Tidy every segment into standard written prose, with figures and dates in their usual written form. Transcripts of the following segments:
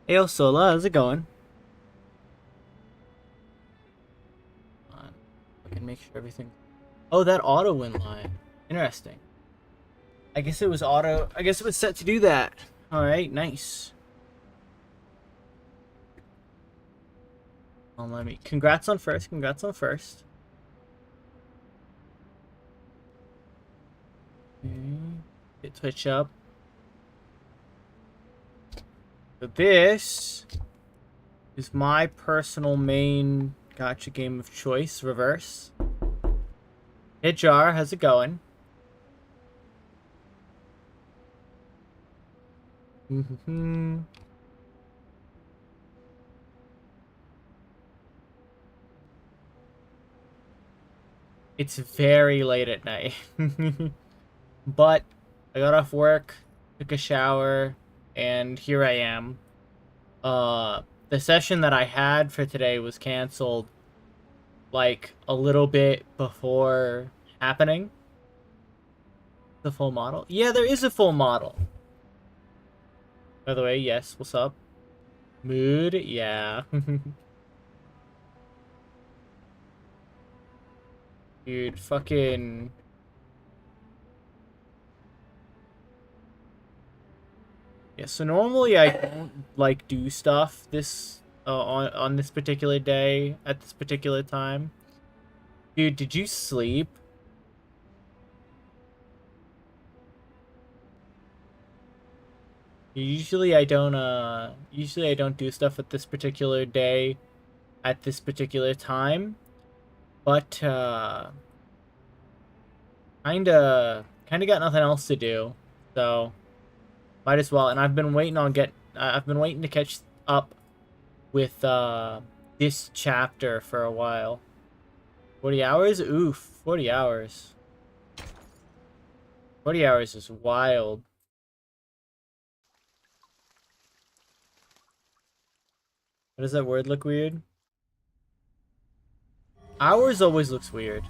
Hey, yo, Sola, how's it going? I can make sure everything. Oh, that auto win line. Interesting. I guess it was auto. I guess it was set to do that. All right, nice. Let me. Congrats on first. Congrats on first. Okay. Get Twitch up. So this is my personal main gotcha game of choice. Reverse. Hey, Jar, how's it going? It's very late at night. But I got off work, took a shower, and here I am. The session that I had for today was canceled like a little bit before happening. The full model? Yeah, there is a full model. By the way, yes, what's up? Mood? Yeah. Dude, fucking... Yeah, so normally I don't, like, do stuff this, on this particular day, at this particular time. Dude, did you sleep? Usually I don't do stuff at this particular day, at this particular time. But, kinda got nothing else to do. So... Might as well, and I've been waiting to catch up with this chapter for a while. 40 hours? Oof, 40 hours. 40 hours is wild. Why does that word look weird? Hours always looks weird.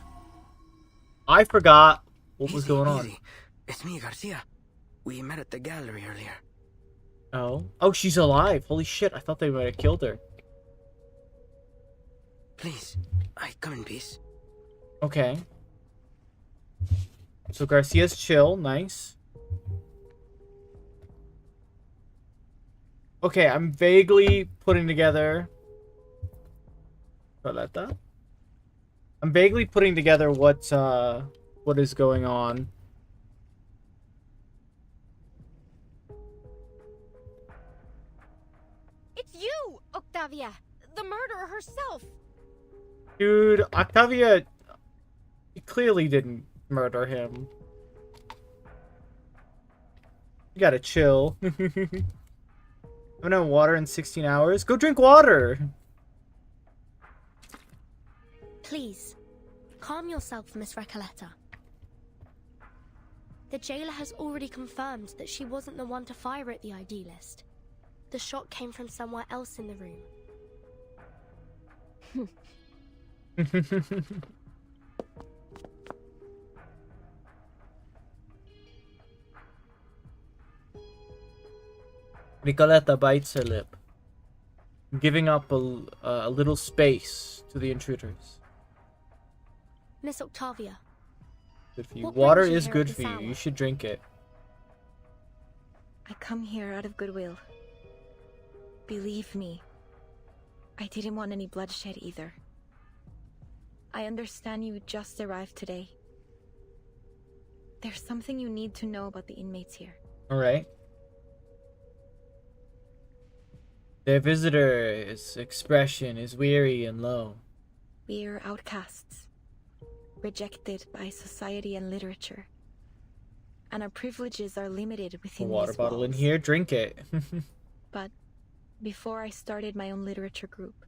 I forgot what was going on. Easy. It's me, Garcia. We met at the gallery earlier. Oh. Oh, she's alive. Holy shit, I thought they might have killed her. Please, I come in peace. Okay. So Garcia's chill, nice. Okay, I'm vaguely putting together... Paleta? I'm vaguely putting together what is going on. It's you, Octavia! The murderer herself! Dude, Octavia clearly didn't murder him. You gotta chill. Haven't had water in 16 hours? Go drink water! Please, calm yourself, Miss Recoleta. The jailer has already confirmed that she wasn't the one to fire at the ID list. The shot came from somewhere else in the room. Nicoletta bites her lip, giving up a little space to the intruders. Miss Octavia. Good for you. What Water brings you is here good at for this you. hour? You should drink it. I come here out of goodwill. Believe me, I didn't want any bloodshed either. I understand you just arrived today. There's something you need to know about the inmates here. Alright. Their visitor's expression is weary and low. We're outcasts, rejected by society and literature. And our privileges are limited A within water these bottle in walls. here, drink it. But before I started my own literature group,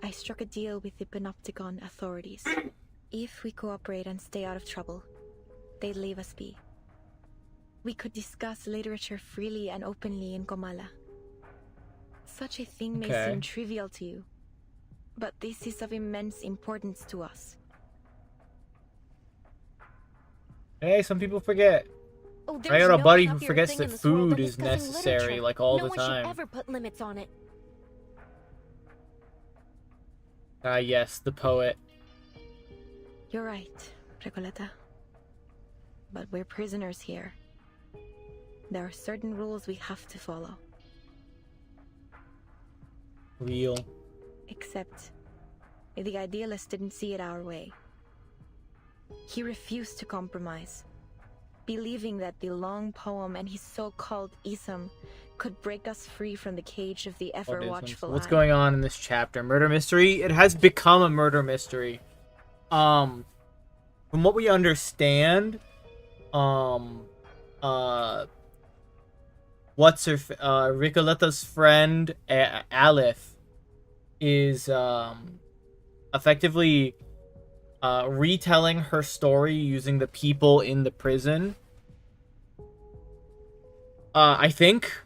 I struck a deal with the Panopticon authorities. If we cooperate and stay out of trouble, they'd leave us be. We could discuss literature freely and openly in Comala. Such a thing may Okay. seem trivial to you, but this is of immense importance to us. Hey, some people forget. Oh, I there's got a no buddy who happier forgets thing in that this world food than is discussing necessary, literature. like, all no the one time. should ever put limits on it. Ah, yes, the poet. You're right, Recoleta. But we're prisoners here. There are certain rules we have to follow. Real. Except, the idealist didn't see it our way. He refused to compromise, believing that the long poem and his so-called ism could break us free from the cage of the ever-watchful What's eye. going on in this chapter? Murder mystery? It has become a murder mystery. From what we understand, Ricoleta's friend, Aleph, is, effectively, retelling her story using the people in the prison. I think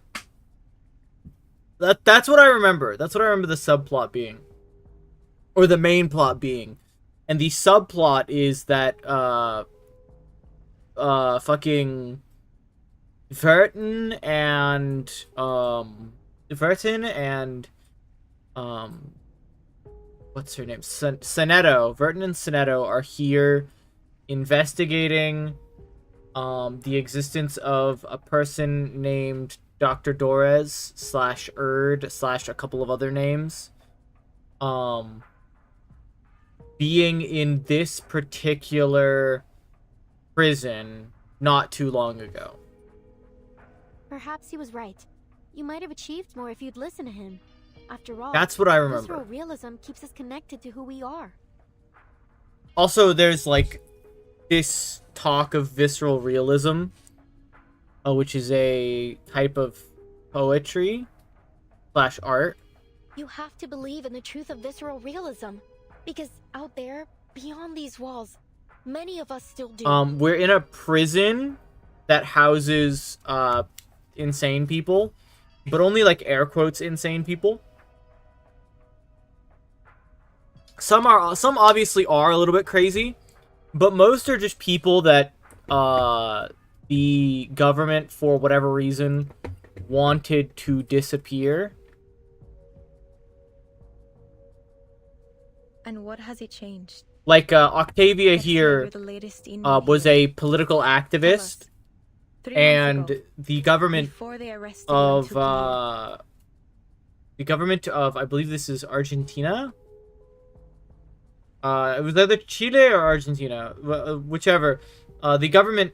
that's what I remember. That's what I remember the subplot being, or the main plot being, and the subplot is that fucking Vertin and what's her name? Sonetto. Vertin and Sonetto are here investigating the existence of a person named Dr. Dorez / Erd / a couple of other names. Being in this particular prison not too long ago. Perhaps he was right. You might have achieved more if you'd listened to him. After all, That's what I remember. visceral realism keeps us connected to who we are. Also, there's like this talk of visceral realism, which is a type of poetry / art. You have to believe in the truth of visceral realism, because out there, beyond these walls, many of us still do. We're in a prison that houses insane people, but only like air quotes insane people. Some obviously are a little bit crazy, but most are just people that the government, for whatever reason, wanted to disappear. And what has it changed? Like Octavia Let's say here you're the latest in was here. a political activist, 3 months and ago, the government before they arrested you and took you. I believe this is Argentina. It was either Chile or Argentina, whichever. The government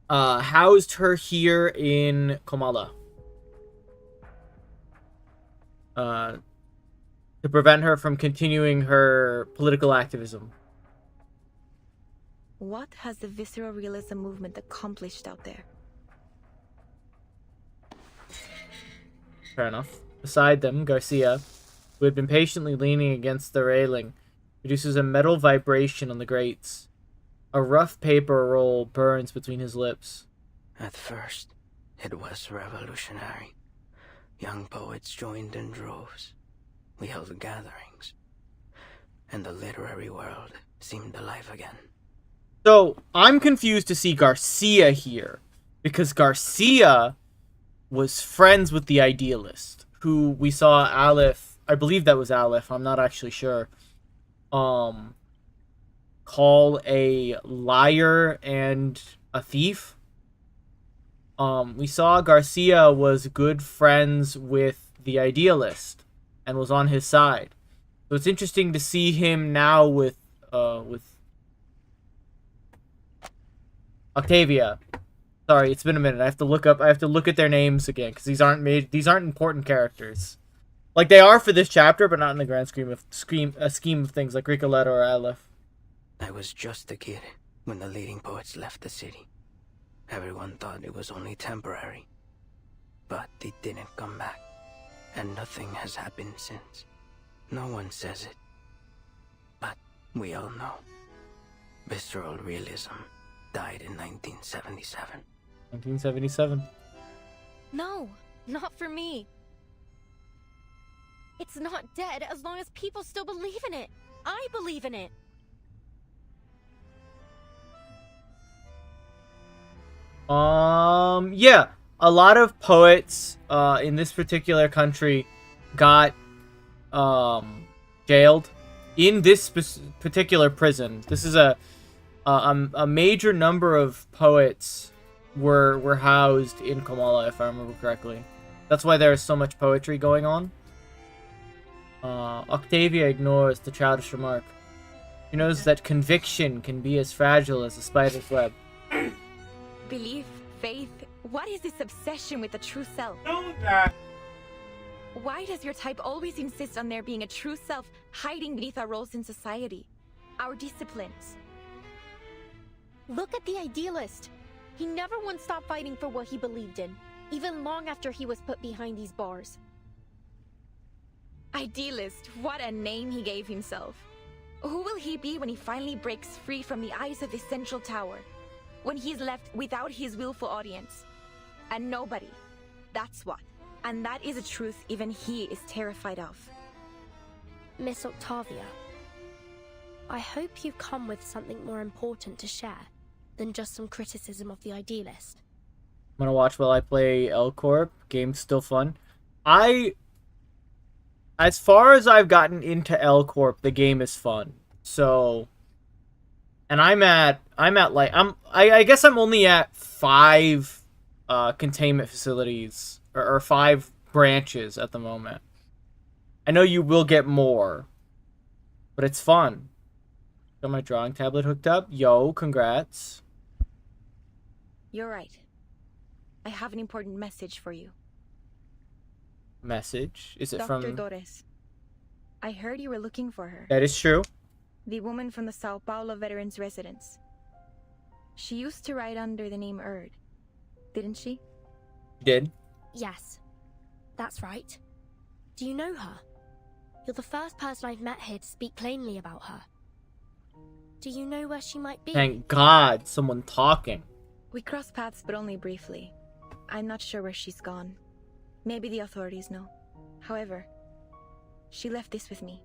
housed her here in Comala to prevent her from continuing her political activism. What has the visceral realism movement accomplished out there? Fair enough. Beside them, Garcia, who had been patiently leaning against the railing, produces a metal vibration on the grates. A rough paper roll burns between his lips. At first, it was revolutionary. Young poets joined in droves. We held gatherings. And the literary world seemed alive again. So, I'm confused to see Garcia here, because Garcia was friends with the idealist, who we saw Aleph, I believe that was Aleph, I'm not actually sure, call a liar and a thief. We saw Garcia was good friends with the idealist and was on his side. So it's interesting to see him now with Octavia. Sorry, it's been a minute. I have to look at their names again, because these aren't important characters. Like, they are for this chapter, but not in the grand scheme of things like Ricoletta or Aleph. I was just a kid when the leading poets left the city. Everyone thought it was only temporary. But they didn't come back. And nothing has happened since. No one says it. But we all know. Visceral realism died in 1977. 1977. No, not for me. It's not dead as long as people still believe in it. I believe in it. Yeah, a lot of poets in this particular country got jailed in this particular prison. This is a major number of poets were housed in Kamala, if I remember correctly. That's why there is so much poetry going on. Octavia ignores the childish remark. She knows that conviction can be as fragile as a spider's web. Belief, faith, what is this obsession with the true self? Why does your type always insist on there being a true self hiding beneath our roles in society? Our disciplines? Look at the idealist. He never once stopped fighting for what he believed in, even long after he was put behind these bars. Idealist, what a name he gave himself. Who will he be when he finally breaks free from the eyes of the central tower? When he's left without his willful audience? And nobody. That's what. And that is a truth even he is terrified of. Miss Octavia, I hope you come with something more important to share than just some criticism of the idealist. I'm gonna watch while I play L Corp. Game's still fun. As far as I've gotten into L Corp, the game is fun. So, and I guess I'm only at 5 containment facilities or 5 branches at the moment. I know you will get more, but it's fun. Got my drawing tablet hooked up. Yo, congrats. You're right. I have an important message for you. Message? Is it Dr. from... Torres. I heard you were looking for her. That is true. The woman from the Sao Paulo Veterans Residence. She used to write under the name Erd, didn't she? Did. Yes, that's right. Do you know her? You're the first person I've met here to speak plainly about her. Do you know where she might be? Thank God, someone talking. We crossed paths, but only briefly. I'm not sure where she's gone. Maybe the authorities know. However, she left this with me.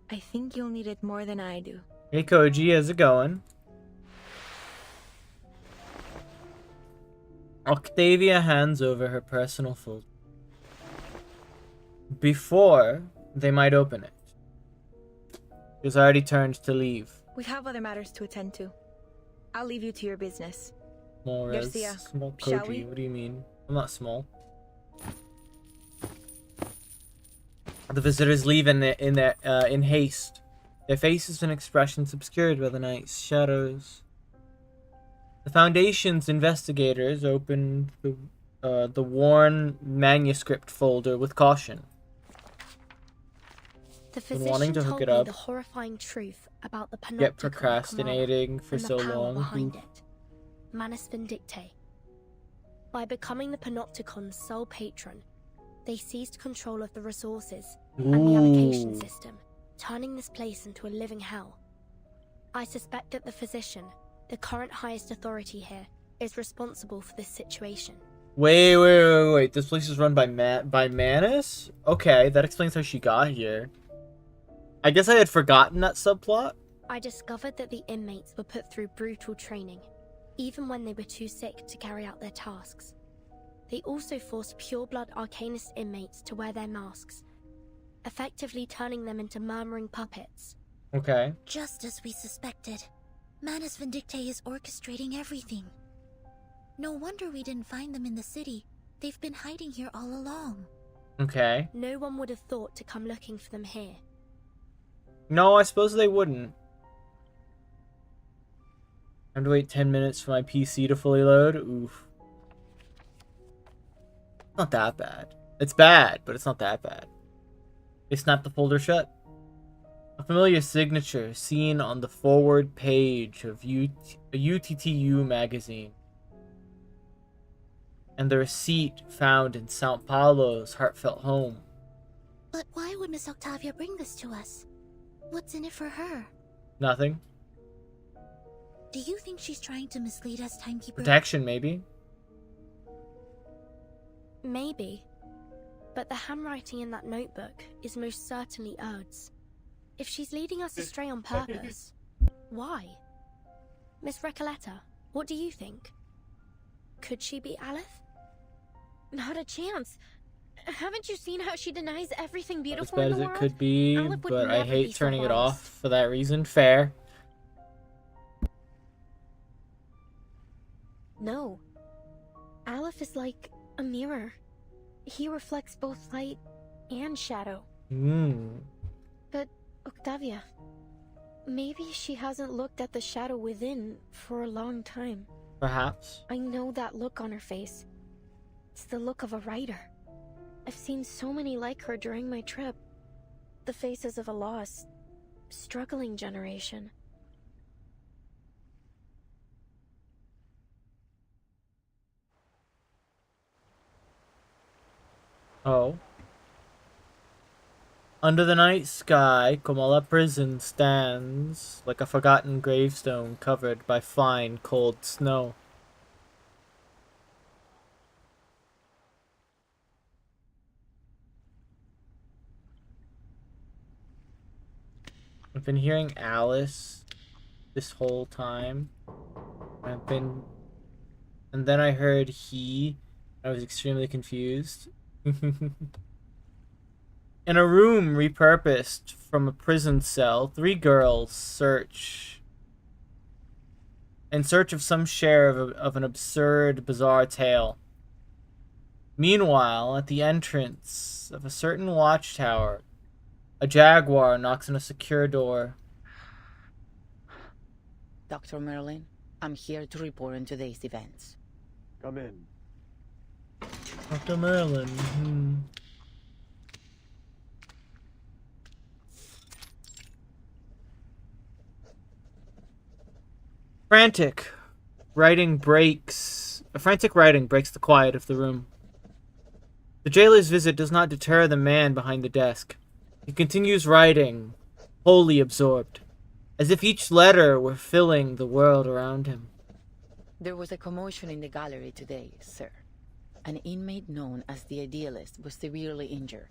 I think you'll need it more than I do. Hey Koji, how's it going? Octavia hands over her personal folder before they might open it. She's already turned to leave. We have other matters to attend to. I'll leave you to your business. Small res, Garcia, small shall Koji. we? What do you mean? I'm not small. The visitors leave in haste. Their faces and expressions obscured by the night's shadows. The Foundation's investigators opened the worn manuscript folder with caution. The Been physician wanting to hook told it me up. the horrifying truth about the panopticon Yet of procrastinating Kamala for and so the power long. behind it. Manus Vindictae. By becoming the Panopticon's sole patron, they seized control of the resources and the allocation Ooh. system, turning this place into a living hell. I suspect that the physician, the current highest authority here, is responsible for this situation. Wait. This place is run by Manus? Okay, that explains how she got here. I guess I had forgotten that subplot. I discovered that the inmates were put through brutal training, even when they were too sick to carry out their tasks. They also forced pure-blood Arcanist inmates to wear their masks, effectively turning them into murmuring puppets. Okay. Just as we suspected, Manus Vindictae is orchestrating everything. No wonder we didn't find them in the city. They've been hiding here all along. Okay. No one would have thought to come looking for them here. No, I suppose they wouldn't. I have to wait 10 minutes for my PC to fully load. Oof. Not that bad. It's bad, but it's not that bad. They snapped the folder shut. A familiar signature seen on the forward page of a UTTU magazine. And the receipt found in Sao Paulo's heartfelt home. But why would Miss Octavia bring this to us? What's in it for her? Nothing. Do you think she's trying to mislead us, Timekeeper? Protection, maybe. Maybe. But the handwriting in that notebook is most certainly Erd's. If she's leading us astray on purpose, why? Miss Recoleta, what do you think? Could she be Aleph? Not a chance. Haven't you seen how she denies everything As beautiful bad in as the it world? could be, Aleph would but I never be hate so turning it biased. off for that reason. Fair. No. Aleph is like a mirror. He reflects both light and shadow. But, Octavia, maybe she hasn't looked at the shadow within for a long time. Perhaps. I know that look on her face. It's the look of a writer. I've seen so many like her during my trip. The faces of a lost, struggling generation. Oh. Under the night sky, Komala Prison stands like a forgotten gravestone covered by fine, cold snow. I've been hearing Alice this whole time. And then I heard he. I was extremely confused. In a room repurposed from a prison cell, 3 girls search in search of some share of an absurd, bizarre tale. Meanwhile, at the entrance of a certain watchtower, a jaguar knocks on a secure door. Dr. Merlin, I'm here to report on today's events. Come in. Dr. Merlin. Frantic writing breaks the quiet of the room. The jailer's visit does not deter the man behind the desk. He continues writing, wholly absorbed, as if each letter were filling the world around him. There was a commotion in the gallery today, sir. An inmate known as the Idealist was severely injured.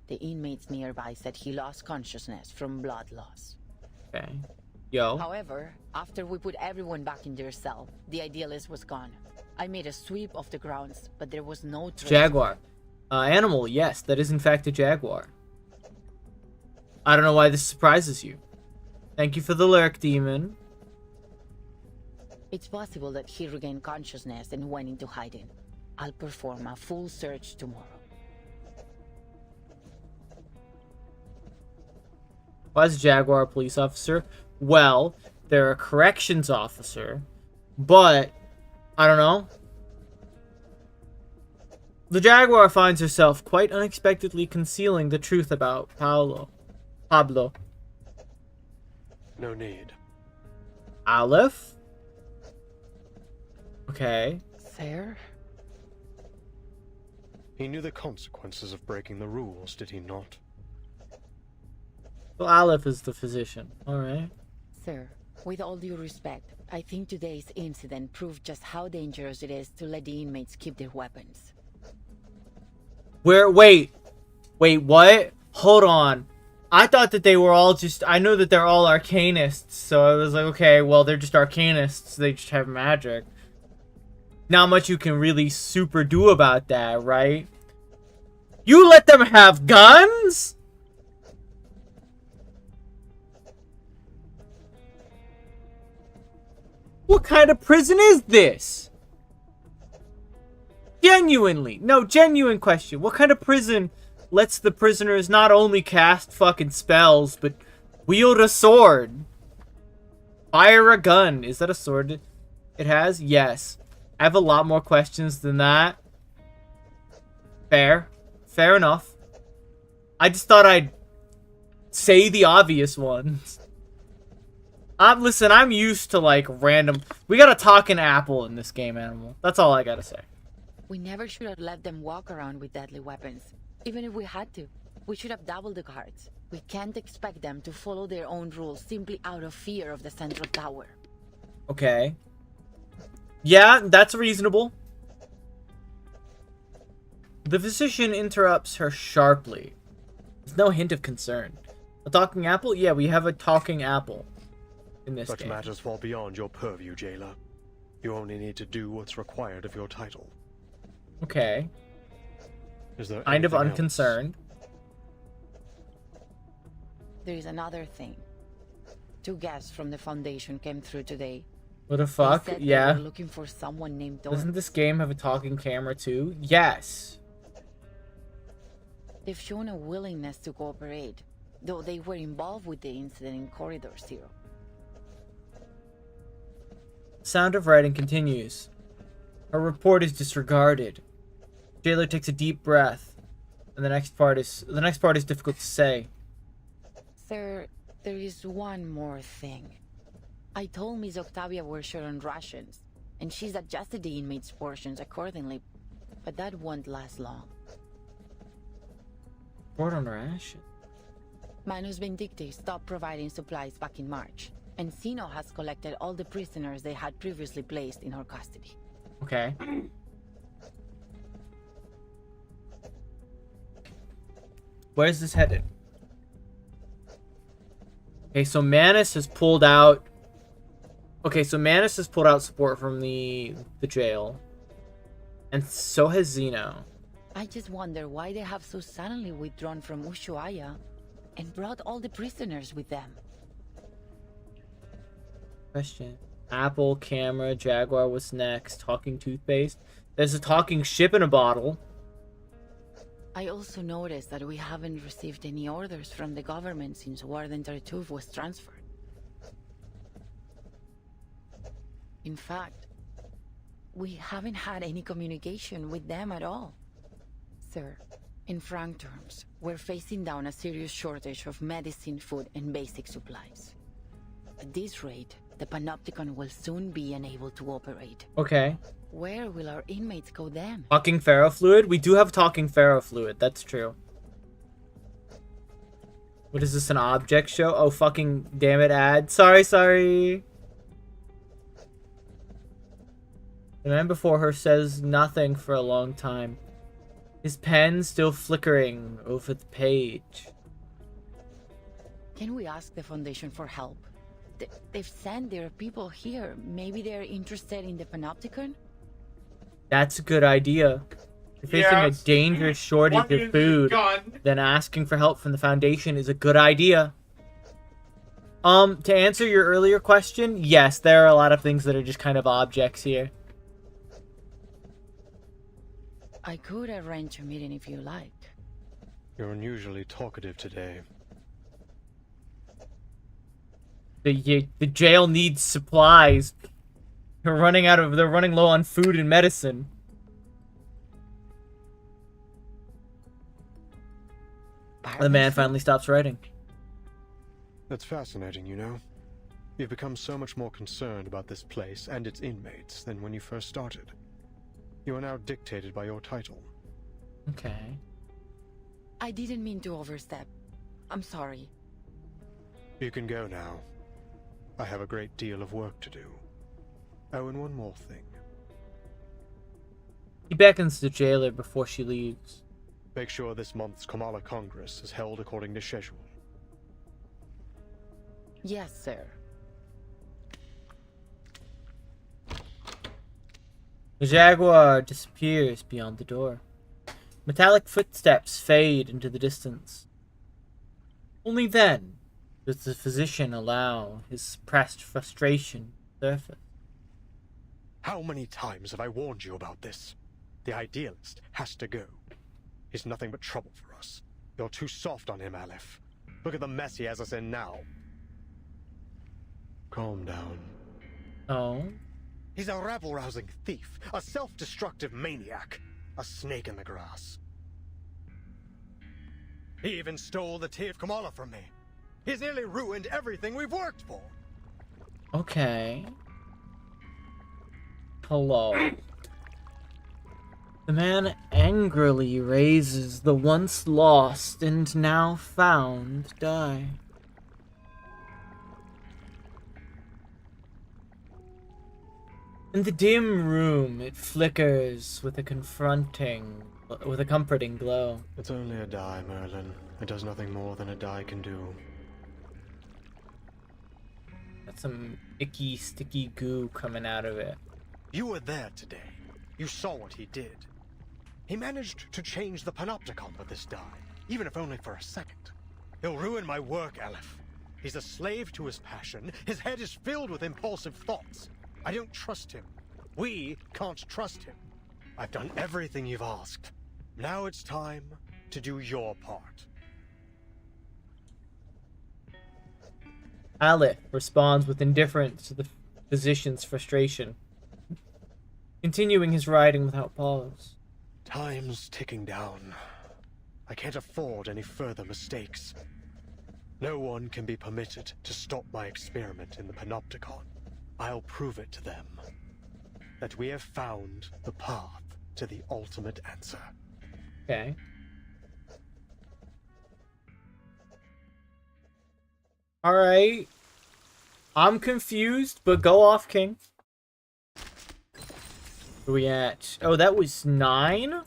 The inmates nearby said he lost consciousness from blood loss. Okay. Yo. However, after we put everyone back in their cell, the Idealist was gone. I made a sweep of the grounds, but there was no trace. Jaguar. Animal, yes, that is in fact a jaguar. I don't know why this surprises you. Thank you for the lurk, demon. It's possible that he regained consciousness and went into hiding. I'll perform a full search tomorrow. Why is Jaguar a police officer? Well, they're a corrections officer, but I don't know. The Jaguar finds herself quite unexpectedly concealing the truth about Pablo. No need. Aleph? Okay. Sir? He knew the consequences of breaking the rules, did he not? Well, Aleph is the physician. Alright. Sir, with all due respect, I think today's incident proved just how dangerous it is to let the inmates keep their weapons. Wait, what? Hold on. I thought that they were all just... I know that they're all arcanists, so I was like, okay, well, they're just arcanists. They just have magic. Not much you can really super do about that, right? You let them have guns? What kind of prison is this? Genuine question. What kind of prison lets the prisoners not only cast fucking spells, but wield a sword? Fire a gun. Is that a sword it has? Yes. I have a lot more questions than that. Fair enough. I just thought I'd say the obvious ones. Listen, I'm used to, like, random... We got a talking apple in this game, Animal. That's all I gotta say. We never should have let them walk around with deadly weapons. Even if we had to, we should have doubled the guards. We can't expect them to follow their own rules simply out of fear of the central tower. Okay. Yeah, that's reasonable. The physician interrupts her sharply. There's no hint of concern. A talking apple? Yeah, we have a talking apple in this Such game. matters fall beyond your purview, jailer. You only need to do what's required of your title. Okay. Is there Kind of anything else? unconcerned. There is another thing. 2 guests from the Foundation came through today. What the They fuck? said they Yeah. were looking for someone named Dorn. Doesn't this game have a talking camera too? Yes. They've shown a willingness to cooperate, though they were involved with the incident in Corridor Zero. Sound of writing continues. Her report is disregarded. Jailer takes a deep breath, and the next part is difficult to say. Sir, there is one more thing. I told Miss Octavia we're short on rations, and she's adjusted the inmates' portions accordingly, but that won't last long. Report on ration. Manus Vindicti stopped providing supplies back in March, and Sino has collected all the prisoners they had previously placed in her custody. Okay. Where's this headed? Okay, so Manus has pulled out... Okay, so Manus has pulled out support from the jail. And so has Zeno. I just wonder why they have so suddenly withdrawn from Ushuaia and brought all the prisoners with them. Question. Apple, camera, Jaguar, what's next? Talking toothpaste. There's a talking ship in a bottle. I also noticed that we haven't received any orders from the government since Warden Tartuffe was transferred. In fact, we haven't had any communication with them at all. Sir, in frank terms, we're facing down a serious shortage of medicine, food, and basic supplies. At this rate, the Panopticon will soon be unable to operate. Okay. Where will our inmates go then? Talking ferrofluid? We do have talking ferrofluid. That's true. What is this, an object show? Oh, fucking damn it, ad. Sorry. The man before her says nothing for a long time. His pen still flickering over the page. Can we ask the Foundation for help? They've sent their people here. Maybe they're interested in the Panopticon? That's a good idea. If you're facing a dangerous shortage of food, then asking for help from the Foundation is a good idea. To answer your earlier question, yes, there are a lot of things that are just kind of objects here. I could arrange a meeting if you like. You're unusually talkative today. The jail needs supplies. They're running low on food and medicine. The man finally stops writing. That's fascinating, you know. You've become so much more concerned about this place and its inmates than when you first started. You are now dictated by your title. Okay. I didn't mean to overstep. I'm sorry. You can go now. I have a great deal of work to do. Oh, and one more thing. He beckons the jailer before she leaves. Make sure this month's Kamala Congress is held according to schedule. Yes, sir. The Jaguar disappears beyond the door. Metallic footsteps fade into the distance. Only then does the physician allow his suppressed frustration to surface. How many times have I warned you about this? The idealist has to go. He's nothing but trouble for us. You're too soft on him, Aleph. Look at the mess he has us in now. Calm down. Oh? He's a rabble-rousing thief, a self-destructive maniac, a snake in the grass. He even stole the tea of Kamala from me. He's nearly ruined everything we've worked for. Okay. Hello. The man angrily raises the once lost and now found die. In the dim room, it flickers with a comforting glow. It's only a die, Merlin. It does nothing more than a die can do. Got some icky, sticky goo coming out of it. You were there today. You saw what he did. He managed to change the Panopticon with this die, even if only for a second. He'll ruin my work, Aleph. He's a slave to his passion. His head is filled with impulsive thoughts. I don't trust him. We can't trust him. I've done everything you've asked. Now it's time to do your part. Aleph responds with indifference to the physician's frustration, continuing his writing without pause. Time's ticking down. I can't afford any further mistakes. No one can be permitted to stop my experiment in the Panopticon. I'll prove it to them. That we have found the path to the ultimate answer. Okay. Alright. I'm confused, but go off, King. Where are we at? Oh, that was 9?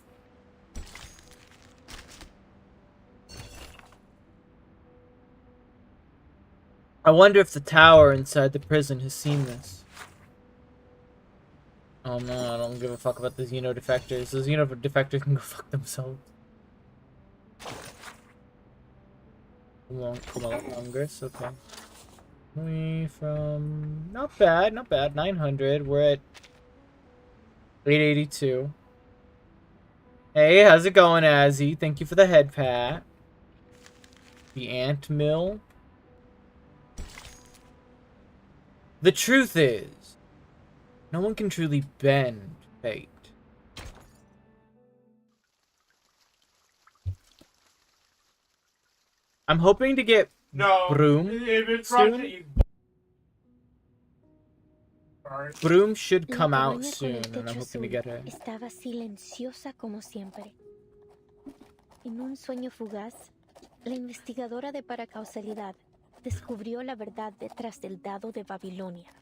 I wonder if the tower inside the prison has seen this. Oh no, I don't give a fuck about the Xeno defectors. The Xeno defectors can go fuck themselves. Congress, okay. We from... Not bad, not bad. 900. We're at 882. Hey, how's it going, Azzy? Thank you for the head pat. The ant mill. The truth is, no one can truly bend fate. I'm hoping to get Broom soon. Broom should come out soon, and I'm hoping to get her. Estaba silenciosa como siempre. En un sueño fugaz, la investigadora de paracausalidad descubrió la verdad detrás del dado de Babilonia.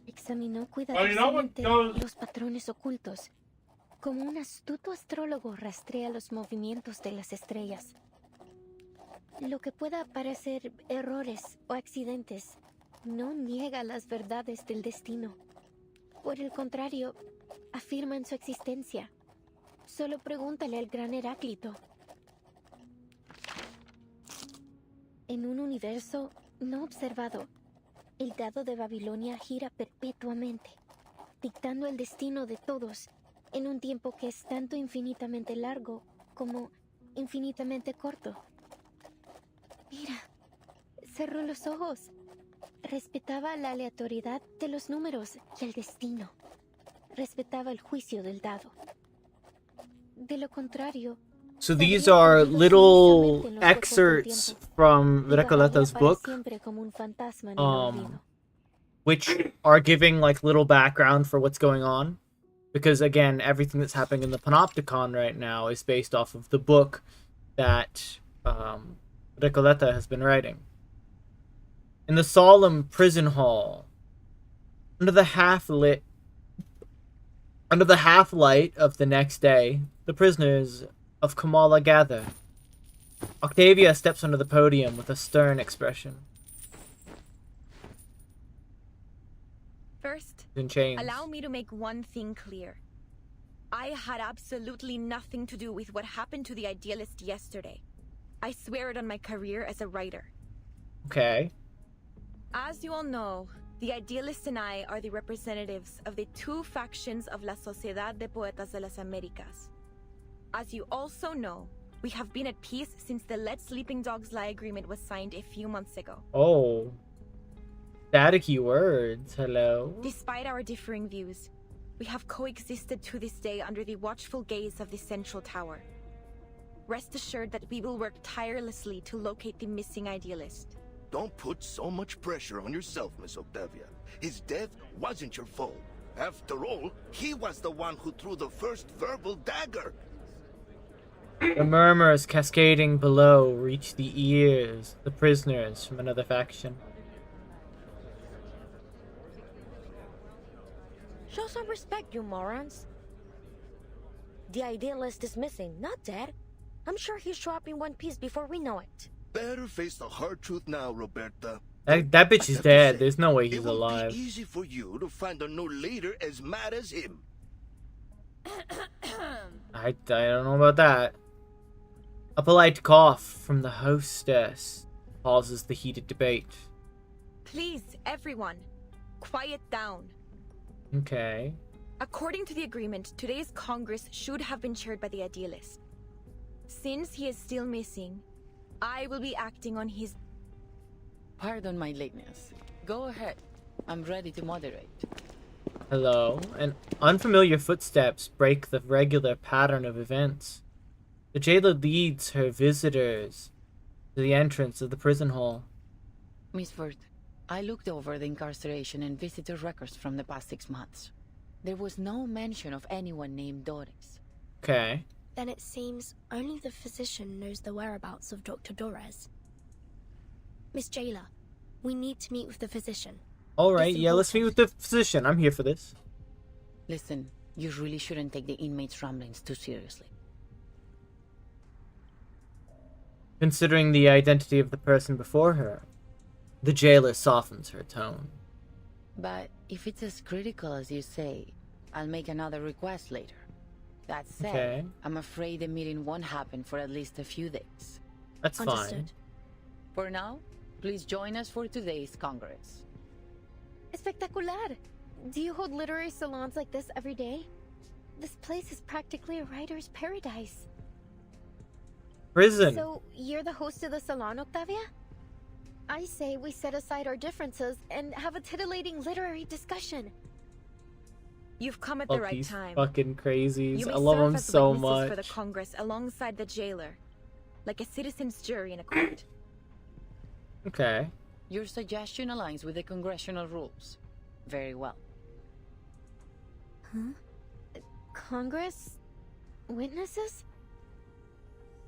Examinó cuidadosamente los patrones ocultos, como un astuto astrólogo rastrea los movimientos de las estrellas. Lo que pueda parecer errores o accidentes no niega las verdades del destino. Por el contrario, afirman su existencia. Solo pregúntale al gran Heráclito. En un universo no observado, el dado de Babilonia gira perpetuamente, dictando el destino de todos en un tiempo que es tanto infinitamente largo como infinitamente corto. Mira, cerró los ojos. Respetaba la aleatoriedad de los números y el destino. Respetaba el juicio del dado. De lo contrario, so these are little excerpts from Recoletta's book, which are giving like little background for what's going on. Because again, everything that's happening in the Panopticon right now is based off of the book that Recoleta has been writing. In the solemn prison hall, under the half-light of the next day, the prisoners of Kamala gather. Octavia steps onto the podium with a stern expression. First, In chains. allow me to make one thing clear. I had absolutely nothing to do with what happened to the Idealist yesterday. I swear it on my career as a writer. Okay. As you all know, the Idealist and I are the representatives of the two factions of La Sociedad de Poetas de las Américas. As you also know, we have been at peace since the Let Sleeping Dogs Lie agreement was signed a few months ago. Oh. Staticky words. Hello. Despite our differing views, we have coexisted to this day under the watchful gaze of the Central Tower. Rest assured that we will work tirelessly to locate the missing Idealist. Don't put so much pressure on yourself, Miss Octavia. His death wasn't your fault. After all, he was the one who threw the first verbal dagger. The murmurs cascading below reach the ears of the prisoners from another faction. Show some respect, you morons. The Idealist is missing, not dead. I'm sure he'll show up in one piece before we know it. Better face the hard truth now, Roberta. That bitch I is have to dead. say, There's no way it he's won't alive. be easy for you to find a new leader as mad as him. I don't know about that. A polite cough from the hostess pauses the heated debate. Please, everyone, quiet down. Okay. According to the agreement, today's Congress should have been chaired by the Idealist. Since he is still missing, I will be acting on his... Pardon my lateness. Go ahead. I'm ready to moderate. Hello, and unfamiliar footsteps break the regular pattern of events. The jailer leads her visitors to the entrance of the prison hall. Miss Vert, I looked over the incarceration and visitor records from the past 6 months. There was no mention of anyone named Doris. Okay. Then it seems only the physician knows the whereabouts of Dr. Dorez. Miss Jailer, we need to meet with the physician. Alright, It's yeah, let's meet with the physician. I'm here for this. Listen, you really shouldn't take the inmates' ramblings too seriously. Considering the identity of the person before her, the jailer softens her tone. But if it's as critical as you say, I'll make another request later. That said, Okay. I'm afraid the meeting won't happen for at least a few days. That's fine. Understood. For now, please join us for today's Congress. Espectacular! Do you hold literary salons like this every day? This place is practically a writer's paradise. Prison. So, you're the host of the salon, Octavia? I say we set aside our differences and have a titillating literary discussion. You've come at Love the right these time. fucking crazies. You may I love serve them as so witnesses much. for the Congress alongside the jailer, like a citizen's jury in a court. Okay. Your suggestion aligns with the congressional rules. Very well. Congress? Witnesses?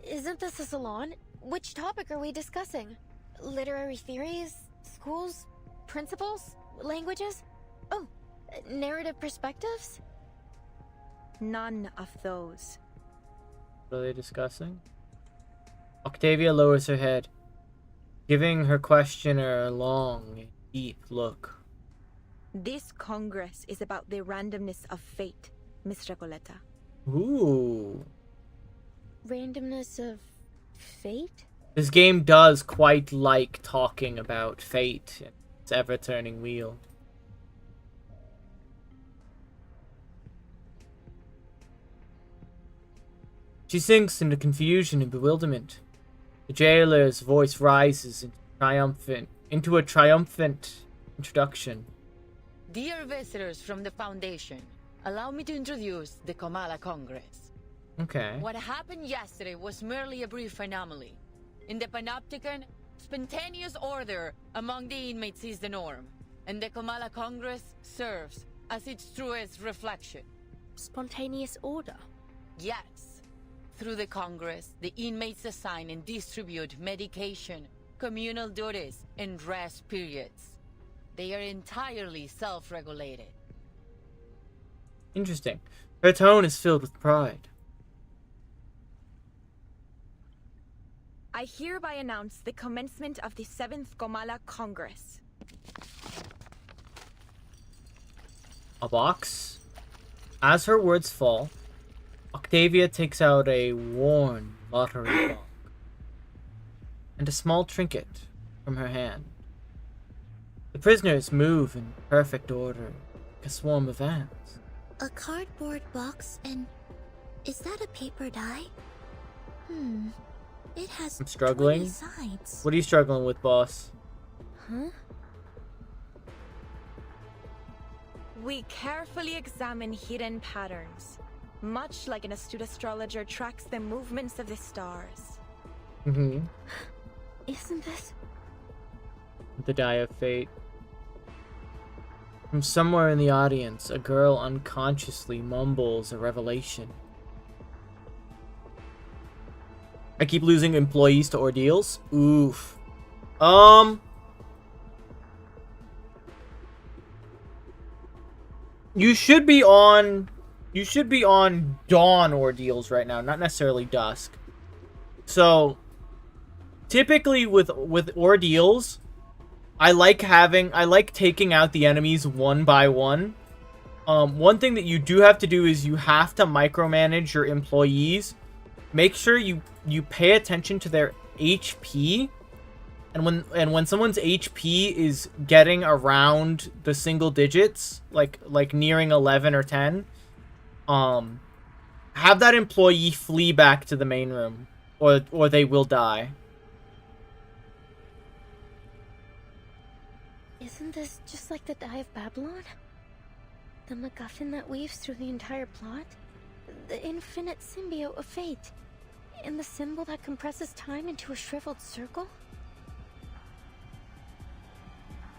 Isn't this a salon? Which topic are we discussing? Literary theories? Schools? Principles? Languages? Oh, narrative perspectives? None of those. What are they discussing? Octavia lowers her head, giving her questioner a long, deep look. This Congress is about the randomness of fate, Miss Recoleta. Ooh. Randomness of fate? This game does quite like talking about fate and its ever-turning wheel. She sinks into confusion and bewilderment. The jailer's voice rises into a triumphant introduction. Dear visitors from the Foundation, allow me to introduce the Kamala Congress. Okay. What happened yesterday was merely a brief anomaly. In the Panopticon, spontaneous order among the inmates is the norm, and the Kamala Congress serves as its truest reflection. Spontaneous order. Yes. Through the Congress, the inmates assign and distribute medication, communal duties, and rest periods. They are entirely self-regulated. Interesting. Her tone is filled with pride. I hereby announce the commencement of the 7th Kamala Congress. A box? As her words fall, Octavia takes out a worn lottery box and a small trinket from her hand. The prisoners move in perfect order, like a swarm of ants. A cardboard box and... is that a paper die? It has I'm struggling. 20 sides. What are you struggling with, boss? Huh? We carefully examine hidden patterns, much like an astute astrologer tracks the movements of the stars. Mm-hmm. Isn't this... The die of fate. From somewhere in the audience, a girl unconsciously mumbles a revelation. I keep losing employees to ordeals? Oof. You should be on dawn ordeals right now, not necessarily dusk. So typically with ordeals, I like taking out the enemies one by one. One thing that you do have to do is you have to micromanage your employees. Make sure you pay attention to their HP. And when someone's HP is getting around the single digits, like nearing 11 or 10, have that employee flee back to the main room, or they will die. Isn't this just like the Die of Babylon? The MacGuffin that weaves through the entire plot? The infinite symbiote of fate? And the symbol that compresses time into a shriveled circle?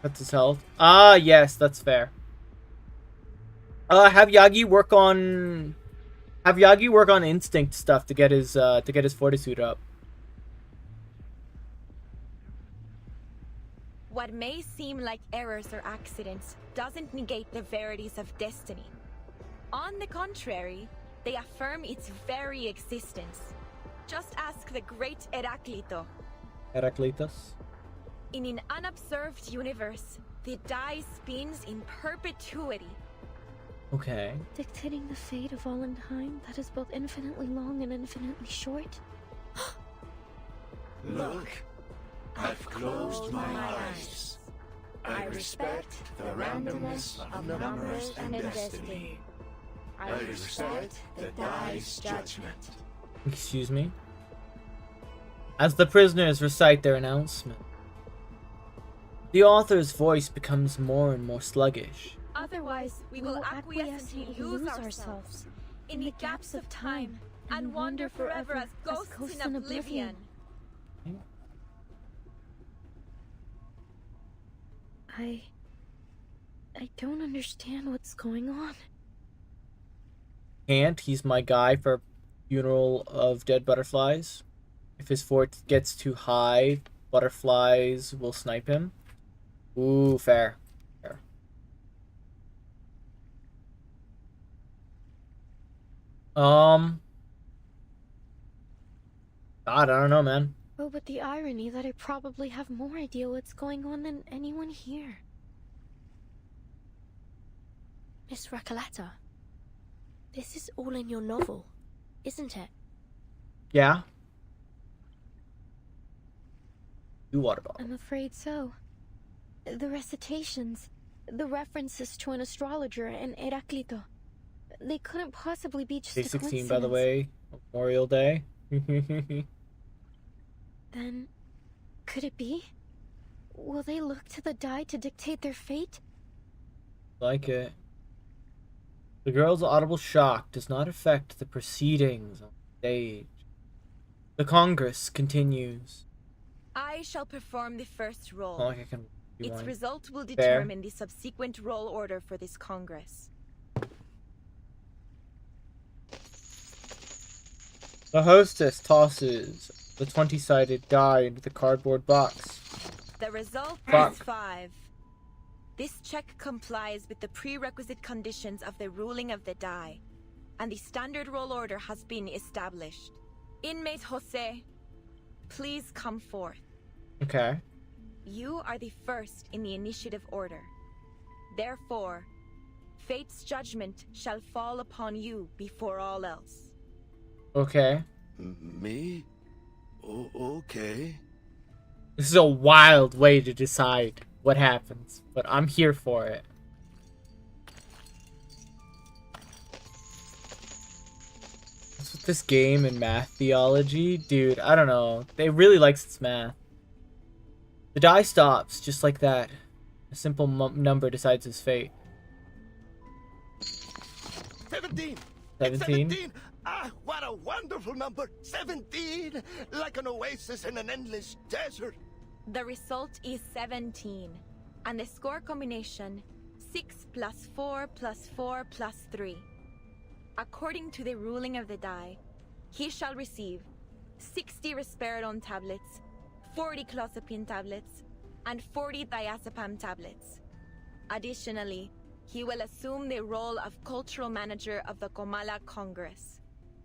That's his health. Ah, yes, that's fair. Have Yagi work on instinct stuff to get his fortitude up. What may seem like errors or accidents doesn't negate the verities of destiny. On the contrary, they affirm its very existence. Just ask the great Heraclito. Heraclitus? In an unobserved universe, the die spins in perpetuity. Okay. Dictating the fate of all in time that is both infinitely long and infinitely short? Look, I've closed my eyes. I respect the randomness of numbers and destiny. I respect the die's judgment. Excuse me? As the prisoners recite their announcement, the author's voice becomes more and more sluggish. Otherwise, we will acquiesce and lose ourselves in the gaps of time and wander forever as ghosts in oblivion. I don't understand what's going on. Can't. He's my guy for Funeral of Dead Butterflies. If his fort gets too high, butterflies will snipe him. Ooh, fair. Fair. God, I don't know, man. Oh, but the irony that I probably have more idea what's going on than anyone here. Miss Recoleta, this is all in your novel, isn't it? Yeah? You water bottle. I'm afraid so. The recitations, the references to an astrologer and Heraclito, they couldn't possibly be just Day a 16, coincidence. by the way. Memorial Day. Then, could it be? Will they look to the die to dictate their fate? Like it. The girl's audible shock does not affect the proceedings on the stage. The Congress continues. I shall perform the first roll. Not like I can do Its one. result will Fair. determine the subsequent roll order for this Congress. The hostess tosses the 20-sided die into the cardboard box. The result Fuck. is 5. This check complies with the prerequisite conditions of the ruling of the die, and the standard roll order has been established. Inmate Jose, please come forth. Okay. You are the first in the initiative order. Therefore, fate's judgment shall fall upon you before all else. Okay. Me? Okay. This is a wild way to decide what happens, but I'm here for it. What's with this game and math theology? Dude, I don't know. It really likes its math. The die stops, just like that. A simple number decides his fate. 17! 17? 17! Ah, what a wonderful number! 17! Like an oasis in an endless desert. The result is 17, and the score combination 6 plus 4 plus 4 plus 3. According to the ruling of the die, he shall receive 60 risperidone tablets, 40 clozapine tablets, and 40 diazepam tablets. Additionally, he will assume the role of cultural manager of the Comala Congress.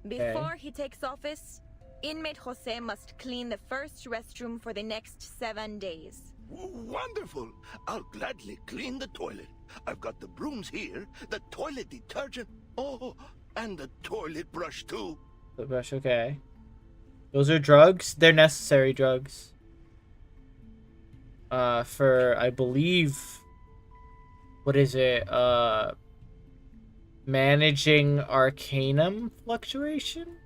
Before he takes office, inmate Jose must clean the first restroom for the next 7 days. Wonderful! I'll gladly clean the toilet. I've got the brooms here, the toilet detergent, oh, and the toilet brush too. The brush, okay. Those are drugs? They're necessary drugs. For, I believe... What is it? Managing arcanum fluctuation?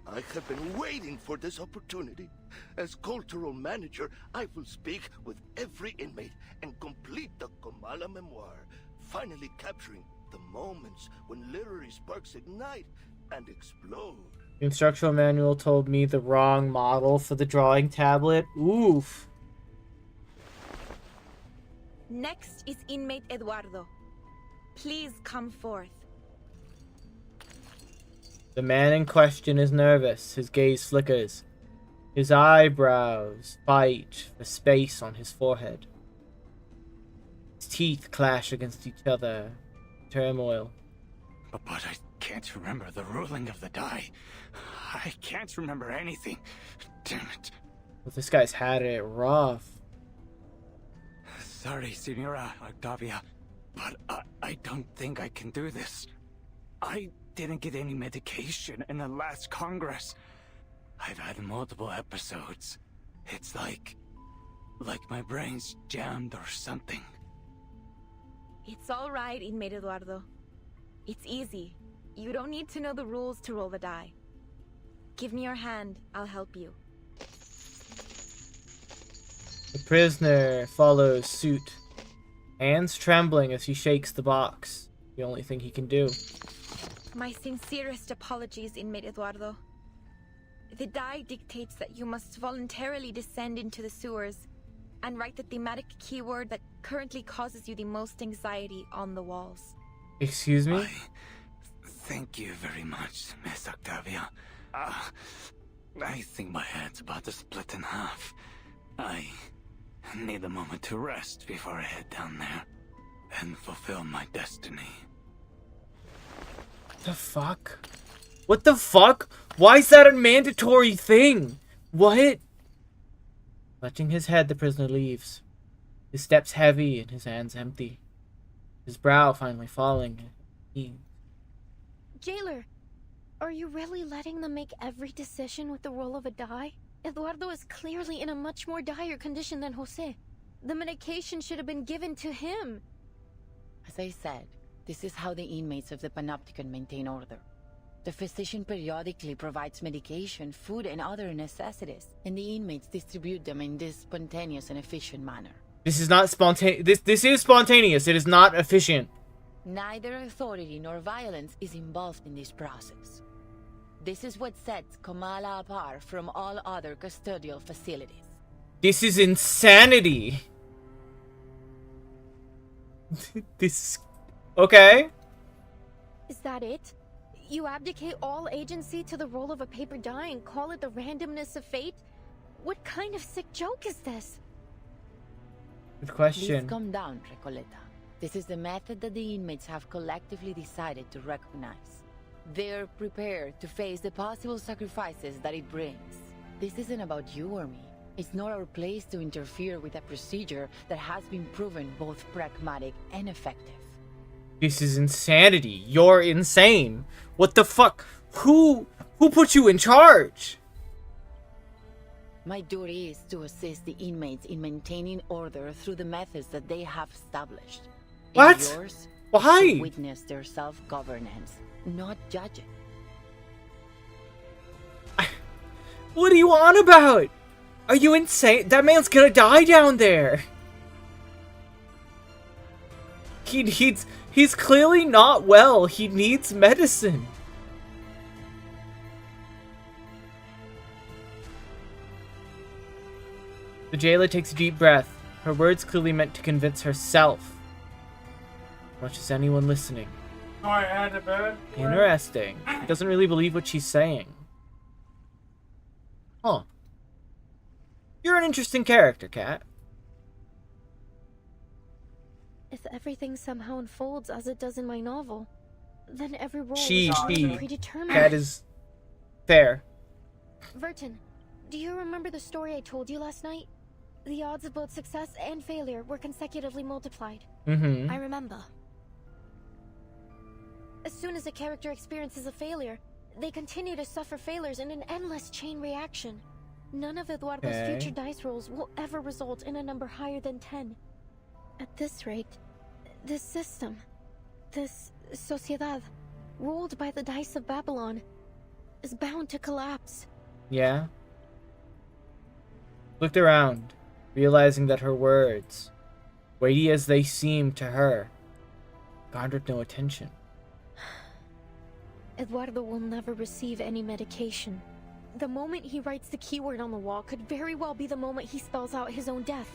I have been waiting for this opportunity. As cultural manager, I will speak with every inmate and complete the Komala memoir, finally capturing the moments when literary sparks ignite and explode. The instructional manual told me the wrong model for the drawing tablet. Oof. Next is inmate Eduardo. Please come forth. The man in question is nervous. His gaze flickers. His eyebrows fight for space on his forehead. His teeth clash against each other. Turmoil. But I can't remember the ruling of the die. I can't remember anything. Damn it. Well, this guy's had it rough. Sorry, Senora Octavia, but I don't think I can do this. I didn't get any medication in the last Congress. I've had multiple episodes. It's like my brain's jammed or something. It's all right, inmate Eduardo. It's easy. You don't need to know the rules to roll the die. Give me your hand, I'll help you. The prisoner follows suit. Hands trembling as he shakes the box. The only thing he can do. My sincerest apologies, inmate Eduardo. The die dictates that you must voluntarily descend into the sewers and write the thematic keyword that currently causes you the most anxiety on the walls. Excuse me? Thank you very much, Miss Octavia. I think my head's about to split in half. I need a moment to rest before I head down there and fulfill my destiny. What the fuck? What the fuck? Why is that a mandatory thing? What? Clutching his head, the prisoner leaves. His steps heavy and his hands empty. His brow finally falling. Jailer, are you really letting them make every decision with the roll of a die? Eduardo is clearly in a much more dire condition than Jose. The medication should have been given to him. As I said, this is how the inmates of the Panopticon maintain order. The physician periodically provides medication, food, and other necessities, and the inmates distribute them in this spontaneous and efficient manner. This is not spontaneous. This is spontaneous. It is not efficient. Neither authority nor violence is involved in this process. This is what sets Komala apart from all other custodial facilities. This is insanity. This... Okay. Is that it? You abdicate all agency to the roll of a paper die and call it the randomness of fate? What kind of sick joke is this? Good question. Please calm down, Recoleta. This is the method that the inmates have collectively decided to recognize. They're prepared to face the possible sacrifices that it brings. This isn't about you or me. It's not our place to interfere with a procedure that has been proven both pragmatic and effective. This is insanity. You're insane. What the fuck? Who put you in charge? My duty is to assist the inmates in maintaining order through the methods that they have established. What? And yours, Why? to witness their self-governance, not judge it. What are you on about? Are you insane? That man's gonna die down there. He's clearly not well. He needs medicine. The jailer takes a deep breath. Her words clearly meant to convince herself. As much as anyone listening. Interesting. He doesn't really believe what she's saying. Huh. You're an interesting character, Kat. If everything somehow unfolds as it does in my novel, then every role She, is predetermined. That is fair. Verton, do you remember the story I told you last night? The odds of both success and failure were consecutively multiplied. Mm-hmm. I remember. As soon as a character experiences a failure, they continue to suffer failures in an endless chain reaction. None of Eduardo's future dice rolls will ever result in a number higher than 10. At this rate, this system, this sociedad, ruled by the dice of Babylon, is bound to collapse. Yeah. Looked around, realizing that her words, weighty as they seemed to her, garnered no attention. Eduardo will never receive any medication. The moment he writes the keyword on the wall could very well be the moment he spells out his own death.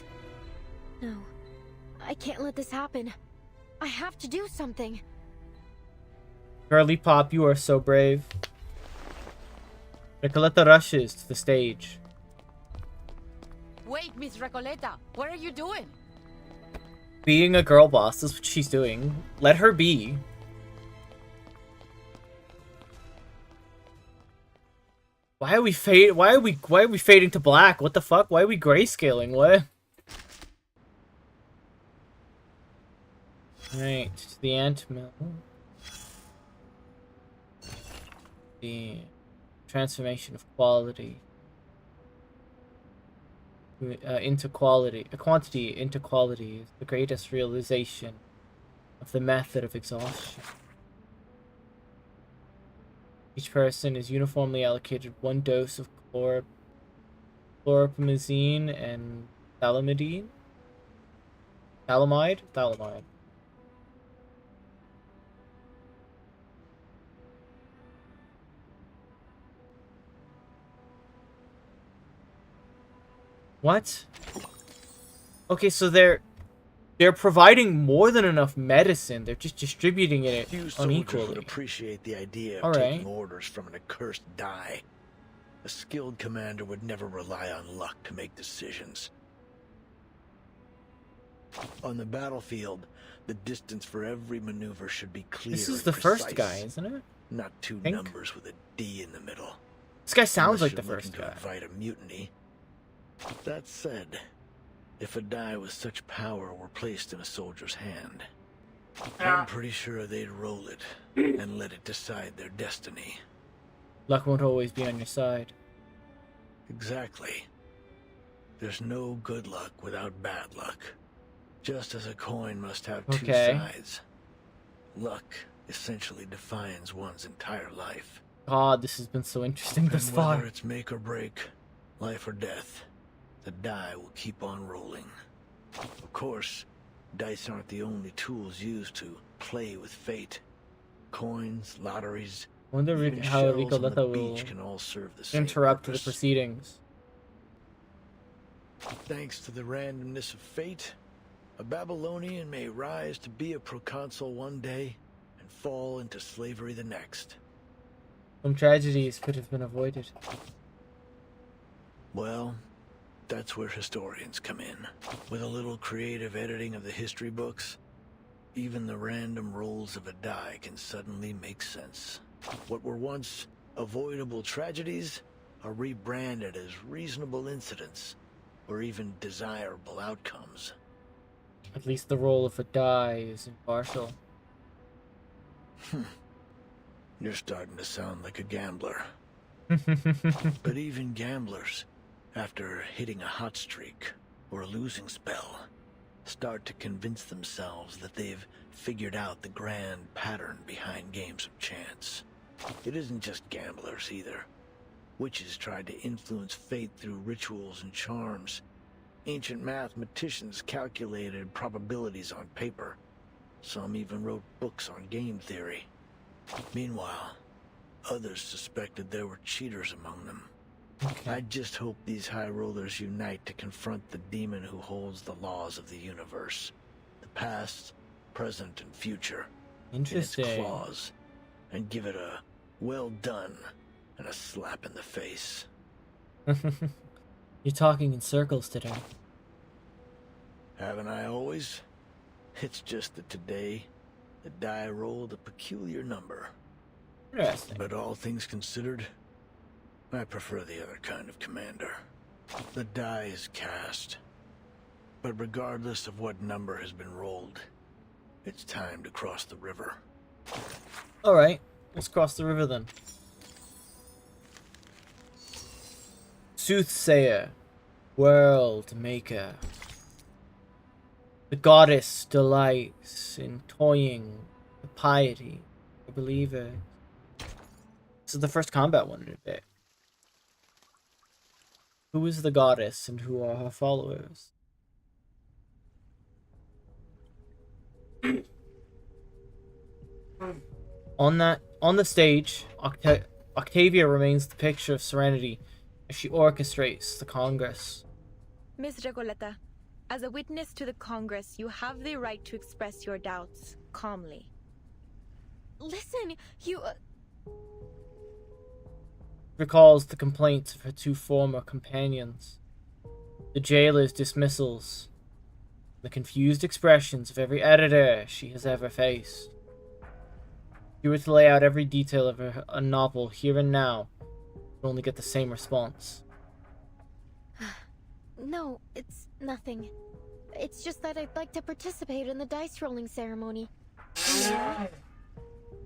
No, I can't let this happen. I have to do something. Girly Pop, you are so brave. Recoleta rushes to the stage. Wait, Miss Recoleta, what are you doing? Being a girl boss is what she's doing. Let her be. Why are we fading to black? What the fuck? Why are we grayscaling? What? Right, to the ant mill. The transformation of quality into quality, quantity into quality is the greatest realization of the method of exhaustion. Each person is uniformly allocated 1 dose of chlorpromazine and thalamidine. Thalamide? Thalamide. What? Okay, so they're providing more than enough medicine. They're just distributing it Few soldiers unequally. would appreciate the idea of All right. taking orders from an accursed die. A skilled commander would never rely on luck to make decisions. On the battlefield, the distance for every maneuver should be clear. This is and the first precise, guy, isn't it? Not two Think? numbers with a D in the middle. This guy sounds Unless like the you're first looking to guy. invite a mutiny. That said, if a die with such power were placed in a soldier's hand, I'm pretty sure they'd roll it and let it decide their destiny. Luck won't always be on your side. Exactly. There's no good luck without bad luck. Just as a coin must have two Okay. sides. Luck essentially defines one's entire life. God, this has been so interesting thus And far. whether it's make or break, life or death, the die will keep on rolling. Of course, dice aren't the only tools used to play with fate. Coins, lotteries, I wonder even how shells on the Recoleta will beach can all serve the same interrupt the purpose. proceedings. Thanks to the randomness of fate, a Babylonian may rise to be a proconsul one day and fall into slavery the next. Some tragedies could have been avoided. Well, that's where historians come in. With a little creative editing of the history books, even the random rolls of a die can suddenly make sense. What were once avoidable tragedies are rebranded as reasonable incidents, or even desirable outcomes. At least the roll of a die is impartial. You're starting to sound like a gambler. But even gamblers, after hitting a hot streak or a losing spell, start to convince themselves that they've figured out the grand pattern behind games of chance. It isn't just gamblers either. Witches tried to influence fate through rituals and charms. Ancient mathematicians calculated probabilities on paper. Some even wrote books on game theory. Meanwhile, others suspected there were cheaters among them. Okay. I just hope these high rollers unite to confront the demon who holds the laws of the universe. The past, present, and future. Interesting. In its claws. And give it a well done and a slap in the face. You're talking in circles today. Haven't I always? It's just that today, the die rolled a peculiar number. Interesting. But all things considered, I prefer the other kind of commander. The die is cast, But regardless of what number has been rolled, it's time to cross the river. Alright, let's cross the river then. Soothsayer, world maker. The goddess delights in toying the piety of the believer. This is the first combat one in a bit. Who is the goddess and who are her followers? On the stage, Octavia remains the picture of serenity as she orchestrates the Congress. Miss Recoleta, as a witness to the Congress, you have the right to express your doubts calmly. Listen, you... Recalls the complaints of her two former companions, the jailer's dismissals, the confused expressions of every editor she has ever faced. If you were to lay out every detail of a novel here and now, you'd only get the same response. No, it's nothing. It's just that I'd like to participate in the dice rolling ceremony.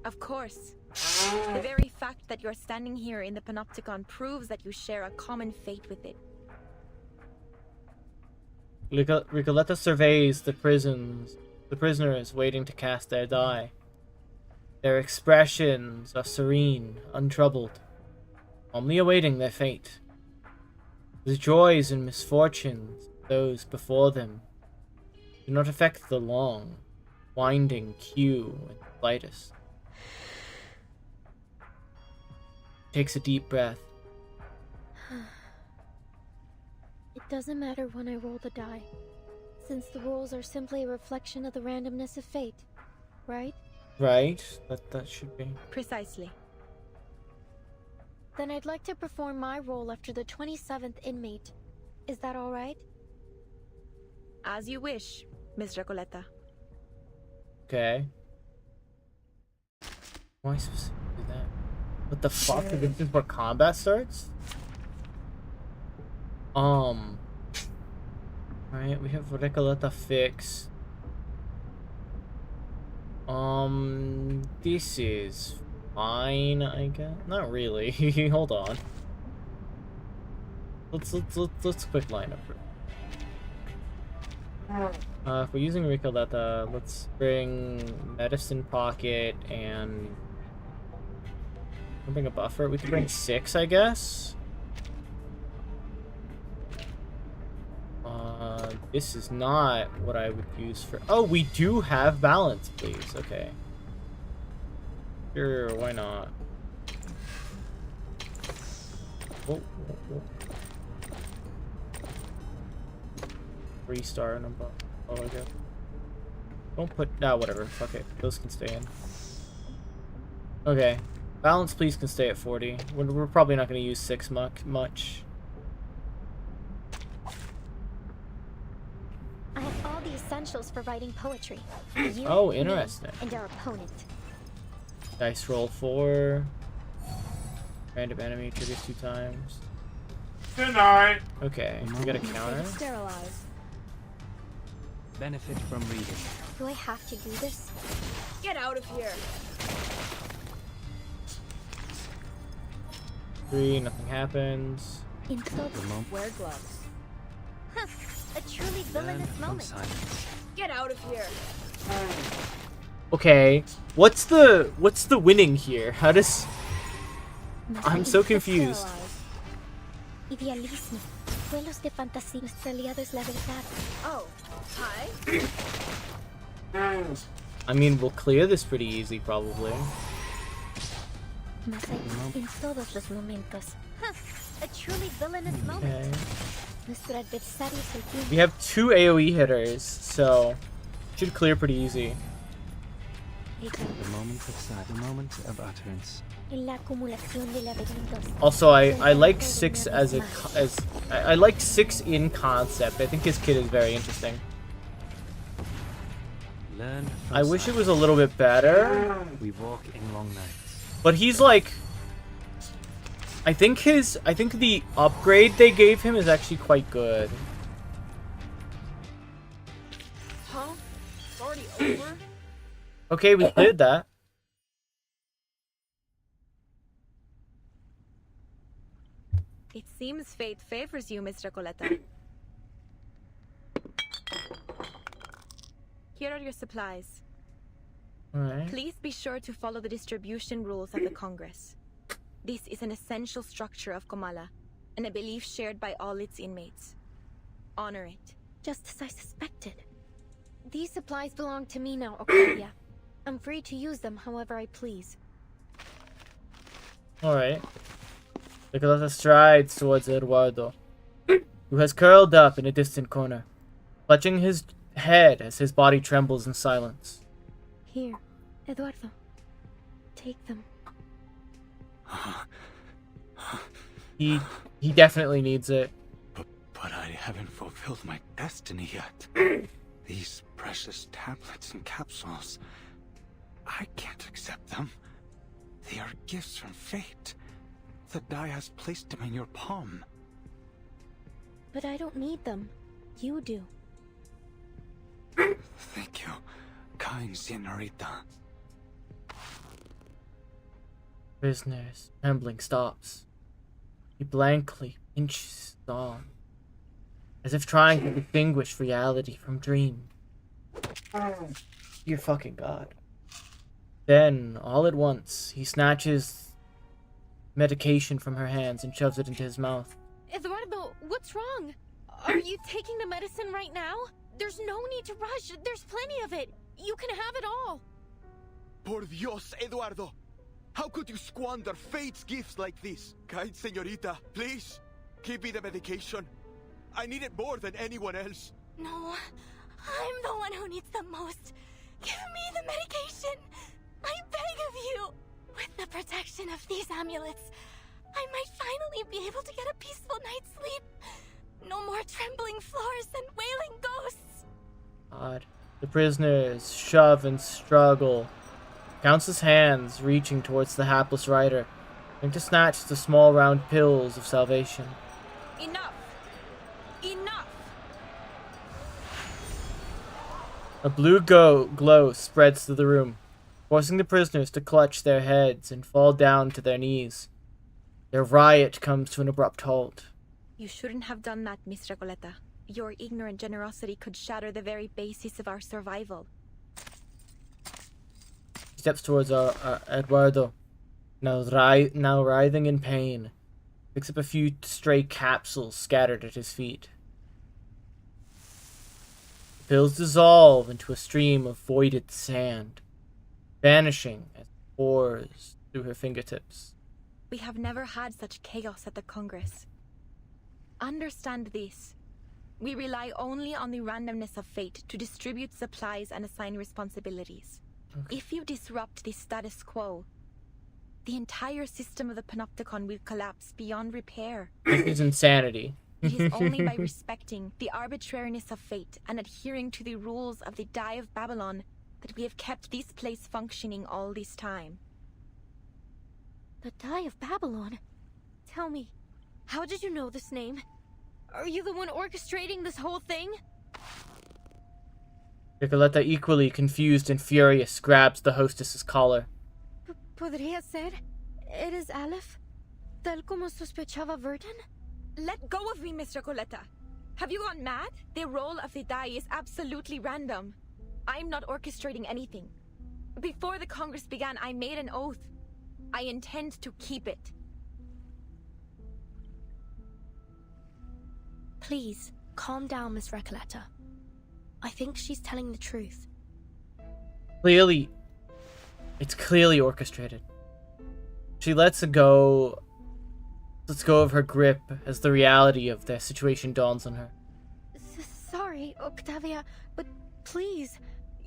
Of course. The very fact that you're standing here in the Panopticon proves that you share a common fate with it. Ricoletta surveys the prisoners waiting to cast their die. Their expressions are serene, untroubled, calmly awaiting their fate. The joys and misfortunes of those before them do not affect the long, winding queue in the slightest. Takes a deep breath. It doesn't matter when I roll the die, since the rolls are simply a reflection of the randomness of fate, right? Right, that should be. Precisely. Then I'd like to perform my role after the 27th inmate. Is that alright? As you wish, Miss Recoleta. Okay. Why am I supposed to do that? What the fuck? This is where combat starts? Alright, we have Recoleta fix. This is fine, I guess. Not really. Hold on. Let's quick line up. If we're using Recoleta, let's bring Medicine Pocket and bring a buffer. We could bring 6, I guess. This is not what I would use for... Oh, we do have balance, please. Okay. Sure, why not? Oh. 3-star number. Oh, okay. Don't put... Nah, whatever. Fuck it. Those can stay in. Okay. Balance, please, can stay at 40. We're probably not going to use 6 much. I have all the essentials for writing poetry. You, Oh, interesting. me, and our opponent. Dice roll 4. Random enemy triggers 2 times. Good night. Okay, we got a counter. Sterilize. Benefit from reading. Do I have to do this? Get out of here! 3, nothing happens. In so Wear gloves. Huh, a truly villainous moment. Get out of here! Okay, what's the winning here? How does... I'm so confused. Idealismo. Vuelos de fantasía. Nuestro aliado es la verdad. Oh, hi? I mean, we'll clear this pretty easy, probably. Más allá, en todos los momentos. Huh, a truly villainous Okay. moment. Nuestro adversario es el tiempo. We have 2 AoE hitters, so should clear pretty easy. The moment of sight, the moment of utterance. En la acumulación de laberintos. Also, I like 6 I like 6 in concept. I think his kid is very interesting. Learn I wish it was a little bit better, We walk in long nights. but he's like... I think the upgrade they gave him is actually quite good. already over? Okay, we cleared that. It seems fate favors you, Miss Recoleta. Here are your supplies. Alright. Please be sure to follow the distribution rules of the Congress. This is an essential structure of Comala, and a belief shared by all its inmates. Honor it. Just as I suspected. These supplies belong to me now, Octavia. I'm free to use them however I please. Alright. Nicoletta strides towards Eduardo, who has curled up in a distant corner, clutching his head as his body trembles in silence. Here, Eduardo. Take them. He definitely needs it. But I haven't fulfilled my destiny yet. These precious tablets and capsules, I can't accept them. They are gifts from fate. The die has placed them in your palm. But I don't need them. You do. Thank you, kind senorita. Prisoner's trembling stops. He blankly pinches his arm, as if trying to distinguish reality from dream. Dear fucking God. Then, all at once, he snatches medication from her hands and shoves it into his mouth. Eduardo, what's wrong? Are you taking the medicine right now? There's no need to rush. There's plenty of it. You can have it all. Por Dios, Eduardo. How could you squander fate's gifts like this? Kind señorita, please, give me the medication. I need it more than anyone else. No, I'm the one who needs the most. Give me the medication. I beg of you. With the protection of these amulets, I might finally be able to get a peaceful night's sleep. No more trembling floors and wailing ghosts. God. The prisoners shove and struggle. Counts his hands, reaching towards the hapless rider, and to snatch the small round pills of salvation. Enough! Enough! A blue glow spreads through the room, forcing the prisoners to clutch their heads and fall down to their knees. Their riot comes to an abrupt halt. You shouldn't have done that, Miss Recoleta. Your ignorant generosity could shatter the very basis of our survival. He steps towards Eduardo, now writhing in pain, picks up a few stray capsules scattered at his feet. The pills dissolve into a stream of voided sand, vanishing as it pours through her fingertips. We have never had such chaos at the Congress. Understand this. We rely only on the randomness of fate to distribute supplies and assign responsibilities. Okay. If you disrupt the status quo, the entire system of the Panopticon will collapse beyond repair. This is insanity. It is only by respecting the arbitrariness of fate and adhering to the rules of the Die of Babylon that we have kept this place functioning all this time. The Die of Babylon? Tell me, how did you know this name? Are you the one orchestrating this whole thing? Nicoletta, equally confused and furious, grabs the hostess's collar. ¿Podría ser? ¿Eres Aleph? ¿Tal como sospechaba Verdun? Let go of me, Miss Recoleta. Have you gone mad? The roll of the die is absolutely random. I'm not orchestrating anything. Before the Congress began, I made an oath. I intend to keep it. Please, calm down, Miss Recoleta. I think she's telling the truth. It's clearly orchestrated. She lets go of her grip as the reality of the situation dawns on her. Sorry, Octavia, but please,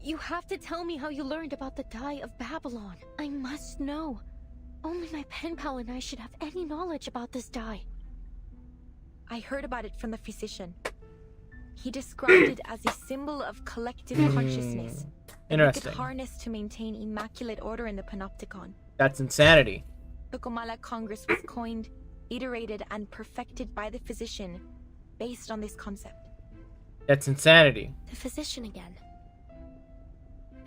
you have to tell me how you learned about the Die of Babylon. I must know. Only my pen pal and I should have any knowledge about this die. I heard about it from the physician. He described it as a symbol of collective consciousness. Interesting. It could harness to maintain immaculate order in the Panopticon. That's insanity. The Comala Congress was coined, iterated, and perfected by the physician based on this concept. That's insanity. The physician again.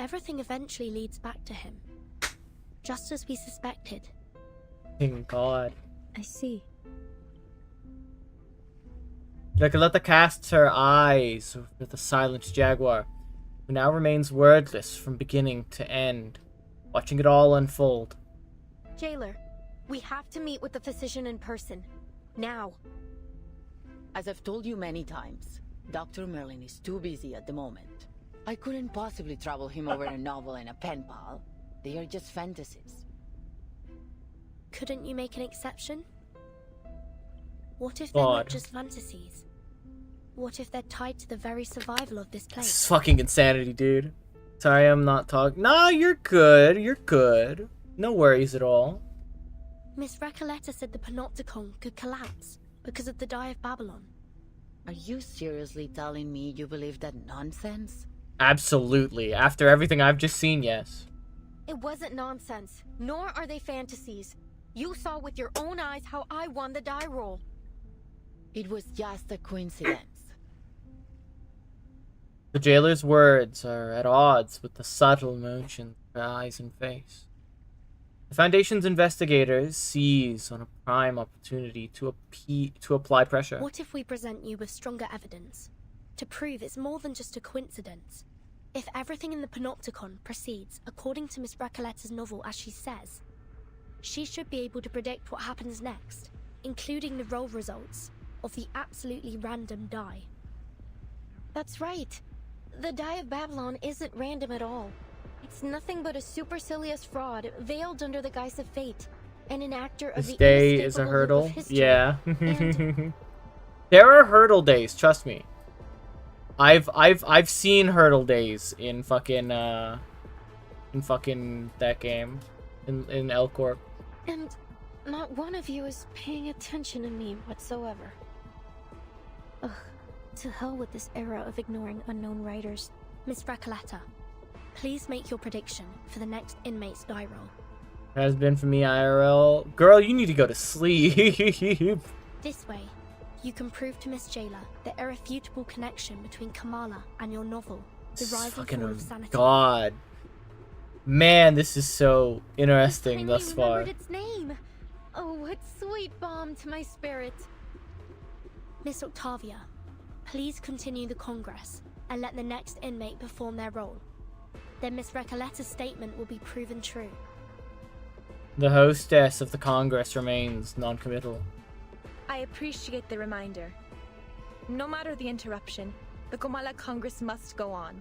everything eventually leads back to him. Just as we suspected. Thank God. I see. Recoleta casts her eyes over the silent jaguar, who now remains wordless from beginning to end, watching it all unfold. Jailer, we have to meet with the physician in person. Now. As I've told you many times, Dr. Merlin is too busy at the moment. I couldn't possibly trouble him over a novel and a pen pal. They are just fantasies. Couldn't you make an exception? What if they're not just fantasies? What if they're tied to the very survival of this place? This is fucking insanity, dude. Sorry, I'm not talking. Nah, you're good. You're good. No worries at all. Miss Recoleta said the Panopticon could collapse because of the Die of Babylon. Are you seriously telling me you believe that nonsense? Absolutely. After everything I've just seen, yes. It wasn't nonsense, nor are they fantasies. You saw with your own eyes how I won the die roll. It was just a coincidence. The jailer's words are at odds with the subtle emotions of her eyes and face. The Foundation's investigators seize on a prime opportunity to apply pressure. What if we present you with stronger evidence to prove it's more than just a coincidence? If everything in the Panopticon proceeds according to Miss Recoleta's novel as she says, she should be able to predict what happens next, including the roll results of the absolutely random die. That's right. The Die of Babylon isn't random at all. It's nothing but a supercilious fraud veiled under the guise of fate, and an actor of This the day is a inescapable loop hurdle. of history. Yeah. And There are hurdle days, trust me. I've seen hurdle days in fucking that game. In L Corp. And not one of you is paying attention to me whatsoever. Ugh, to hell with this era of ignoring unknown writers. Miss Recoleta, please make your prediction for the next inmate's die roll. Has been for me IRL. Girl, you need to go to sleep. This way, you can prove to Miss Jailer the irrefutable connection between Kamala and your novel, The Rise and Fall of Sanity. God. Man, this is so interesting I thus far. remembered its name. Oh, what sweet balm to my spirit. Miss Octavia, please continue the Congress and let the next inmate perform their role. Then Miss Recoleta's statement will be proven true. The hostess of the Congress remains non-committal. I appreciate the reminder. No matter the interruption, the Comala Congress must go on.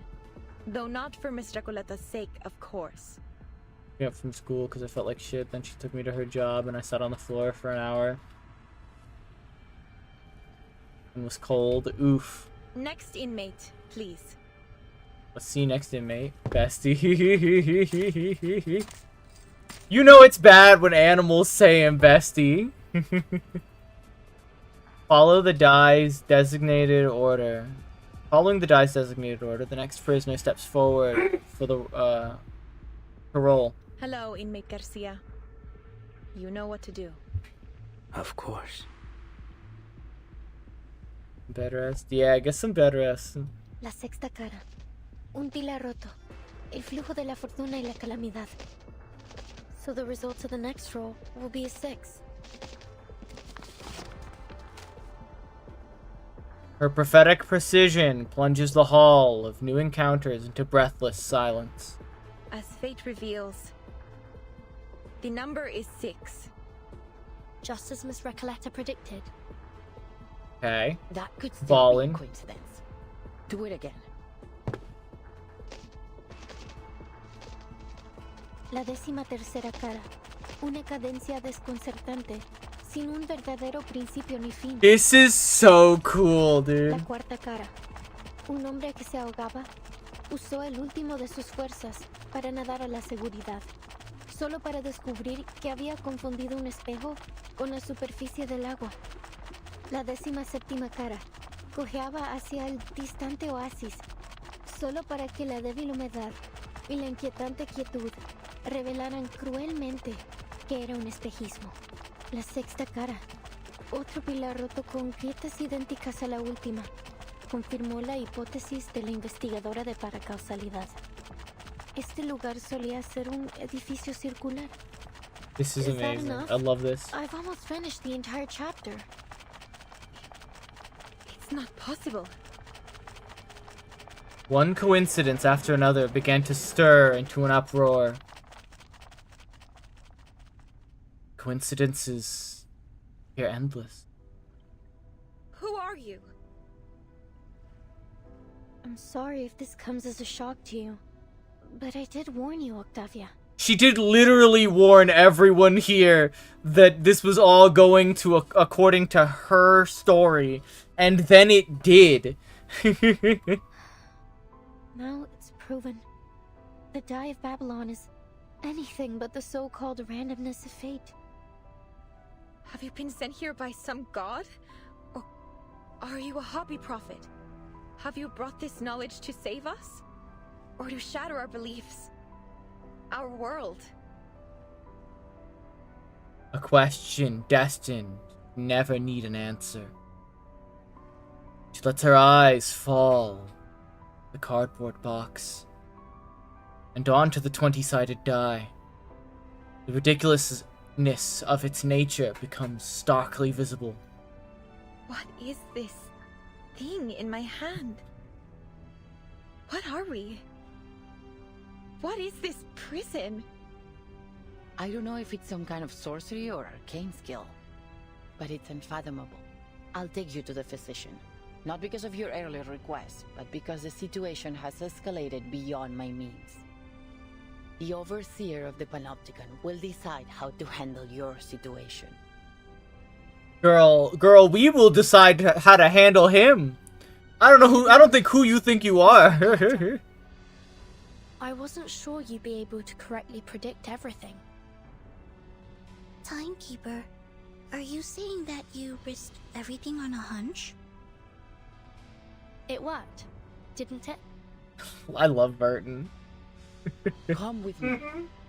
Though not for Miss Recoleta's sake, of course. I got from school because I felt like shit. Then she took me to her job and I sat on the floor for an hour. And was cold. Oof. Next inmate, please. Let's see next inmate. Bestie. You know it's bad when animals say I'm bestie. Follow the die's designated order. Following the die's designated order, the next prisoner steps forward for the parole. Hello, inmate Garcia. You know what to do. Of course. Bed rest? Yeah, I guess some bed rest. La sexta cara. Un pilar roto. El flujo de la fortuna y la calamidad. So the results of the next roll will be a 6. Her prophetic precision plunges the hall of new encounters into breathless silence. As fate reveals, the number is 6. Just as Miss Recoleta predicted. Okay. That could still Falling. be a coincidence. Do it again. La 13ª cara. Una cadencia desconcertante. Sin un verdadero principio ni fin. This is so cool, dude. La 4ª cara. Un hombre que se ahogaba usó el último de sus fuerzas para nadar a la seguridad, solo para descubrir que había confundido un espejo con la superficie del agua. La 17ª cara. Cojeaba hacia el distante oasis, solo para que la débil humedad y la inquietante quietud revelaran cruelmente que era un espejismo. La 6ª cara. Otro pilar roto con grietas idénticas a la última. Confirmó la hipótesis de la investigadora de paracausalidad. este lugar solía ser un edificio circular. This is Is that amazing. enough? I love this. I've almost finished the entire chapter. It's not possible. One coincidence after another began to stir into an uproar. Coincidences, they're endless. Who are you? I'm sorry if this comes as a shock to you, but I did warn you, Octavia. She did literally warn everyone here that this was all going to according to her story, and then it did. Now it's proven. The Die of Babylon is anything but the so-called randomness of fate. Have you been sent here by some god? Or are you a hobby prophet? Have you brought this knowledge to save us? Or to shatter our beliefs? Our world? A question destined to never need an answer. She lets her eyes fall the cardboard box and onto the 20-sided die. The ridiculousness of its nature becomes starkly visible. What is this thing in my hand? What are we? What is this prison? I don't know if it's some kind of sorcery or arcane skill, but it's unfathomable. I'll take you to the physician. Not because of your earlier request, but because the situation has escalated beyond my means. The overseer of the Panopticon will decide how to handle your situation. Girl, we will decide how to handle him. I don't think who you think you are. I wasn't sure you'd be able to correctly predict everything. Timekeeper, are you saying that you risked everything on a hunch? It worked, didn't it? I love Burton. Come with me.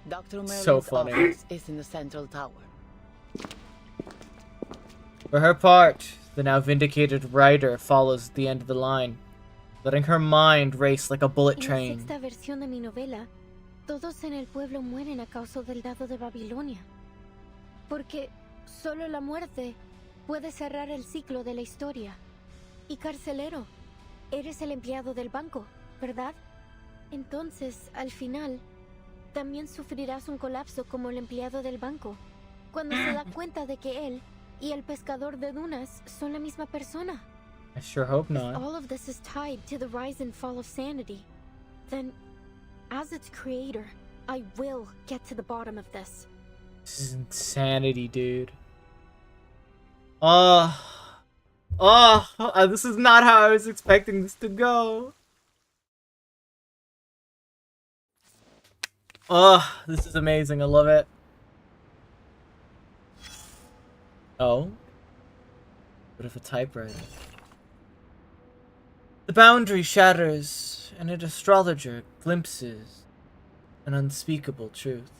Dr. Merlin's So funny. office is in the central tower. For her part, the now vindicated writer follows the end of the line, letting her mind race like a bullet En la train. sexta versión de mi novela, todos en el pueblo mueren a causa del dado de Babilonia. Porque solo la muerte puede cerrar el ciclo de la historia. Y carcelero, eres el empleado del banco, ¿verdad? Entonces, al final, también sufrirás un colapso como el empleado del banco, cuando se da cuenta de que él y el pescador de dunas son la misma persona. I sure hope If not. all of this is tied to the rise and fall of sanity, then, as its creator, I will get to the bottom of this. This is insanity, dude. This is not how I was expecting this to go. This is amazing. I love it. Oh? Bit of a typewriter. The boundary shatters, and an astrologer glimpses an unspeakable truth.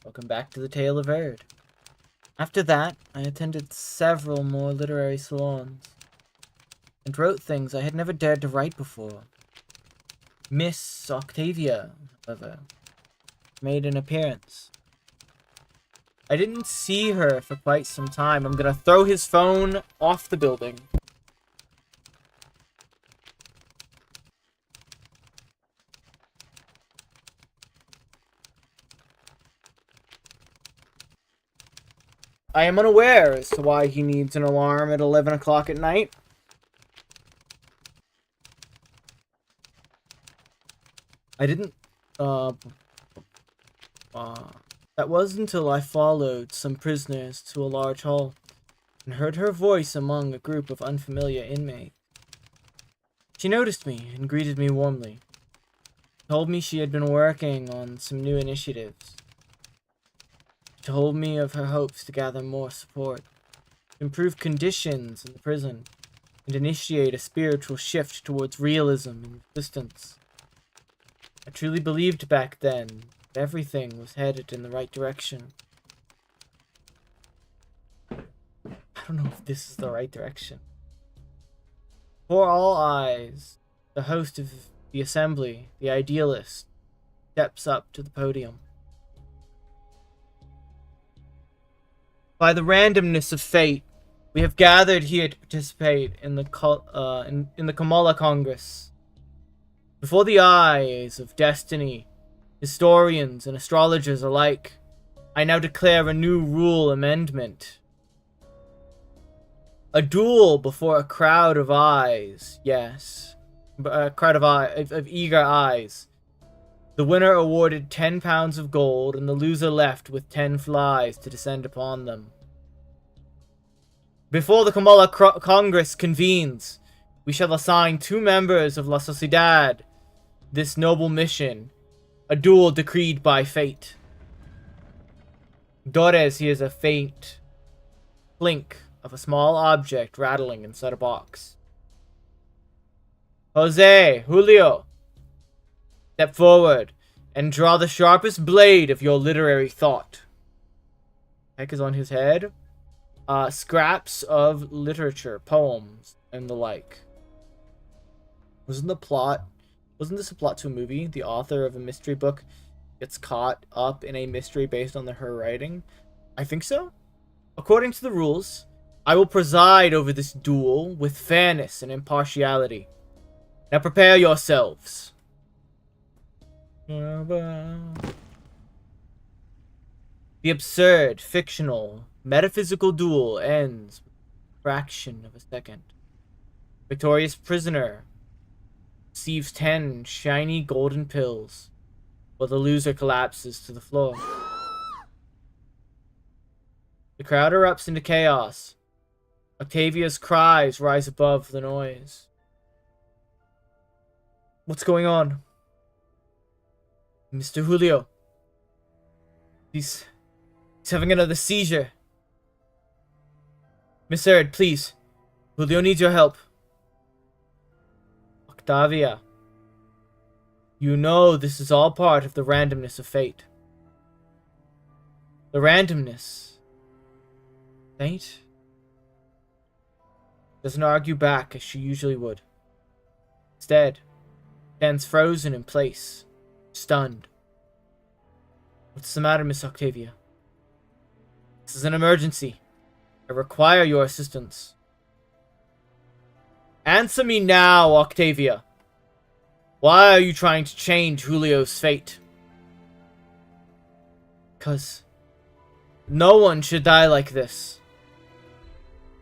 Welcome back to the Tale of Erd. After that, I attended several more literary salons, and wrote things I had never dared to write before. Miss Octavia, however, made an appearance. I didn't see her for quite some time. I'm gonna throw his phone off the building. I am unaware as to why he needs an alarm at 11 o'clock at night. I didn't, that was until I followed some prisoners to a large hall and heard her voice among a group of unfamiliar inmates. She noticed me and greeted me warmly. Told me she had been working on some new initiatives. She told me of her hopes to gather more support, improve conditions in the prison, and initiate a spiritual shift towards realism and resistance. I truly believed back then that everything was headed in the right direction. I don't know if this is the right direction. Before all eyes, the host of the assembly, the idealist, steps up to the podium. By the randomness of fate, we have gathered here to participate in the Kamala Congress. Before the eyes of destiny, historians and astrologers alike, I now declare a new rule amendment. A duel before a crowd of eyes, yes. A crowd of eager eyes. The winner awarded 10 pounds of gold, and the loser left with 10 flies to descend upon them. Before the Kamala Congress convenes, we shall assign 2 members of La Sociedad this noble mission, a duel decreed by fate. Torres hears a faint clink of a small object rattling inside a box. Jose, Julio, step forward and draw the sharpest blade of your literary thought. Heck is on his head. Scraps of literature, poems, and the like. Wasn't this a plot to a movie? The author of a mystery book gets caught up in a mystery based on her writing? I think so. According to the rules, I will preside over this duel with fairness and impartiality. Now prepare yourselves. The absurd, fictional, metaphysical duel ends with a fraction of a second. Victorious prisoner receives 10 shiny golden pills, while the loser collapses to the floor. The crowd erupts into chaos. Octavia's cries rise above the noise. What's going on? Mr. Julio. He's having another seizure. Miss Erd, please. Julio needs your help. Octavia. You know this is all part of the randomness of fate. The randomness. Fate? Doesn't argue back as she usually would. Instead, stands frozen in place, stunned. What's the matter, Miss Octavia? This is an emergency. I require your assistance. Answer me now, Octavia. Why are you trying to change Julio's fate? 'Cause no one should die like this.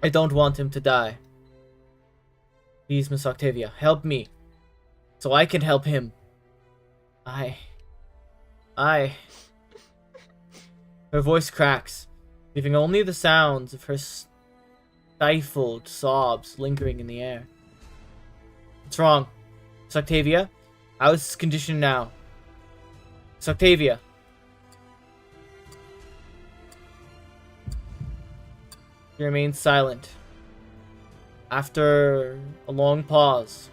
I don't want him to die. Please, Miss Octavia, help me, so I can help him. I... Her voice cracks, leaving only the sounds of her stifled sobs lingering in the air. What's wrong? Miss Octavia? How is his condition now? Miss Octavia? She remains silent. After a long pause,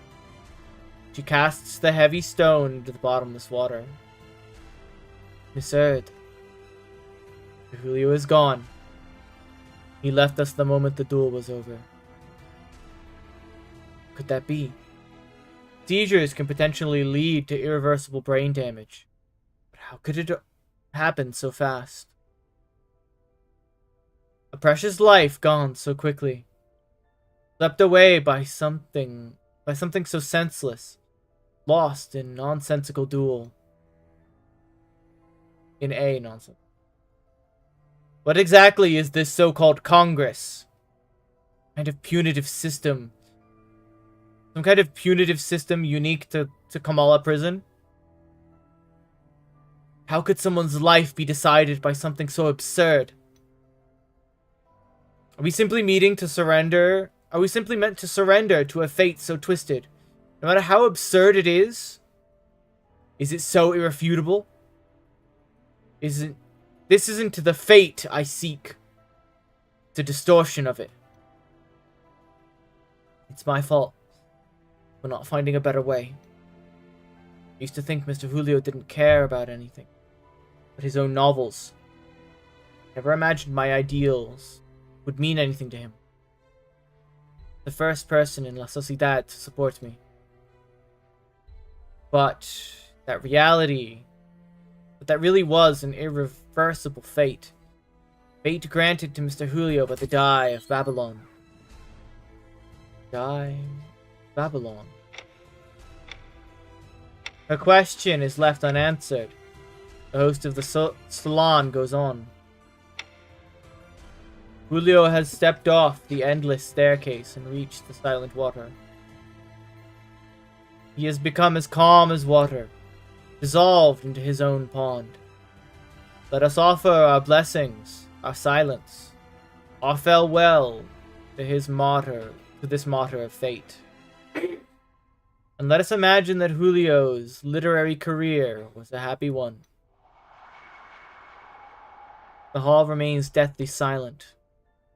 she casts the heavy stone into the bottomless water. Miss Erd, Julio is gone. He left us the moment the duel was over. Could that be? Seizures can potentially lead to irreversible brain damage. But how could it happen so fast? A precious life gone so quickly. Swept away by something so senseless. Lost in nonsensical duel. In a nonsense. What exactly is this so-called Congress? Kind of punitive system. Some kind of punitive system unique to Kamala prison? How could someone's life be decided by something so absurd? Are we simply meeting to surrender? Are we simply meant to surrender to a fate so twisted? No matter how absurd it is it so irrefutable? This isn't the fate I seek. It's a distortion of it. It's my fault for not finding a better way. I used to think Mr. Julio didn't care about anything but his own novels. Never imagined my ideals would mean anything to him. the first person in La Sociedad to support me. But that really was an irreversible fate. Fate granted to Mr. Julio by the Die of Babylon. Die of Babylon. Her question is left unanswered. The host of the salon goes on. Julio has stepped off the endless staircase and reached the silent water. He has become as calm as water, dissolved into his own pond. Let us offer our blessings, our silence, our farewell to this martyr of fate. And let us imagine that Julio's literary career was a happy one. The hall remains deathly silent.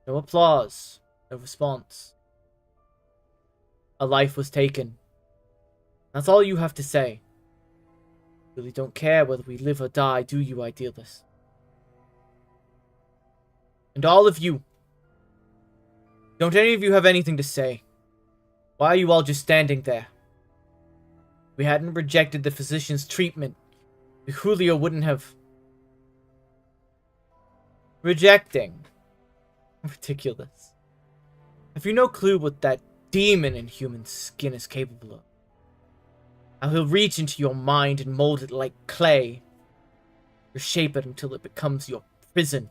No applause, no response. A life was taken. That's all you have to say. Really don't care whether we live or die, do you, idealists? And all of you, don't any of you have anything to say? Why are you all just standing there? If we hadn't rejected the physician's treatment, Julio wouldn't have... Rejecting. Ridiculous. Have you no clue what that demon in human skin is capable of? How he'll reach into your mind and mold it like clay. Or shape it until it becomes your prison.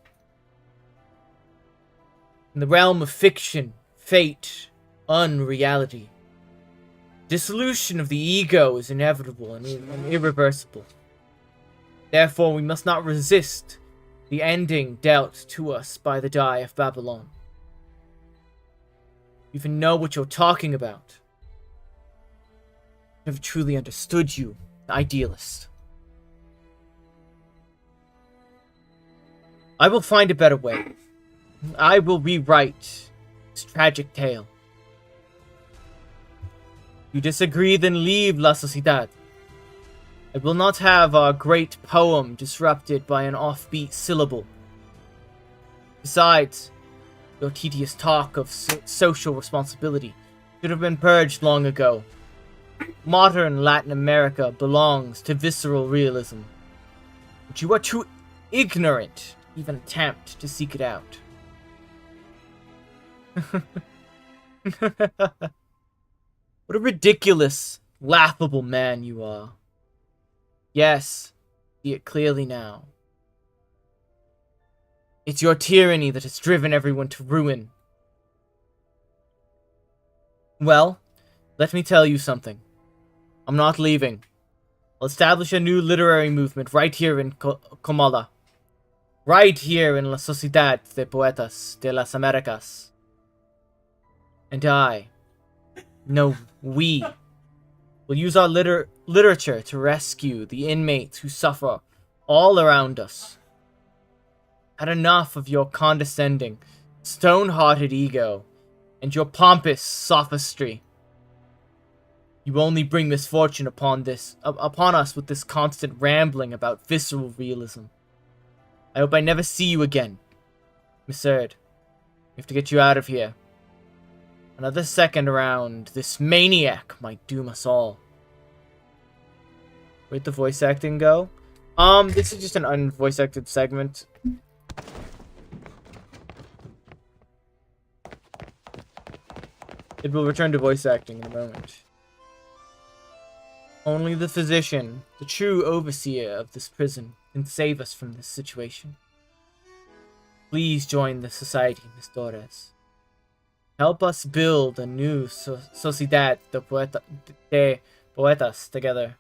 In the realm of fiction, fate, unreality, dissolution of the ego is inevitable and irreversible. Therefore, we must not resist the ending dealt to us by the Die of Babylon. You even know what you're talking about. I never truly understood you, idealist. I will find a better way. I will rewrite this tragic tale. You disagree, then leave La Sociedad. I will not have our great poem disrupted by an offbeat syllable. Besides, your tedious talk of social responsibility should have been purged long ago. Modern Latin America belongs to visceral realism, but you are too ignorant to even attempt to seek it out. What a ridiculous, laughable man you are. Yes, see it clearly now. It's your tyranny that has driven everyone to ruin. Well, let me tell you something. I'm not leaving. I'll establish a new literary movement right here in Comala. Right here in La Sociedad de Poetas de las Americas. And we will use our literature to rescue the inmates who suffer all around us. Had enough of your condescending, stone-hearted ego and your pompous sophistry. You only bring misfortune upon us with this constant rambling about visceral realism. I hope I never see you again. Miss Erd, we have to get you out of here. Another second around this maniac might doom us all. Where'd the voice acting go? This is just an unvoice acted segment. It will return to voice acting in a moment. Only the physician, the true overseer of this prison, can save us from this situation. Please join the society, Miss Torres. Help us build a new Sociedad de Poetas together.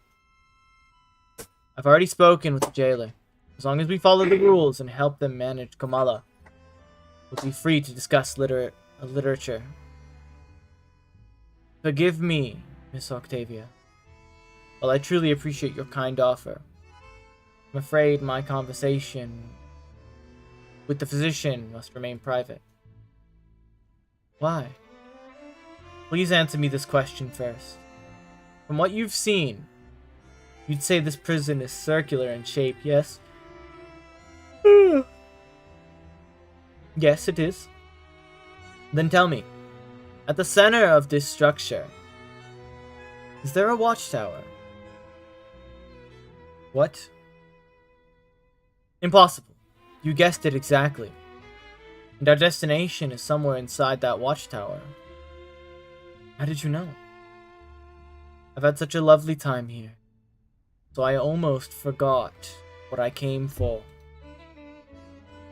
I've already spoken with the jailer. As long as we follow the rules and help them manage Comala, we'll be free to discuss literature. Forgive me, Miss Octavia. While I truly appreciate your kind offer, I'm afraid my conversation with the physician must remain private. Why? Please answer me this question first. From what you've seen, you'd say this prison is circular in shape, yes? Yes, it is. Then tell me, At the center of this structure, is there a watchtower? What? Impossible. You guessed it exactly. And our destination is somewhere inside that watchtower. How did you know? I've had such a lovely time here, so I almost forgot what I came for.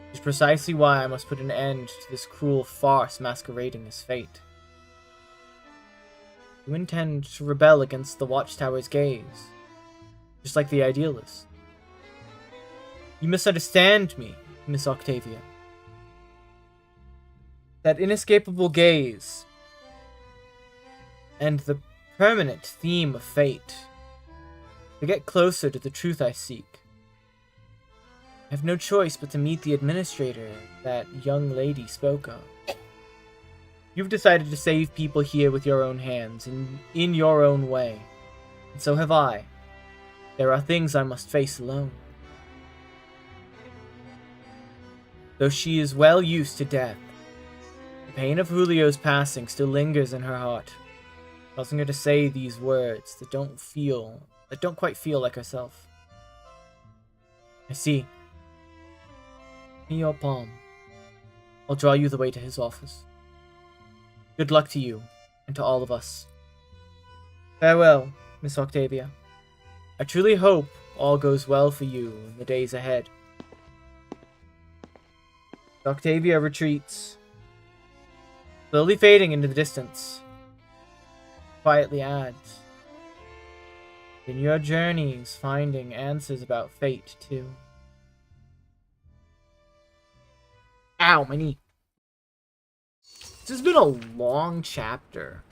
Which is precisely why I must put an end to this cruel farce masquerading as fate. You intend to rebel against the Watchtower's gaze, just like the Idealist. You misunderstand me, Miss Octavia. That inescapable gaze and the permanent theme of fate. To get closer to the truth I seek, I have no choice but to meet the administrator that young lady spoke of. You've decided to save people here with your own hands, and in your own way. And so have I. There are things I must face alone. Though she is well used to death, the pain of Julio's passing still lingers in her heart, causing her to say these words that don't quite feel like herself. I see. In your palm. I'll draw you the way to his office. Good luck to you, and to all of us. Farewell, Miss Octavia. I truly hope all goes well for you in the days ahead. Octavia retreats, slowly fading into the distance. Quietly adds, in your journeys, finding answers about fate, too. Ow, my knee. This has been a long chapter.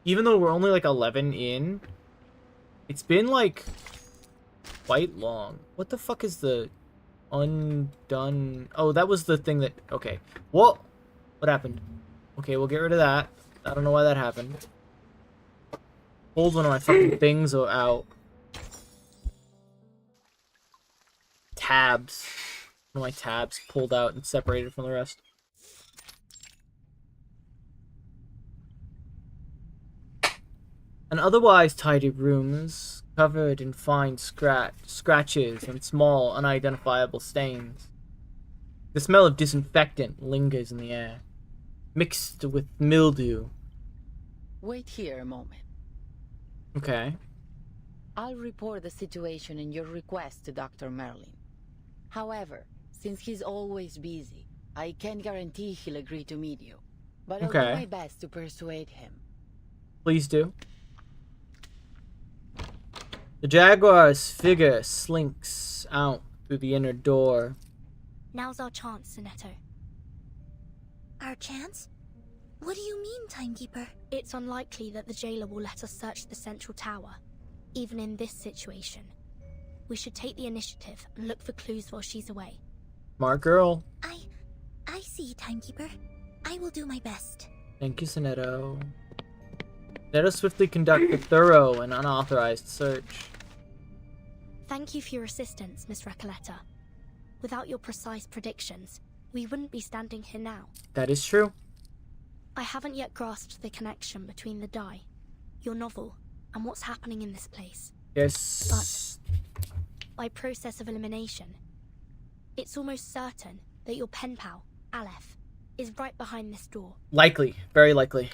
Even though we're only like 11 in, it's been like quite long. What the fuck is the undone? Oh, that was the thing that... Okay. Whoa! What happened? Okay, we'll get rid of that. I don't know why that happened. Pulled one of my fucking things out. Tabs. One of my tabs pulled out and separated from the rest. An otherwise tidy rooms, covered in fine scratches and small, unidentifiable stains. The smell of disinfectant lingers in the air, mixed with mildew. Wait here a moment. Okay. I'll report the situation and your request to Dr. Merlin. However, since he's always busy, I can't guarantee he'll agree to meet you. But I'll do my best to persuade him. Please do. The Jaguar's figure slinks out through the inner door. Now's our chance, Sonetto. Our chance? What do you mean, Timekeeper? It's unlikely that the jailer will let us search the central tower, even in this situation. We should take the initiative and look for clues while she's away. Smart girl. I see, Timekeeper. I will do my best. Thank you, Sonetto. Let us swiftly conduct a thorough and unauthorized search. Thank you for your assistance, Miss Recoleta. Without your precise predictions, we wouldn't be standing here now. That is true. I haven't yet grasped the connection between the die, your novel, and what's happening in this place. Yes. But by process of elimination, it's almost certain that your pen pal, Aleph, is right behind this door. Likely. Very likely.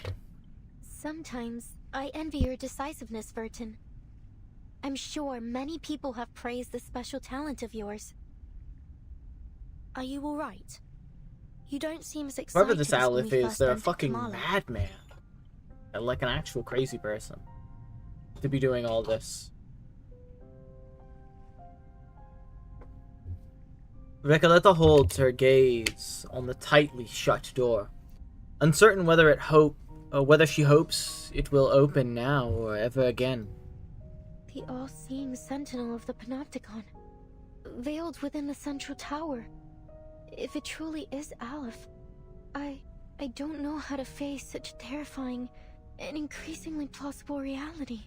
Sometimes I envy your decisiveness, Vertin. I'm sure many people have praised this special talent of yours. Are you alright? You don't seem as excited. Whoever this Aleph is, they're a fucking Kamala. madman. They're like an actual crazy person to be doing all this. Recoleta holds her gaze on the tightly shut door, uncertain whether she hopes it will open now or ever again. The all-seeing sentinel of the Panopticon, veiled within the central tower. If it truly is Aleph, I don't know how to face such a terrifying and increasingly plausible reality.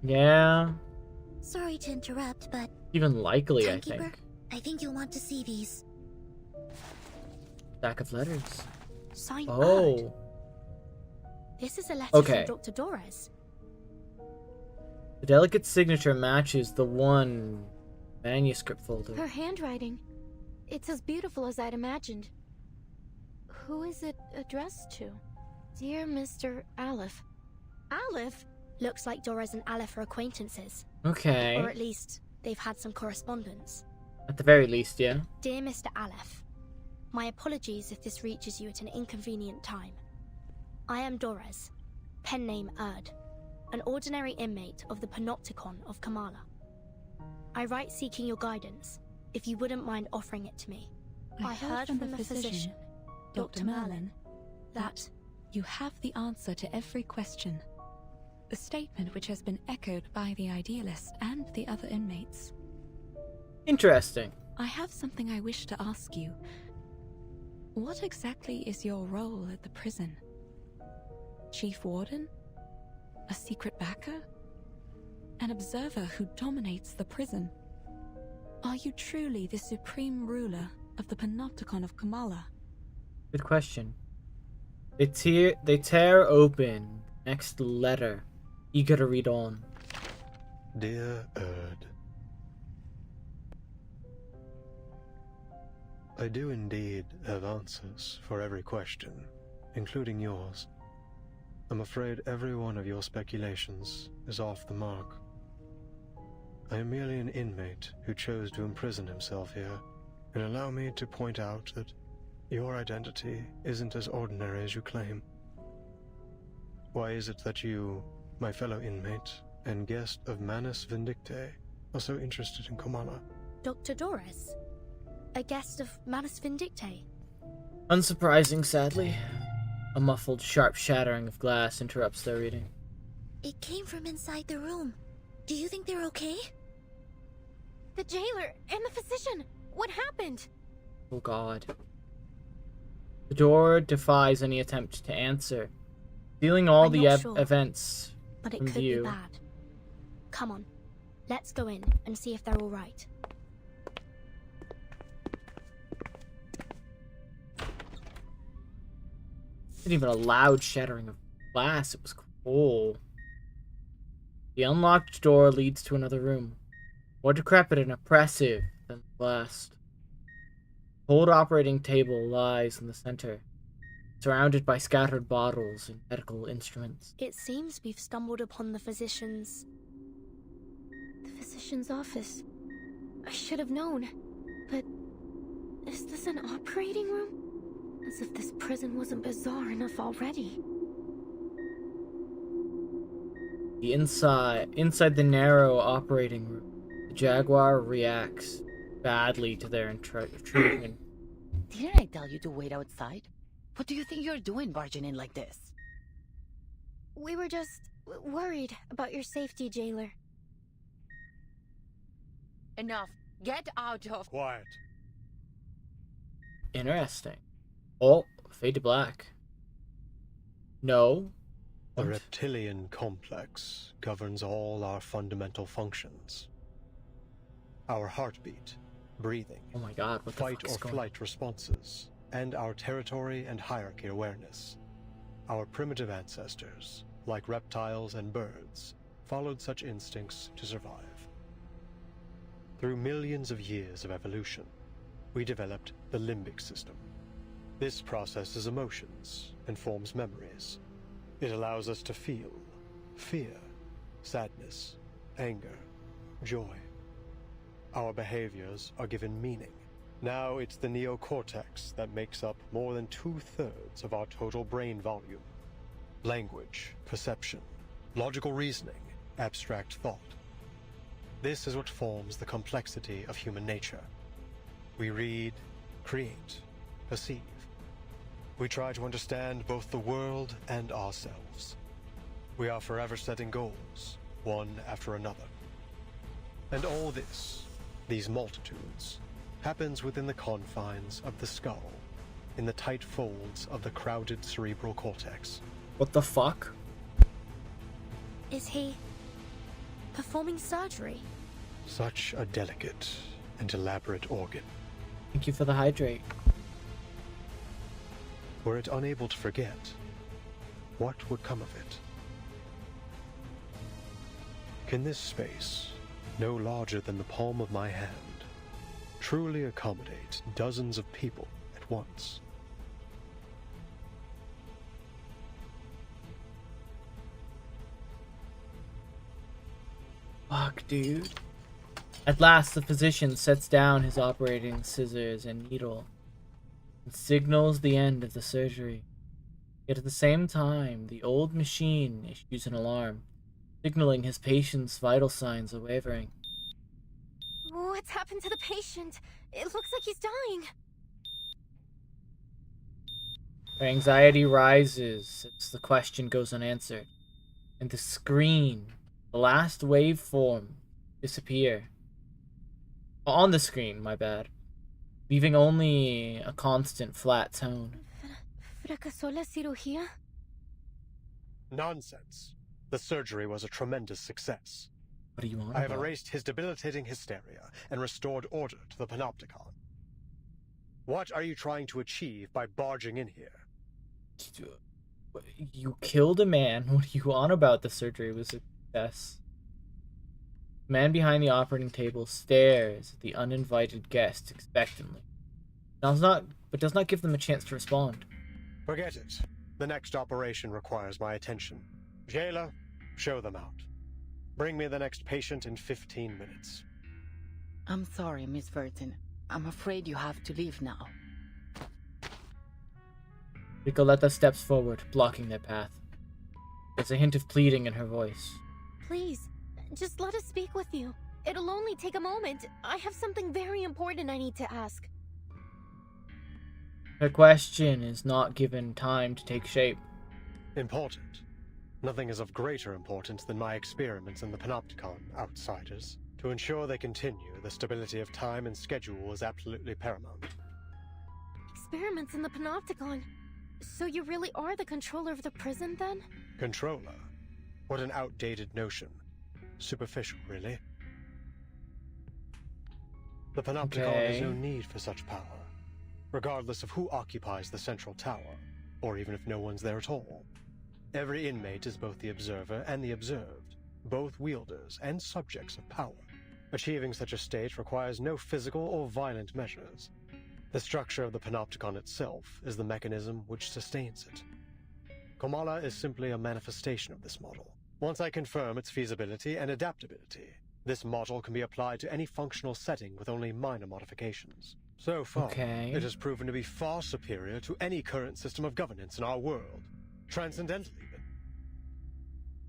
Yeah. Sorry to interrupt, but... Even likely, Timekeeper, I think. I think you'll want to see these. Stack of letters. Signed Oh. This is a letter Okay. from Dr. Dorez. The delicate signature matches the one manuscript folder. Her handwriting. It's as beautiful as I'd imagined. Who is it addressed to? Dear Mr. Aleph. Aleph? Looks like Dorez and Aleph are acquaintances. Okay. Or at least, they've had some correspondence. At the very least, yeah. Dear Mr. Aleph, my apologies if this reaches you at an inconvenient time. I am Dorez, pen name Erd, an ordinary inmate of the Panopticon of Kamala. I write seeking your guidance, if you wouldn't mind offering it to me. I heard from the physician, Dr. Merlin, that you have the answer to every question. A statement which has been echoed by the Idealist and the other inmates. Interesting. I have something I wish to ask you. What exactly is your role at the prison? Chief Warden? A secret backer? An observer who dominates the prison? Are you truly the supreme ruler of the Panopticon of Kamala? Good question. They tear open next letter, eager to read on. Dear Erd, I do indeed have answers for every question, including yours. I'm afraid every one of your speculations is off the mark. I am merely an inmate who chose to imprison himself here, and allow me to point out that your identity isn't as ordinary as you claim. Why is it that you, my fellow inmate and guest of Manus Vindictae, are so interested in Kamala? Dr. Dorez? A guest of Manus Vindictae? Unsurprising, sadly. A muffled, sharp shattering of glass interrupts their reading. It came from inside the room. Do you think they're okay? The jailer and the physician. What happened? Oh god. The door defies any attempt to answer, stealing all I'm the not sure, events but it from could view. be bad. Come on, let's go in and see if they're all right. Not even a loud shattering of glass. It was cool. The unlocked door leads to another room, more decrepit and oppressive than the last. The cold operating table lies in the center, surrounded by scattered bottles and medical instruments. It seems we've stumbled upon the physician's... The physician's office. I should have known. But is this an operating room? As if this prison wasn't bizarre enough already. The inside the narrow operating room, the Jaguar reacts badly to their intrusion. Didn't I tell you to wait outside? What do you think you're doing barging in like this? We were just worried about your safety, jailer. Enough. Get out of... Quiet. Interesting. Oh, fade to black. No. The What? reptilian complex governs all our fundamental functions. Our heartbeat, breathing, Oh my god, what the fight fuck is or going on? flight responses, and our territory and hierarchy awareness. Our primitive ancestors, like reptiles and birds, followed such instincts to survive. Through millions of years of evolution, we developed the limbic system. This processes emotions and forms memories. It allows us to feel fear, sadness, anger, joy. Our behaviors are given meaning. Now it's the neocortex that makes up more than 2/3 of our total brain volume. Language, perception, logical reasoning, abstract thought. This is what forms the complexity of human nature. We read, create, perceive. We try to understand both the world and ourselves. We are forever setting goals, one after another. And all this, these multitudes, happens within the confines of the skull, in the tight folds of the crowded cerebral cortex. What the fuck? Is he... performing surgery? Such a delicate and elaborate organ. Thank you for the hydrate. Were it unable to forget, what would come of it? Can this space, no larger than the palm of my hand, truly accommodate dozens of people at once? Fuck, dude. At last, the physician sets down his operating scissors and needle and signals the end of the surgery. Yet at the same time, the old machine issues an alarm, signaling his patient's vital signs are wavering. What's happened to the patient? It looks like he's dying. Her anxiety rises as the question goes unanswered, and the screen, the last waveform, disappear. On the screen, my bad, leaving only a constant flat tone. ¿Fracasó la cirugía? Nonsense. The surgery was a tremendous success. What do you want? I have erased his debilitating hysteria and restored order to the Panopticon. What are you trying to achieve by barging in here? You killed a man. What are you on about? The surgery was a success. The man behind the operating table stares at the uninvited guest expectantly. Does not give them a chance to respond. Forget it. The next operation requires my attention. Jailer, show them out. Bring me the next patient in 15 minutes. I'm sorry, Miss Burton. I'm afraid you have to leave now. Ricoletta steps forward, blocking their path. There's a hint of pleading in her voice. Please, just let us speak with you. It'll only take a moment. I have something very important I need to ask. Her question is not given time to take shape. Important. Nothing is of greater importance than my experiments in the Panopticon, outsiders. To ensure they continue, the stability of time and schedule is absolutely paramount. Experiments in the Panopticon? So you really are the controller of the prison, then? Controller? What an outdated notion. Superficial, really. The Panopticon has no need for such power, regardless of who occupies the central tower, or even if no one's there at all. Every inmate is both the observer and the observed, both wielders and subjects of power. Achieving such a state requires no physical or violent measures. The structure of the Panopticon itself is the mechanism which sustains it. Komala is simply a manifestation of this model. Once I confirm its feasibility and adaptability, this model can be applied to any functional setting with only minor modifications. So far, it has proven to be far superior to any current system of governance in our world. Transcendental, even.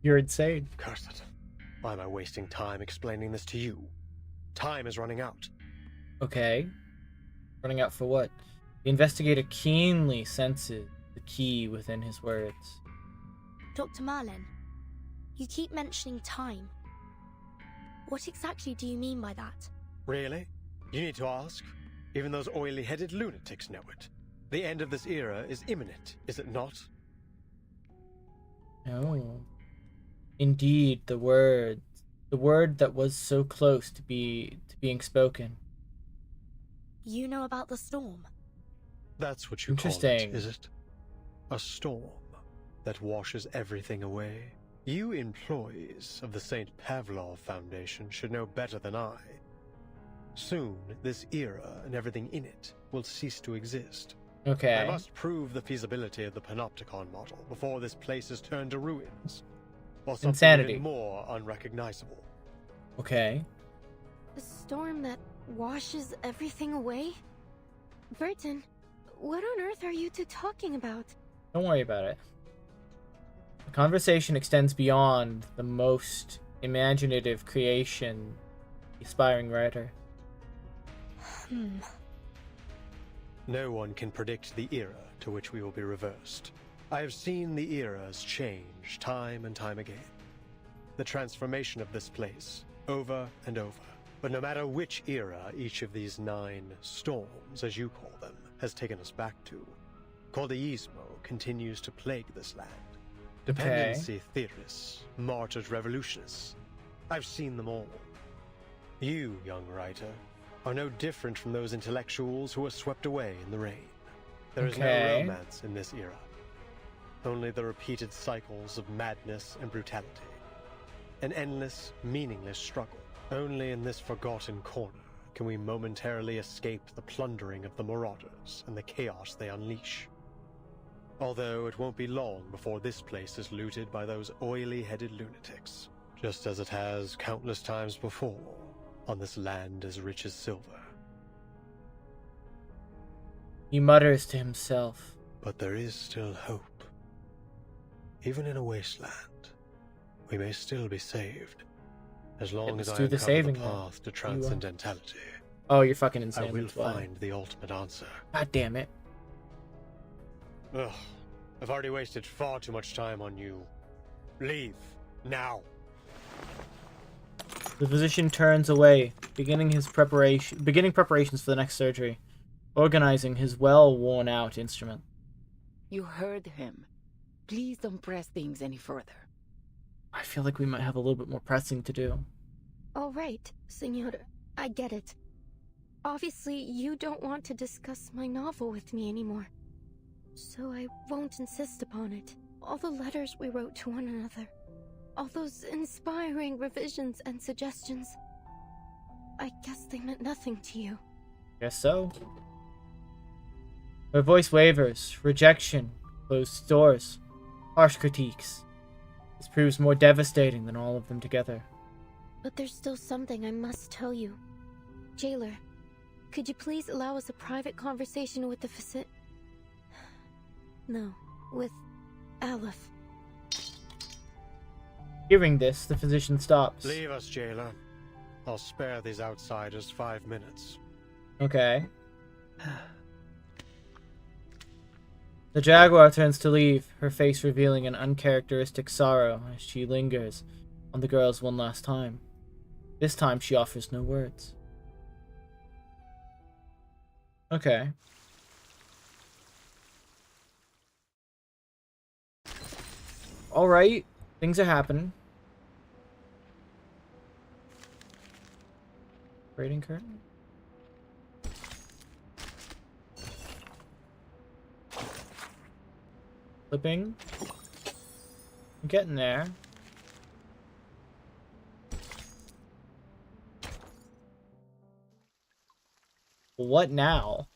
You're insane. Curse it. Why am I wasting time explaining this to you? Time is running out. Okay. Running out for what? The investigator keenly senses the key within his words. Dr. Merlin, you keep mentioning time. What exactly do you mean by that? Really? You need to ask? Even those oily-headed lunatics know it. The end of this era is imminent, is it not? No. Indeed, the word that was so close to being spoken. You know about the storm? That's what you call it, is it? A storm that washes everything away? You employees of the St. Pavlov Foundation should know better than I. Soon, this era and everything in it will cease to exist. Okay. I must prove the feasibility of the Panopticon model before this place is turned to ruins. Or something Insanity. even more unrecognizable. Okay. A storm that washes everything away? Burton, what on earth are you two talking about? Don't worry about it. The conversation extends beyond the most imaginative creation, the aspiring writer. No one can predict the era to which we will be reversed. I have seen the eras change time and time again. The transformation of this place, over and over. But no matter which era each of these 9 storms, as you call them, has taken us back to, Cordeismo continues to plague this land. Dependency theorists, martyred revolutionists. I've seen them all. You, young writer, are no different from those intellectuals who were swept away in the rain. There is no romance in this era. only the repeated cycles of madness and brutality. An endless, meaningless struggle. Only in this forgotten corner can we momentarily escape the plundering of the marauders and the chaos they unleash. Although it won't be long before this place is looted by those oily-headed lunatics, just as it has countless times before on this land as rich as silver. He mutters to himself. But there is still hope. Even in a wasteland, we may still be saved, as long as I uncover the path to transcendentality. Oh, you're fucking insane. I will find the ultimate answer. God damn it. Ugh, I've already wasted far too much time on you. Leave, now. The physician turns away, beginning preparations for the next surgery, organizing his well-worn-out instrument. You heard him. Please don't press things any further. I feel like we might have a little bit more pressing to do. All right, Senor. I get it. Obviously, you don't want to discuss my novel with me anymore. So I won't insist upon it. All the letters we wrote to one another. All those inspiring revisions and suggestions. I guess they meant nothing to you. Guess so. Her voice wavers. Rejection. Closed doors. Harsh critiques. This proves more devastating than all of them together. But there's still something I must tell you. Jailer, could you please allow us a private conversation with the No, with Aleph. Hearing this, the physician stops. Leave us, Jailer. I'll spare these outsiders 5 minutes. Okay. The Jaguar turns to leave, her face revealing an uncharacteristic sorrow as she lingers on the girls one last time. This time she offers no words. Okay. Alright, things are happening. Rating curtain? Flipping. I'm getting there. What now?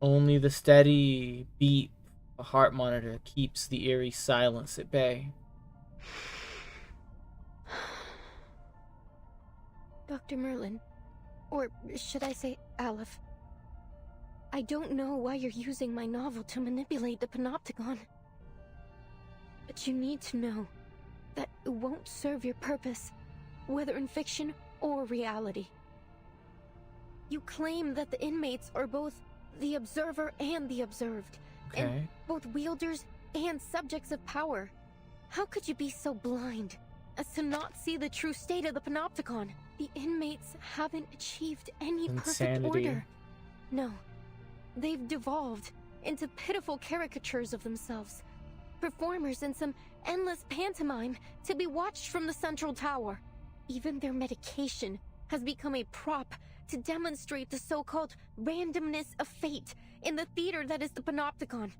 Only the steady beat of a heart monitor keeps the eerie silence at bay. Dr. Merlin, or should I say Aleph, I don't know why you're using my novel to manipulate the Panopticon. But you need to know that it won't serve your purpose, whether in fiction or reality. You claim that the inmates are both the observer and the observed, and both wielders and subjects of power. How could you be so blind as to not see the true state of the Panopticon? The inmates haven't achieved any perfect order. No, they've devolved into pitiful caricatures of themselves, performers in some endless pantomime to be watched from the central tower. Even their medication has become a prop to demonstrate the so-called randomness of fate in the theater that is the Panopticon.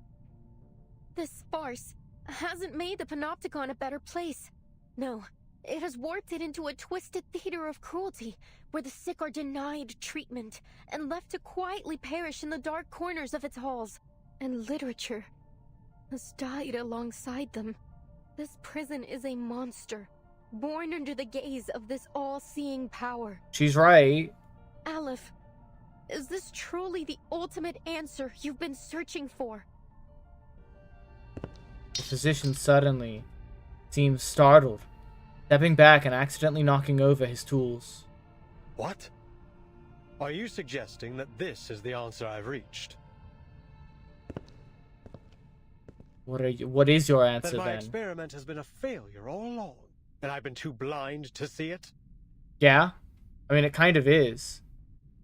This farce hasn't made the Panopticon a better place. No, it has warped it into a twisted theater of cruelty, where the sick are denied treatment and left to quietly perish in the dark corners of its halls. And literature has died alongside them. This prison is a monster, born under the gaze of this all-seeing power. She's right. Aleph, is this truly the ultimate answer you've been searching for? The physician suddenly seems startled, stepping back and accidentally knocking over his tools. What? Are you suggesting that this is the answer I've reached? What is your answer then? That my experiment has been a failure all along, and I've been too blind to see it? Yeah. I mean, it kind of is.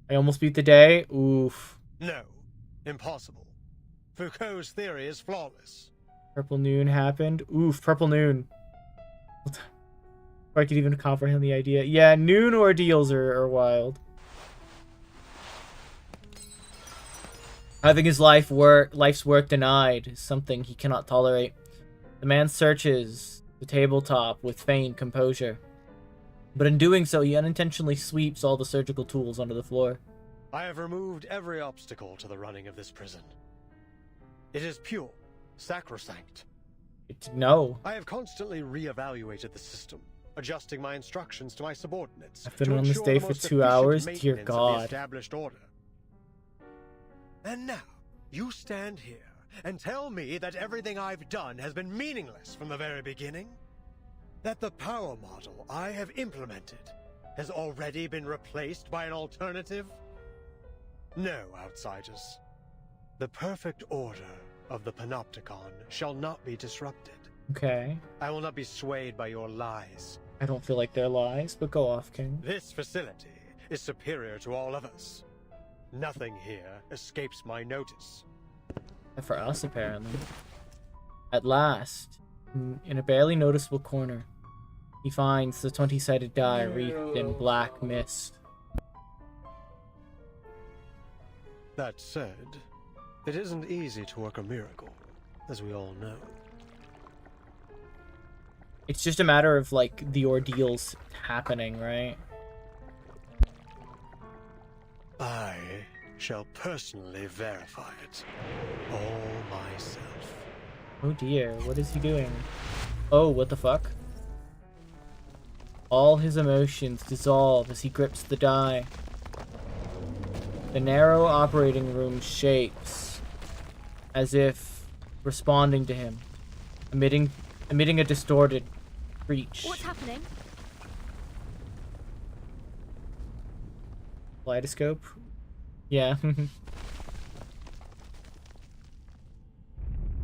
I almost beat the day. Oof. No. Impossible. Foucault's theory is flawless. Purple Noon happened. Oof, Purple Noon. Or I could even comprehend the idea. Yeah, noon ordeals are wild. Having his life's work denied is something he cannot tolerate. The man searches the tabletop with feigned composure. But in doing so, he unintentionally sweeps all the surgical tools onto the floor. I have removed every obstacle to the running of this prison. It is pure, sacrosanct. No. I have constantly re-evaluated the system, adjusting my instructions to my subordinates. I've been on this day for 2 hours. Dear God. Established order. And now, you stand here and tell me that everything I've done has been meaningless from the very beginning? That the power model I have implemented has already been replaced by an alternative? No, outsiders. The perfect order of the Panopticon shall not be disrupted. Okay. I will not be swayed by your lies. I don't feel like they're lies, but go off, King. This facility is superior to all others. Nothing here escapes my notice. For us, apparently. At last, in a barely noticeable corner, he finds the 20-sided die wreathed in black mist. That said, it isn't easy to work a miracle, as we all know. It's just a matter of, like, the ordeals happening, right? I shall personally verify it all myself. Oh dear, what is he doing? Oh, what the fuck? All his emotions dissolve as he grips the die. The narrow operating room shakes, as if responding to him, emitting a distorted screech. What's happening? Kaleidoscope? Yeah.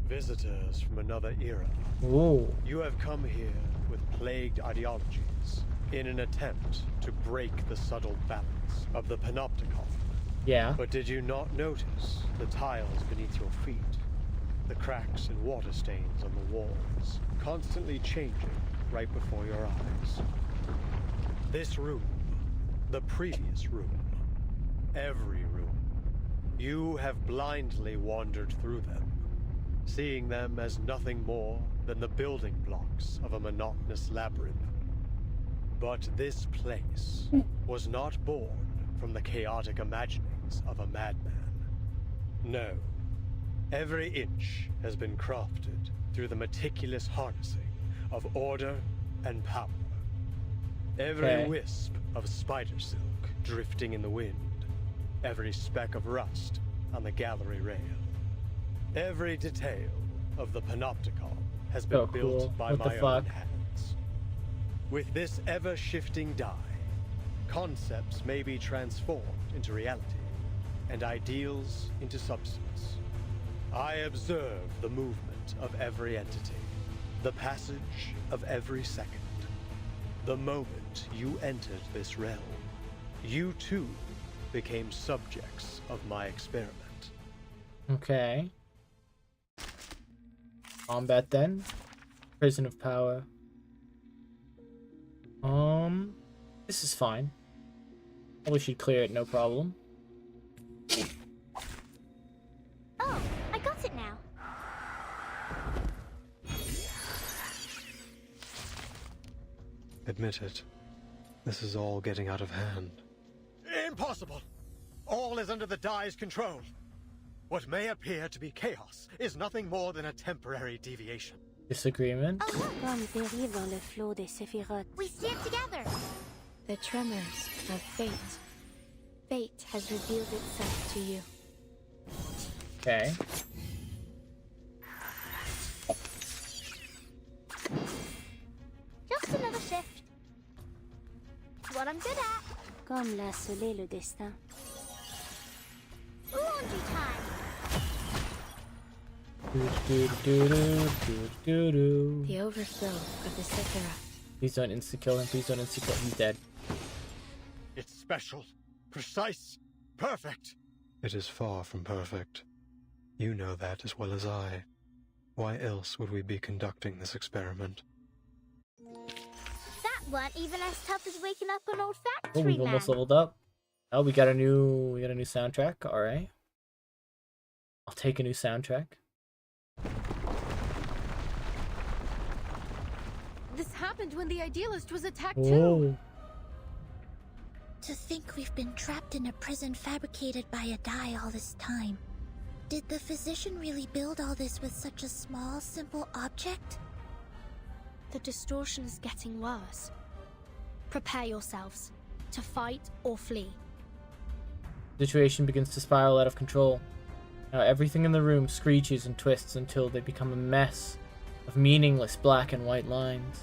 Visitors from another era. Ooh. You have come here with plagued ideologies in an attempt to break the subtle balance of the Panopticon. Yeah. But did you not notice the tiles beneath your feet? The cracks and water stains on the walls, constantly changing right before your eyes. This room, the previous room, every room, you have blindly wandered through them, seeing them as nothing more than the building blocks of a monotonous labyrinth. But this place was not born from the chaotic imaginings of a madman. No. Every inch has been crafted through the meticulous harnessing of order and power. Every wisp of spider silk drifting in the wind. Every speck of rust on the gallery rail. Every detail of the Panopticon has been built by my own hands. With this ever-shifting die, concepts may be transformed into reality, and ideals into substance. I observe the movement of every entity, the passage of every second. The moment you entered this realm, you too became subjects of my experiment. Okay. Combat then. Prison of power. This is fine. Probably should clear it, no problem. Oh, I got it now. Admit it. This is all getting out of hand. Impossible! All is under the die's control. What may appear to be chaos is nothing more than a temporary deviation. Disagreement? We stand together! The tremors of fate. Fate has revealed itself to you. Okay. Just another shift. What I'm good at. Comme l'a scellé le destin. Laundry time! The overflow of the Sekira. Please don't insta-kill him. Please don't insta-kill him. He's dead. It's special, precise, perfect. It is far from perfect. You know that as well as I. Why else would we be conducting this experiment? That Weren't even as tough as waking up an old Oh, factory we've man. almost leveled up. Oh, we got a new soundtrack. All right. I'll take a new soundtrack. This happened when the Idealist was attacked too. Whoa. To think we've been trapped in a prison fabricated by a die all this time. Did the physician really build all this with such a small, simple object? The distortion is getting worse. Prepare yourselves to fight or flee. The situation begins to spiral out of control. Now everything in the room screeches and twists until they become a mess of meaningless black and white lines.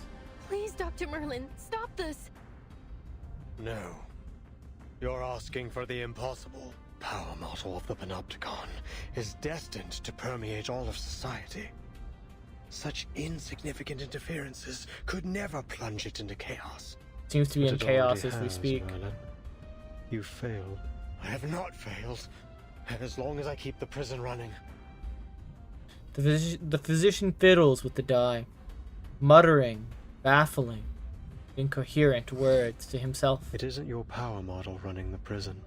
Please, Dr. Merlin, stop this. No. You're asking for the impossible. Power model of the Panopticon is destined to permeate all of society. Such insignificant interferences could never plunge it into chaos. Seems to be But in it chaos already as we has, speak. Merlin. You failed. I have not failed. And as long as I keep the prison running. The physician fiddles with the die, muttering, baffling, incoherent words to himself. It isn't your power model running the prison.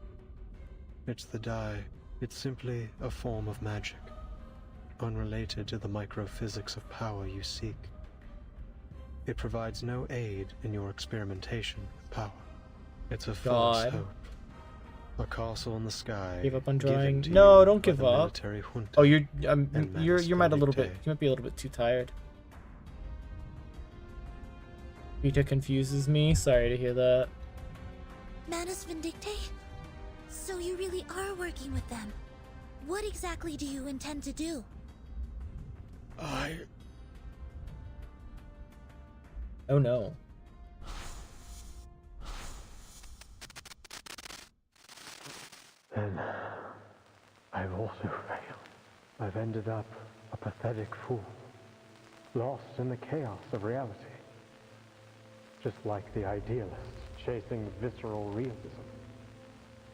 It's the die. It's simply a form of magic, unrelated to the microphysics of power you seek. It provides no aid in your experimentation with power. It's a false God. hope. A castle in the sky. Give up on given drawing. to No, you don't by give the up. military junta Oh, you and might a little bit. Vindicte. You might be a little bit too tired. Rita confuses me. Sorry to hear that. Manus Vindicte? So you really are working with them. What exactly do you intend to do? Oh no. Then I've also failed. I've ended up a pathetic fool, lost in the chaos of reality. Just like the idealists chasing visceral realism,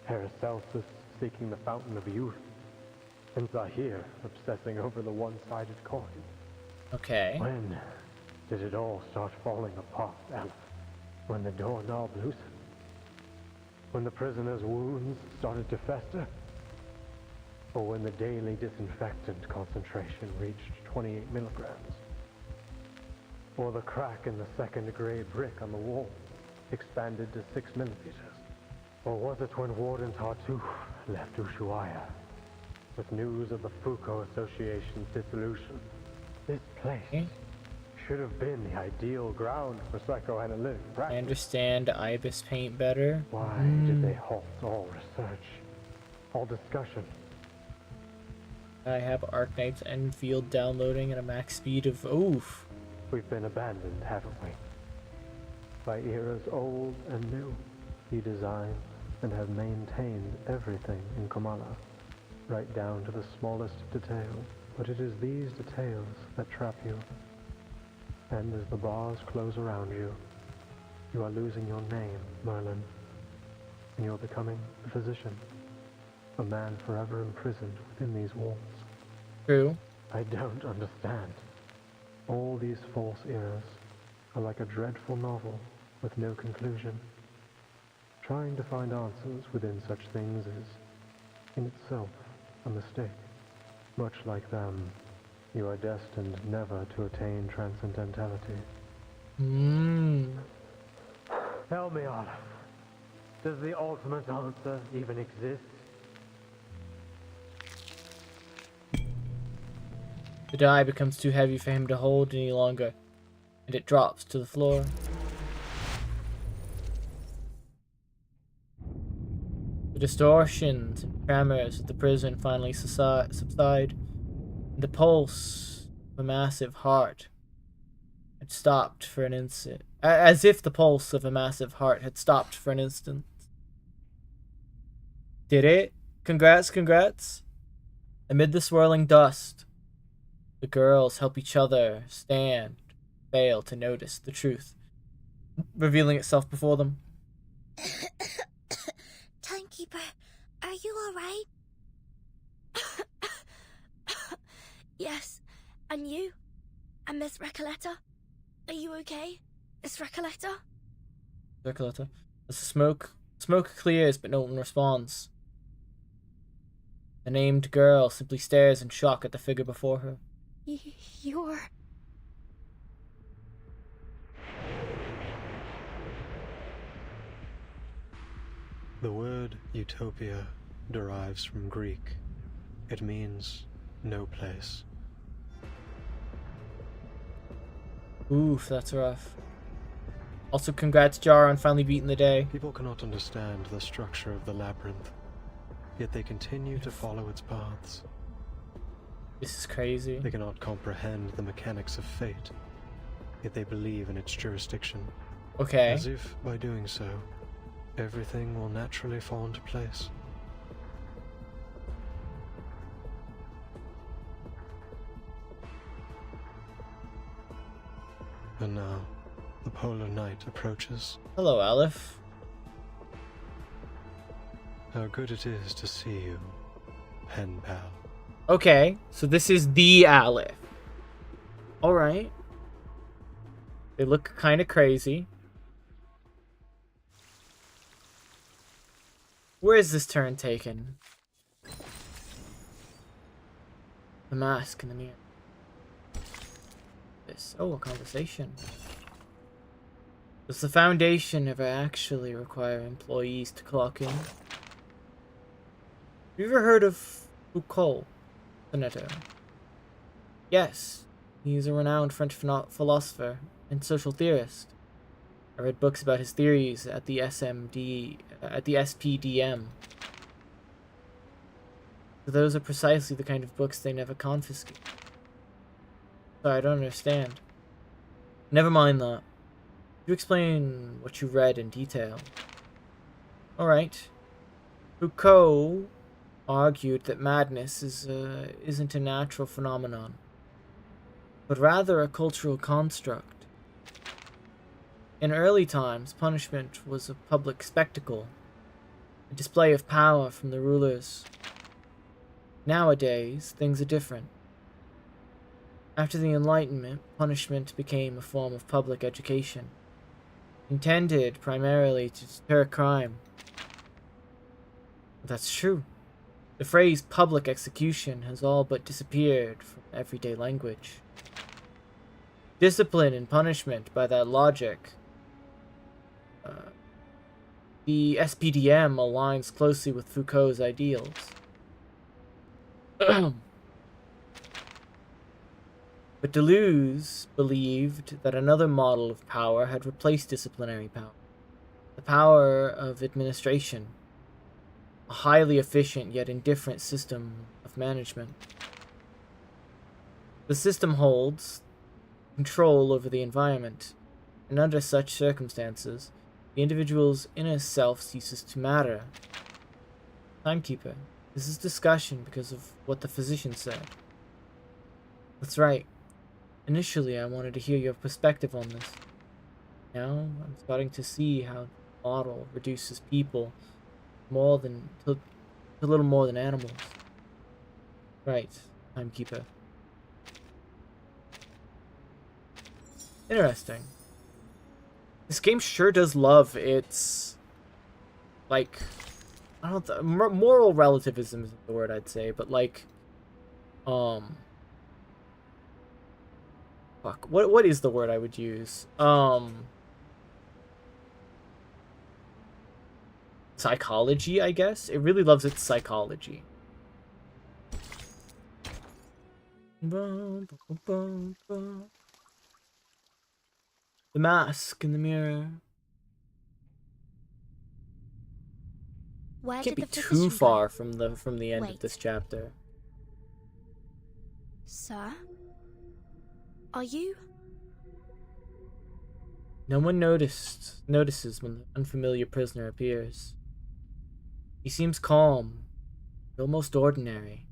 Paracelsus seeking the fountain of youth, and Zahir obsessing over the one-sided coin. Okay. When did it all start falling apart, Aleph? When the doorknob loosened? When the prisoner's wounds started to fester? Or when the daily disinfectant concentration reached 28 milligrams? Or the crack in the second gray brick on the wall expanded to 6 millimeters? Or was it when Warden Tartuffe left Ushuaia with news of the Foucault Association's dissolution? This place should have been the ideal ground for psychoanalytic I practice. understand Ibis paint better. Why did they halt all research, all discussion? I have Arknight's Enfield downloading at a max speed of oof. We've been abandoned, haven't we? By eras old and new. You designed and have maintained everything in Kamala, right down to the smallest detail. But it is these details that trap you. And as the bars close around you, you are losing your name, Merlin. And you're becoming a physician, a man forever imprisoned within these walls. True. I don't understand. All these false eras are like a dreadful novel with no conclusion. Trying to find answers within such things is, in itself, a mistake. Much like them, you are destined never to attain transcendentality. Tell me, Aleph, does the ultimate answer even exist? The die becomes too heavy for him to hold any longer, and it drops to the floor. The distortions and tremors of the prison finally subside, and the pulse of a massive heart had stopped for an instant, as if the pulse of a massive heart had stopped for an instant. Did it? Congrats, congrats. Amid the swirling dust, the girls help each other stand, fail to notice the truth, revealing itself before them. Timekeeper, are you alright? Yes. And you? And Miss Recoleta? Are you okay, Miss Recoleta? As the smoke clears, but no one responds. The named girl simply stares in shock at the figure before her. You're... The word utopia derives from Greek. It means no place. Oof, that's rough. Also, congrats, Jar, on finally beating the day. People cannot understand the structure of the labyrinth, yet they continue to follow its paths. This is crazy. They cannot comprehend the mechanics of fate, yet they believe in its jurisdiction. Okay. As if, by doing so, everything will naturally fall into place. And now, the polar night approaches. Hello, Aleph. How good it is to see you, pen pal. Okay, so this is the Aleph. Alright. They look kind of crazy. Where is this turn taken? The mask in the mirror. Oh, a conversation. Does the Foundation ever actually require employees to clock in? Have you ever heard of Foucault, Senator? Yes, he's a renowned French philosopher and social theorist. I read books about his theories at the SPDM. So those are precisely the kind of books they never confiscate. Sorry, I don't understand. Never mind that. Could you explain what you read in detail? Alright. Foucault argued that madness isn't a natural phenomenon, but rather a cultural construct. In early times, punishment was a public spectacle, a display of power from the rulers. Nowadays, things are different. After the Enlightenment, punishment became a form of public education, intended primarily to deter crime. But that's true. The phrase public execution has all but disappeared from everyday language. Discipline and punishment, by that logic. The SPDM aligns closely with Foucault's ideals. But Deleuze believed that another model of power had replaced disciplinary power. The power of administration. A highly efficient yet indifferent system of management. The system holds control over the environment, and under such circumstances, the individual's inner self ceases to matter. Timekeeper. This is discussion because of what the physician said. That's right. Initially, I wanted to hear your perspective on this. Now, I'm starting to see how the model reduces people to a little more than animals. Right, Timekeeper. Interesting. This game sure does love its, like, I don't know, moral relativism isn't the word I'd say, but like, fuck, what is the word I would use? Psychology, I guess? It really loves its psychology. The mask in the mirror. Where Can't did be the too physician far go? from the end of this chapter. Sir? Are you? No one notices when the unfamiliar prisoner appears. He seems calm, almost ordinary,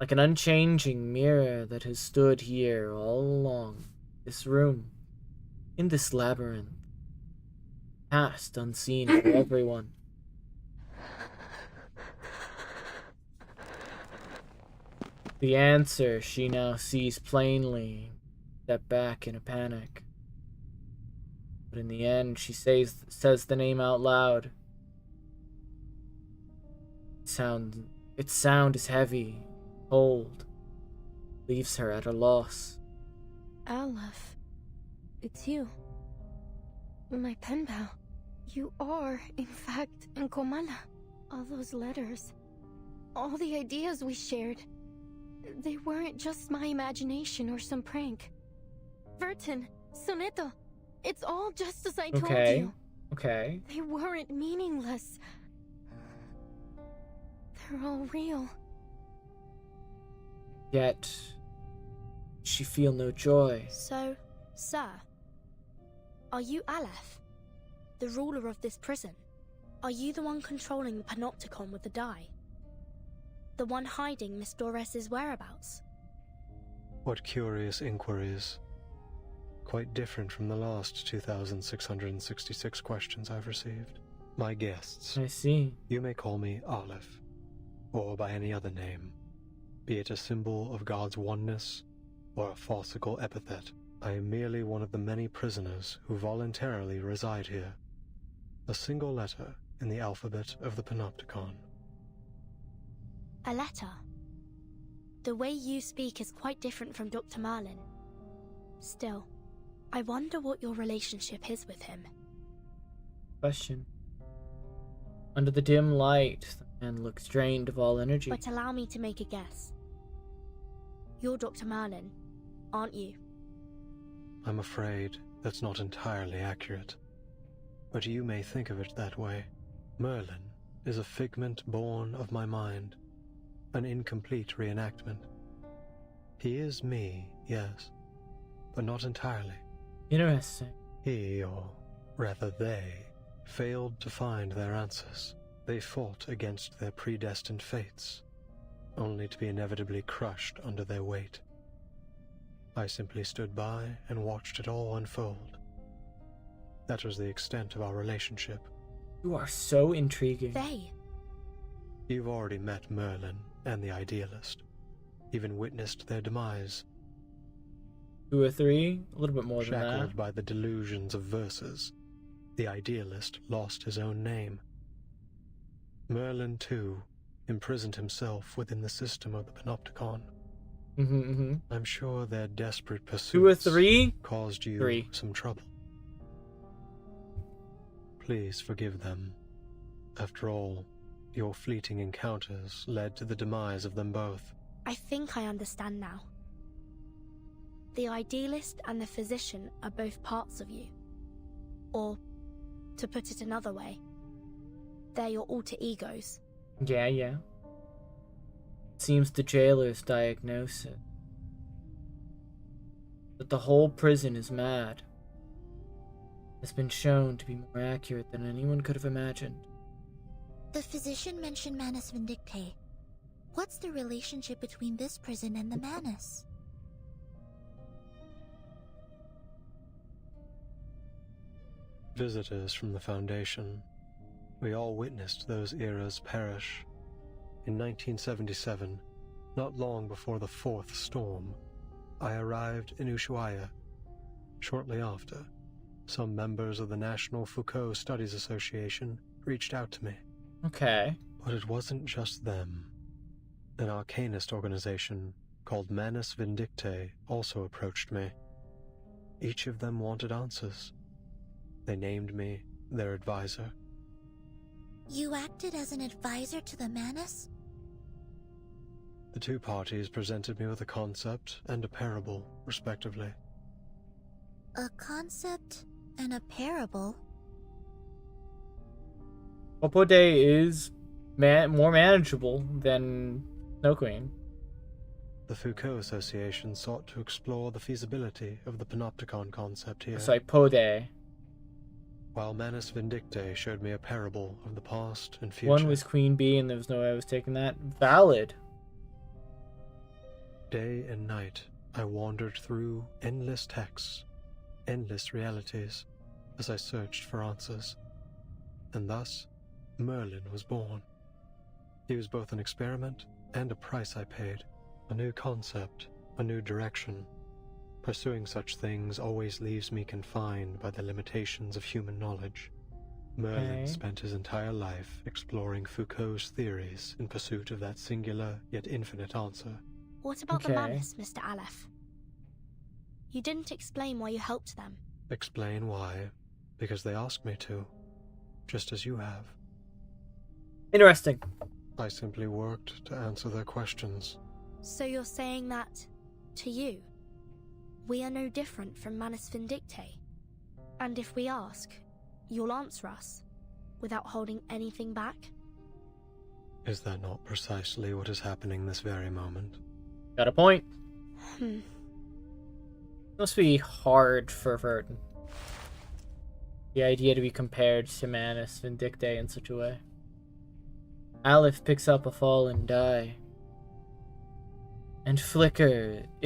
like an unchanging mirror that has stood here all along, this room, in this labyrinth, passed unseen by everyone. The answer she now sees plainly, step back in a panic. But in the end, she says the name out loud. Its sound is heavy, cold, leaves her at a loss. Aleph, it's you. My pen pal. You are, in fact, in Komala. All those letters, all the ideas we shared, they weren't just my imagination or some prank. Vertin, Soneto, it's all just as I told you. Okay. They weren't meaningless. They're all real. Yet, she feel no joy. So, sir, are you Aleph, the ruler of this prison? Are you the one controlling the panopticon with the die? The one hiding Miss Dores's whereabouts? What curious inquiries. Quite different from the last 2,666 questions I've received. My guests. I see. You may call me Aleph, or by any other name, be it a symbol of God's oneness or a farcical epithet. I am merely one of the many prisoners who voluntarily reside here. A single letter in the alphabet of the Panopticon. A letter? The way you speak is quite different from Dr. Merlin. Still, I wonder what your relationship is with him. Question. Under the dim light, the man looks drained of all energy. But allow me to make a guess. You're Dr. Merlin, aren't you? I'm afraid that's not entirely accurate. But you may think of it that way. Merlin is a figment born of my mind, an incomplete reenactment. He is me, yes, but not entirely. Interesting. He, or rather they, failed to find their answers. They fought against their predestined fates, only to be inevitably crushed under their weight. I simply stood by and watched it all unfold. That was the extent of our relationship. You are so intriguing. They? You've already met Merlin and the Idealist, even witnessed their demise. 2 or 3? A little bit more than that. Shackled by the delusions of verses, the Idealist lost his own name. Merlin, too, imprisoned himself within the system of the Panopticon. I'm sure their desperate pursuits 2 or 3? caused you 3. some trouble. Please forgive them. After all, your fleeting encounters led to the demise of them both. I think I understand now. The Idealist and the Physician are both parts of you. Or, to put it another way, they're your alter egos. Yeah. Seems the jailer's diagnosis. That the whole prison is mad has been shown to be more accurate than anyone could have imagined. The physician mentioned Manus Vindictae. What's the relationship between this prison and the Manus? Visitors from the Foundation. We all witnessed those eras perish. In 1977, not long before the 4th storm, I arrived in Ushuaia. Shortly after, some members of the National Foucault Studies Association reached out to me. Okay. But it wasn't just them. An arcanist organization called Manus Vindictae also approached me. Each of them wanted answers. They named me their advisor. You acted as an advisor to the Manus? The two parties presented me with a concept and a parable, respectively. A concept and a parable? Popo is more manageable than Snow Queen. The Foucault Association sought to explore the feasibility of the Panopticon concept here. It's like Pode. While Manus Vindictae showed me a parable of the past and future. One was Queen Bee and there was no way I was taking that. Valid. Day and night, I wandered through endless texts, endless realities, as I searched for answers. And thus, Merlin was born. He was both an experiment and a price I paid. A new concept, a new direction. Pursuing such things always leaves me confined by the limitations of human knowledge. Merlin spent his entire life exploring Foucault's theories in pursuit of that singular yet infinite answer. What about the Manus, Mr. Aleph? You didn't explain why you helped them. Explain why? Because they asked me to. Just as you have. Interesting. I simply worked to answer their questions. So you're saying that, to you, we are no different from Manus Vindictae? And if we ask, you'll answer us, without holding anything back? Is that not precisely what is happening this very moment? Got a point. Must be hard for Verdun. The idea to be compared to Manus Vindictae in such a way. Aleph picks up a fallen die. And it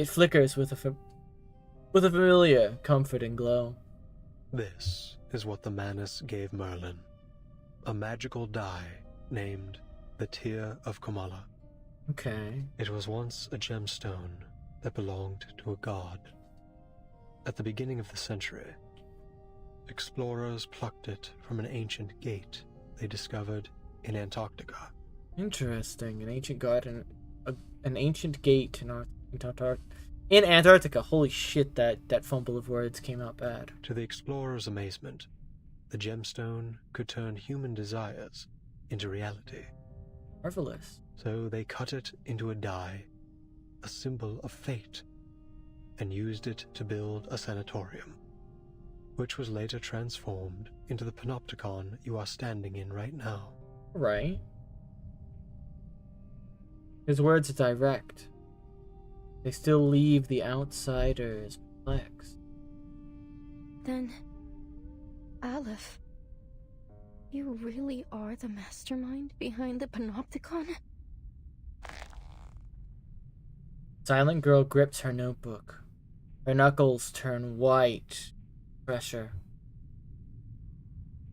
flickers with a familiar comfort and glow. This is what the Manus gave Merlin. A magical die named the Tear of Komala. Okay. It was once a gemstone that belonged to a god. At the beginning of the century, explorers plucked it from an ancient gate they discovered in Antarctica. Interesting. An ancient god and an ancient gate in Antarctica. Holy shit, that fumble of words came out bad. To the explorers' amazement, the gemstone could turn human desires into reality. Marvelous. So they cut it into a die, a symbol of fate, and used it to build a sanatorium, which was later transformed into the panopticon you are standing in right now. Right. His words are direct. They still leave the outsiders perplexed. Then, Aleph, you really are the mastermind behind the panopticon? Silent girl grips her notebook. Her knuckles turn white. Pressure.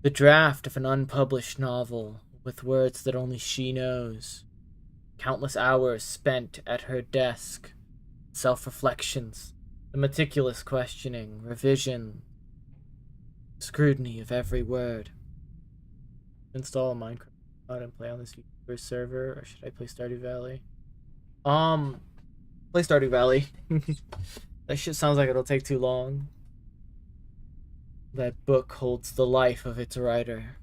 The draft of an unpublished novel with words that only she knows. Countless hours spent at her desk. Self-reflections. The meticulous questioning. Revision. Scrutiny of every word. Install Minecraft and play on this YouTuber server, or should I play Stardew Valley? Play Stardew Valley. That shit sounds like it'll take too long. That book holds the life of its writer.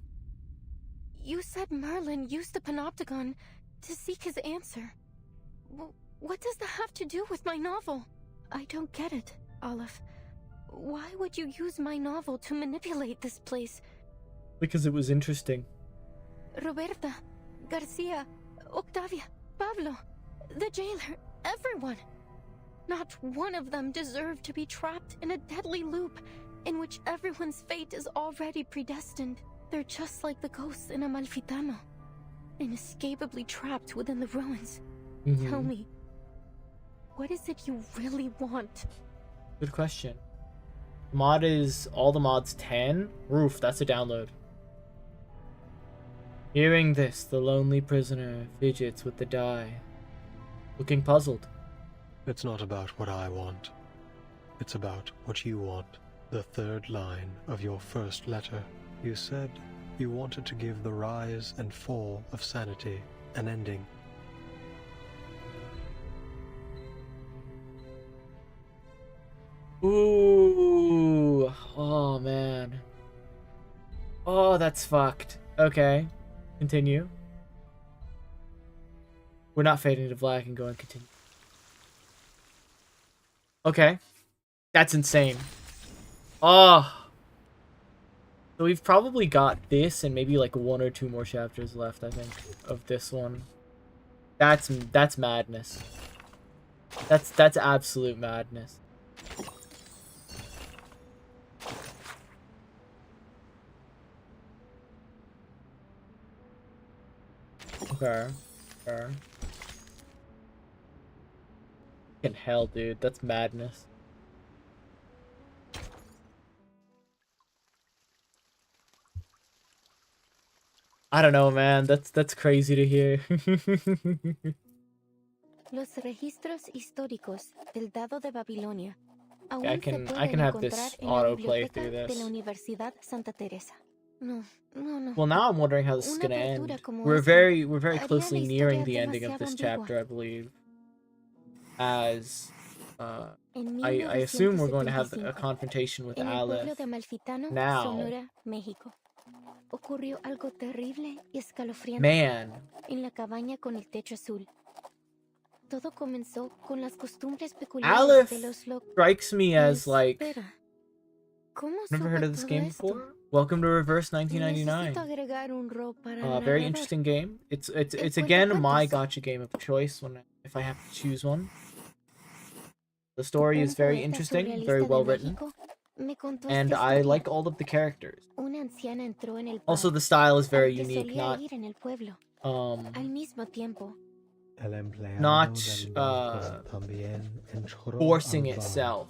You said Merlin used the panopticon to seek his answer. What does that have to do with my novel? I don't get it, Aleph. Why would you use my novel to manipulate this place? Because it was interesting. Roberta, Garcia, Octavia, Pablo, the jailer, everyone. Not one of them deserved to be trapped in a deadly loop in which everyone's fate is already predestined. They're just like the ghosts in Amalfitano, inescapably trapped within the ruins. Tell me, what is it you really want? Good question. Mod is all the mods 10? Roof, that's a download. Hearing this, the lonely prisoner fidgets with the die, looking puzzled. It's not about what I want. It's about what you want. The third line of your first letter. You said you wanted to give the rise and fall of sanity an ending. Ooh. Oh, man. Oh, that's fucked. Okay. Continue. We're not fading to black and going continue. Okay. That's insane. Oh. So we've probably got this and maybe like 1 or 2 more chapters left, I think, of this one. That's madness. That's absolute madness. Okay. Fucking hell, dude. That's madness. I don't know, man. That's crazy to hear. Los registros históricos del Dado de Babilonia I can have this autoplay through this. Well, now I'm wondering how this is gonna end. We're very closely nearing the ending of this chapter, I believe. As I assume we're going to have a confrontation with Aleph now. Man. Aleph strikes me as like... Never heard of this game before? Welcome to Reverse 1999. Very interesting game. It's again my gacha game of choice if I have to choose one. The story is very interesting, very well written, and I like all of the characters. Also, the style is very unique, not forcing itself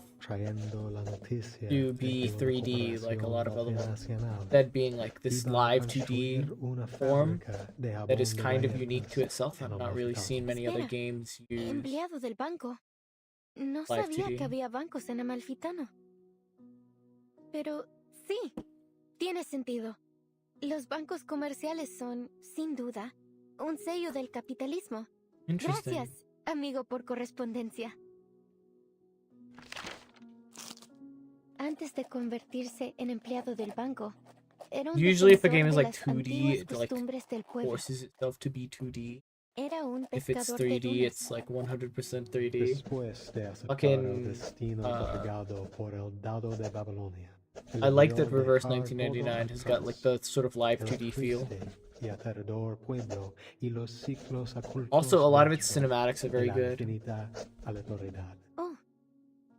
to be 3D like a lot of other ones. That being like this live 2D form that is kind of unique to itself. I've not really seen many other games use No live sabía 2D. que había bancos en Amalfitano. Pero sí, tiene sentido. Los bancos comerciales son, sin duda, un sello del capitalismo. Gracias, amigo por correspondencia. Antes de convertirse en empleado del banco, era un Usually if a defensor game is de like las 2D, antiguas it like costumbres del pueblo. forces itself to be 2D. Era un If it's pescador de 3D, dunas. it's like 100% 3D. Fucking I like that Reverse 1999 has got like the sort of live 2D feel. Also, a lot of its cinematics are very good. Oh,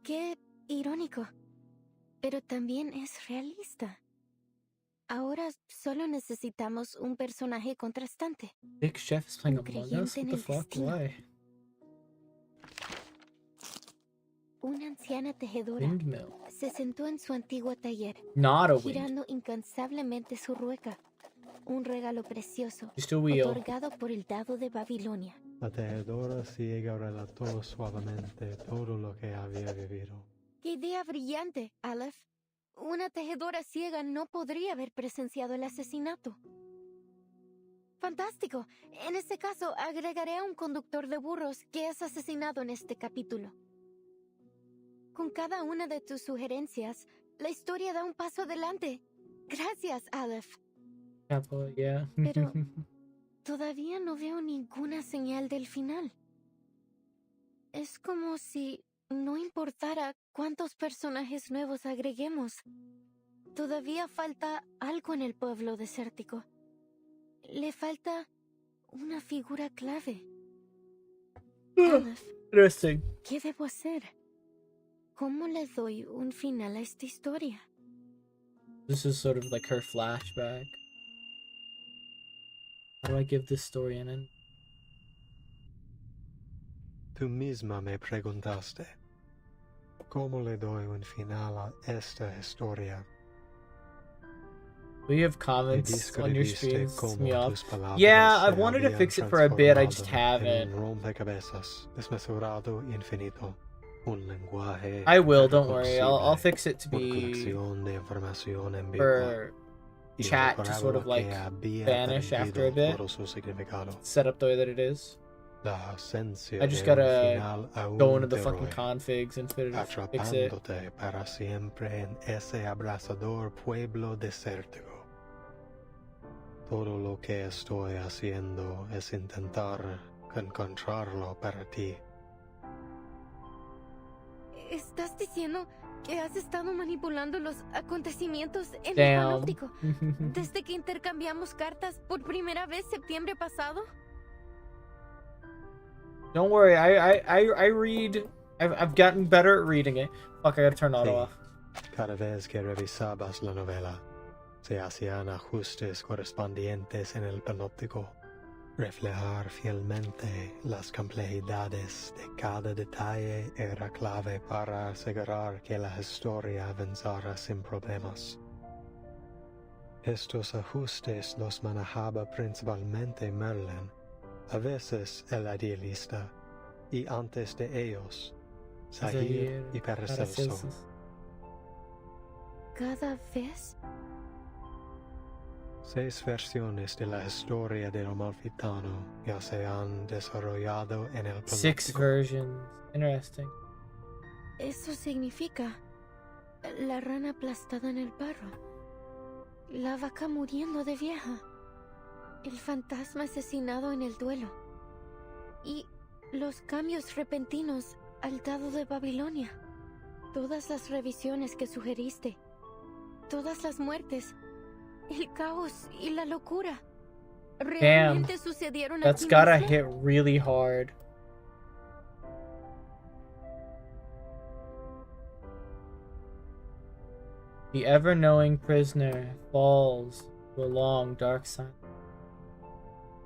qué irónico. Pero también es realista. Ahora solo necesitamos un personaje contrastante. Big Chef is playing Among Us? What the fuck? Why? Una anciana tejedora Windmill. se sentó en su antiguo taller, Not a wind. girando incansablemente su rueca. Un regalo precioso, Just a wheel. otorgado por el dado de Babilonia. La tejedora ciega relató suavemente todo lo que había vivido. ¡Qué idea brillante, Aleph! Una tejedora ciega no podría haber presenciado el asesinato. ¡Fantástico! En este caso, agregaré a un conductor de burros que es asesinado en este capítulo. Con cada una de tus sugerencias, la historia da un paso adelante. Gracias, Aleph. Yeah. Pero todavía no veo ninguna señal del final. Es como si no importara cuántos personajes nuevos agreguemos. Todavía falta algo en el pueblo desértico. Le falta una figura clave. Aleph, Interesting. ¿qué debo hacer? ¿Cómo le doy un final a esta historia? This is sort of like her flashback. How do I give this story an end? Tú misma me preguntaste, ¿cómo le doy un final a esta historia? Will you have comments on your streams? Cómo Me off. tus palabras Yeah, se I've wanted to habían fix it for a bit, I just transformado en haven't. un rompecabezas desmesurado infinito. Un lenguaje I will, don't worry. I'll irreconocible, fix it to una be colección de información ambigua, for y chat to recordaba sort lo of like que había vanish after a perdido bit. todo su significado. Set up the way that it is. La ausencia I just de un gotta final aún go into the te fucking roe, configs and fix it. atrapándote para siempre en ese abrasador pueblo desértico. Todo lo que estoy haciendo es intentar encontrarlo para ti. ¿Estás diciendo que has estado manipulando los acontecimientos en el Damn. panóptico desde que intercambiamos cartas por primera vez septiembre pasado? Don't worry, I read. I've gotten better at reading it. Fuck, I gotta turn auto off. Cada vez que revisabas la novela, se hacían ajustes correspondientes en el panóptico. Reflejar fielmente las complejidades de cada detalle era clave para asegurar que la historia avanzara sin problemas. Estos ajustes los manejaba principalmente Merlin, a veces el idealista, y antes de ellos, Zahir y Paracelso. Cada vez. 6 versiones de la historia del Amalfitano ya se han desarrollado en el 6 panóptico. versions. Interesting. Eso significa la rana aplastada en el barro, la vaca muriendo de vieja, el fantasma asesinado en el duelo y los cambios repentinos al dado de Babilonia. Todas las revisiones que sugeriste, todas las muertes, el caos y la locura realmente sucedieron That's aquí gotta mismo? hit really hard. The ever-knowing prisoner falls to a long, dark silence.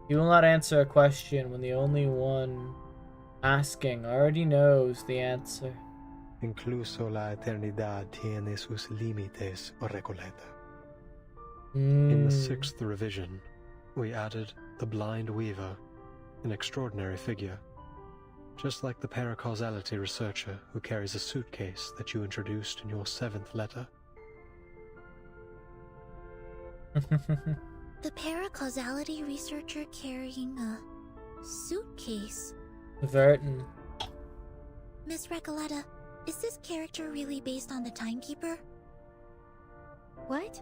He will not answer a question when the only one asking already knows the answer. Incluso la eternidad tiene sus límites, o Recoleta. Mm. In the 6th revision, we added the Blind Weaver, an extraordinary figure, just like the paracausality researcher who carries a suitcase that you introduced in your 7th letter. The paracausality researcher carrying a suitcase. Verton. Miss Recoleta, is this character really based on the Timekeeper? What?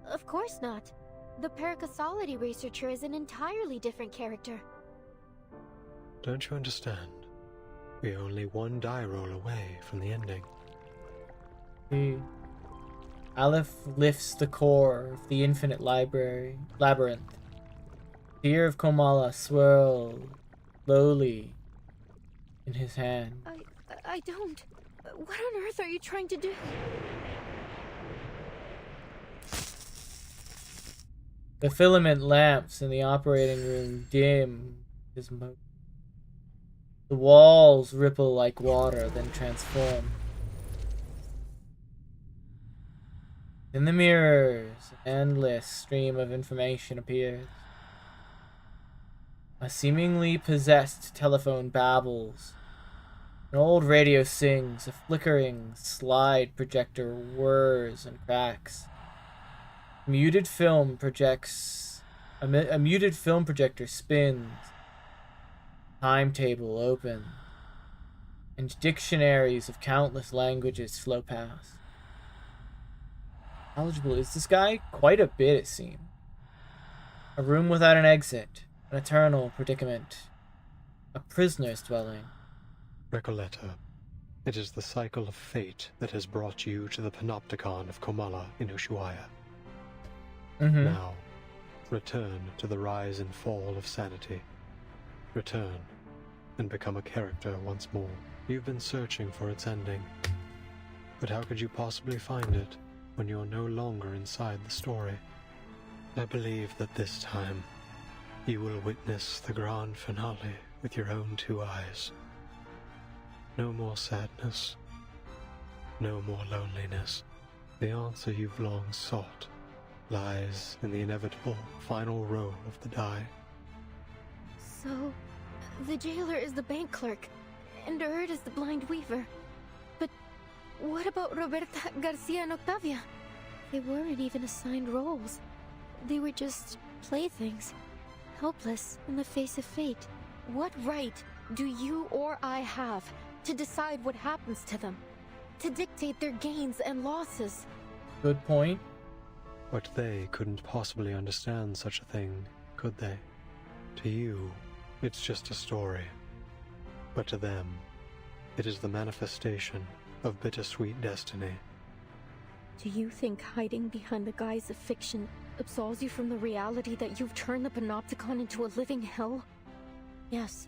Of course not. The paracausality researcher is an entirely different character. Don't you understand? We're only one die roll away from the ending. Aleph lifts the core of the infinite labyrinth. The ear of Komala swirls slowly in his hand. I don't. What on earth are you trying to do? The filament lamps in the operating room dim his smoke. The walls ripple like water, then transform. In the mirrors, an endless stream of information appears. A seemingly possessed telephone babbles. An old radio sings, a flickering slide projector whirs and cracks. A muted film projector spins. Timetable open. And dictionaries of countless languages flow past. Eligible is this guy? Quite a bit, it seems. A room without an exit. An eternal predicament. A prisoner's dwelling. Recoleta, it is the cycle of fate that has brought you to the Panopticon of Komala in Ushuaia. Now, return to the rise and fall of sanity. Return and become a character once more. You've been searching for its ending. But how could you possibly find it when you're no longer inside the story? I believe that this time you will witness the grand finale with your own 2 eyes. No more sadness. No more loneliness. The answer you've long sought lies in the inevitable final roll of the die. So, the jailer is the bank clerk, and Erd is the blind weaver. But what about Roberta, Garcia, and Octavia? They weren't even assigned roles. They were just playthings, helpless in the face of fate. What right do you or I have to decide what happens to them? To dictate their gains and losses? Good point. But they couldn't possibly understand such a thing, could they? To you, it's just a story. But to them, it is the manifestation of bittersweet destiny. Do you think hiding behind the guise of fiction absolves you from the reality that you've turned the Panopticon into a living hell? Yes.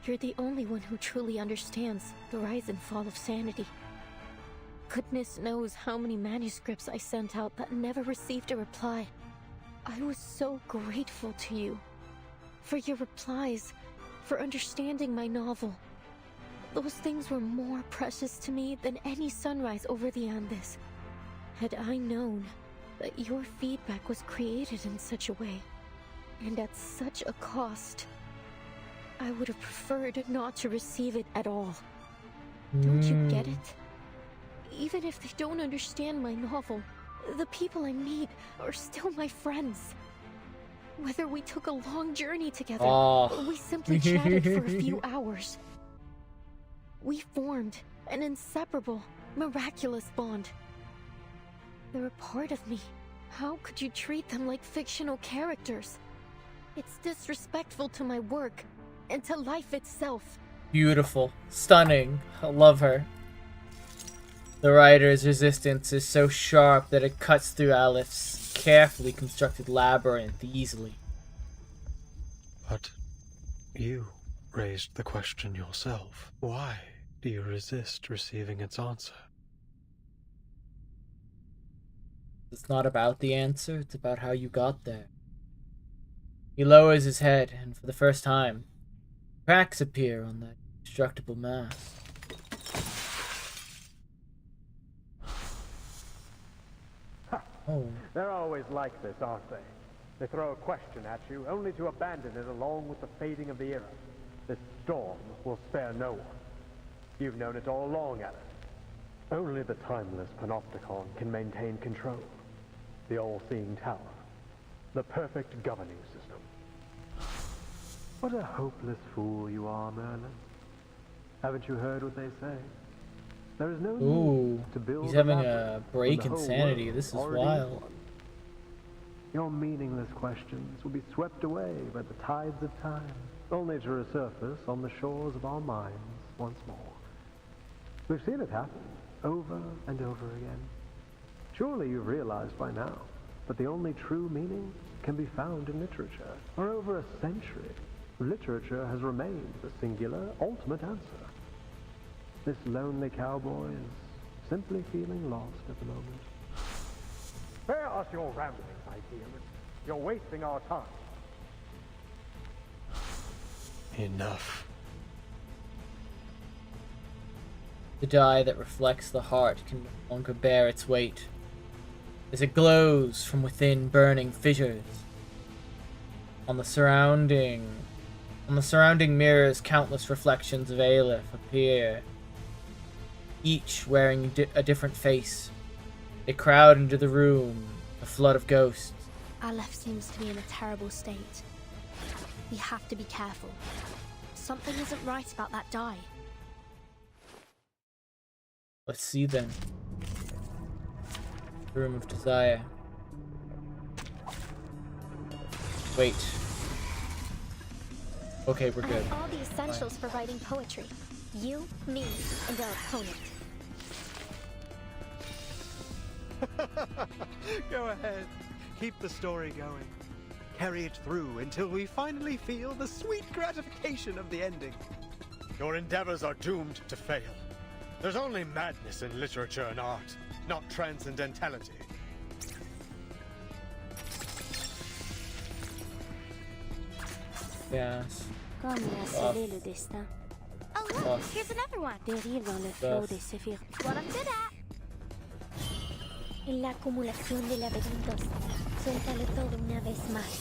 You're the only one who truly understands the rise and fall of sanity. Goodness knows how many manuscripts I sent out that never received a reply. I was so grateful to you. For your replies, for understanding my novel. Those things were more precious to me than any sunrise over the Andes. Had I known that your feedback was created in such a way, and at such a cost, I would have preferred not to receive it at all. Don't you get it? Even if they don't understand my novel, the people I meet are still my friends. Whether we took a long journey together or we simply chatted for a few hours, we formed an inseparable, miraculous bond. They're a part of me. How could you treat them like fictional characters? It's disrespectful to my work and to life itself. Beautiful. Stunning. I love her. The writer's resistance is so sharp that it cuts through Alepht's carefully constructed labyrinth easily. But you raised the question yourself. Why do you resist receiving its answer? It's not about the answer, it's about how you got there. He lowers his head, and for the first time, cracks appear on that indestructible mask. Oh. They're always like this, aren't they? They throw a question at you, only to abandon it along with the fading of the era. This storm will spare no one. You've known it all along, Alice. Only the timeless Panopticon can maintain control. The all-seeing tower. The perfect governing system. What a hopeless fool you are, Merlin. Haven't you heard what they say? There is no need to build he's having a break in sanity. This is wild. Your meaningless questions will be swept away by the tides of time, only to resurface on the shores of our minds once more. We've seen it happen over and over again. Surely you've realized by now that the only true meaning can be found in literature. For over a century, literature has remained the singular, ultimate answer. This lonely cowboy is simply feeling lost at the moment. Spare us your ramblings, idealist. You're wasting our time. Enough. The dye that reflects the heart can no longer bear its weight, as it glows from within burning fissures. On the surrounding mirrors, countless reflections of Aleph appear, each wearing a different face. They crowd into the room, a flood of ghosts. Aleph seems to be in a terrible state. We have to be careful. Something isn't right about that dye. Let's see then. The Room of Desire. Wait. Okay, we're good. I have all the essentials for writing poetry. You, me, and our opponent. Go ahead. Keep the story going. Carry it through until we finally feel the sweet gratification of the ending. Your endeavors are doomed to fail. There's only madness in literature and art, not transcendentality. Yes. Oh, look, here's another one. What I'm good at. En la acumulación de laberintos, suéltalo todo una vez más.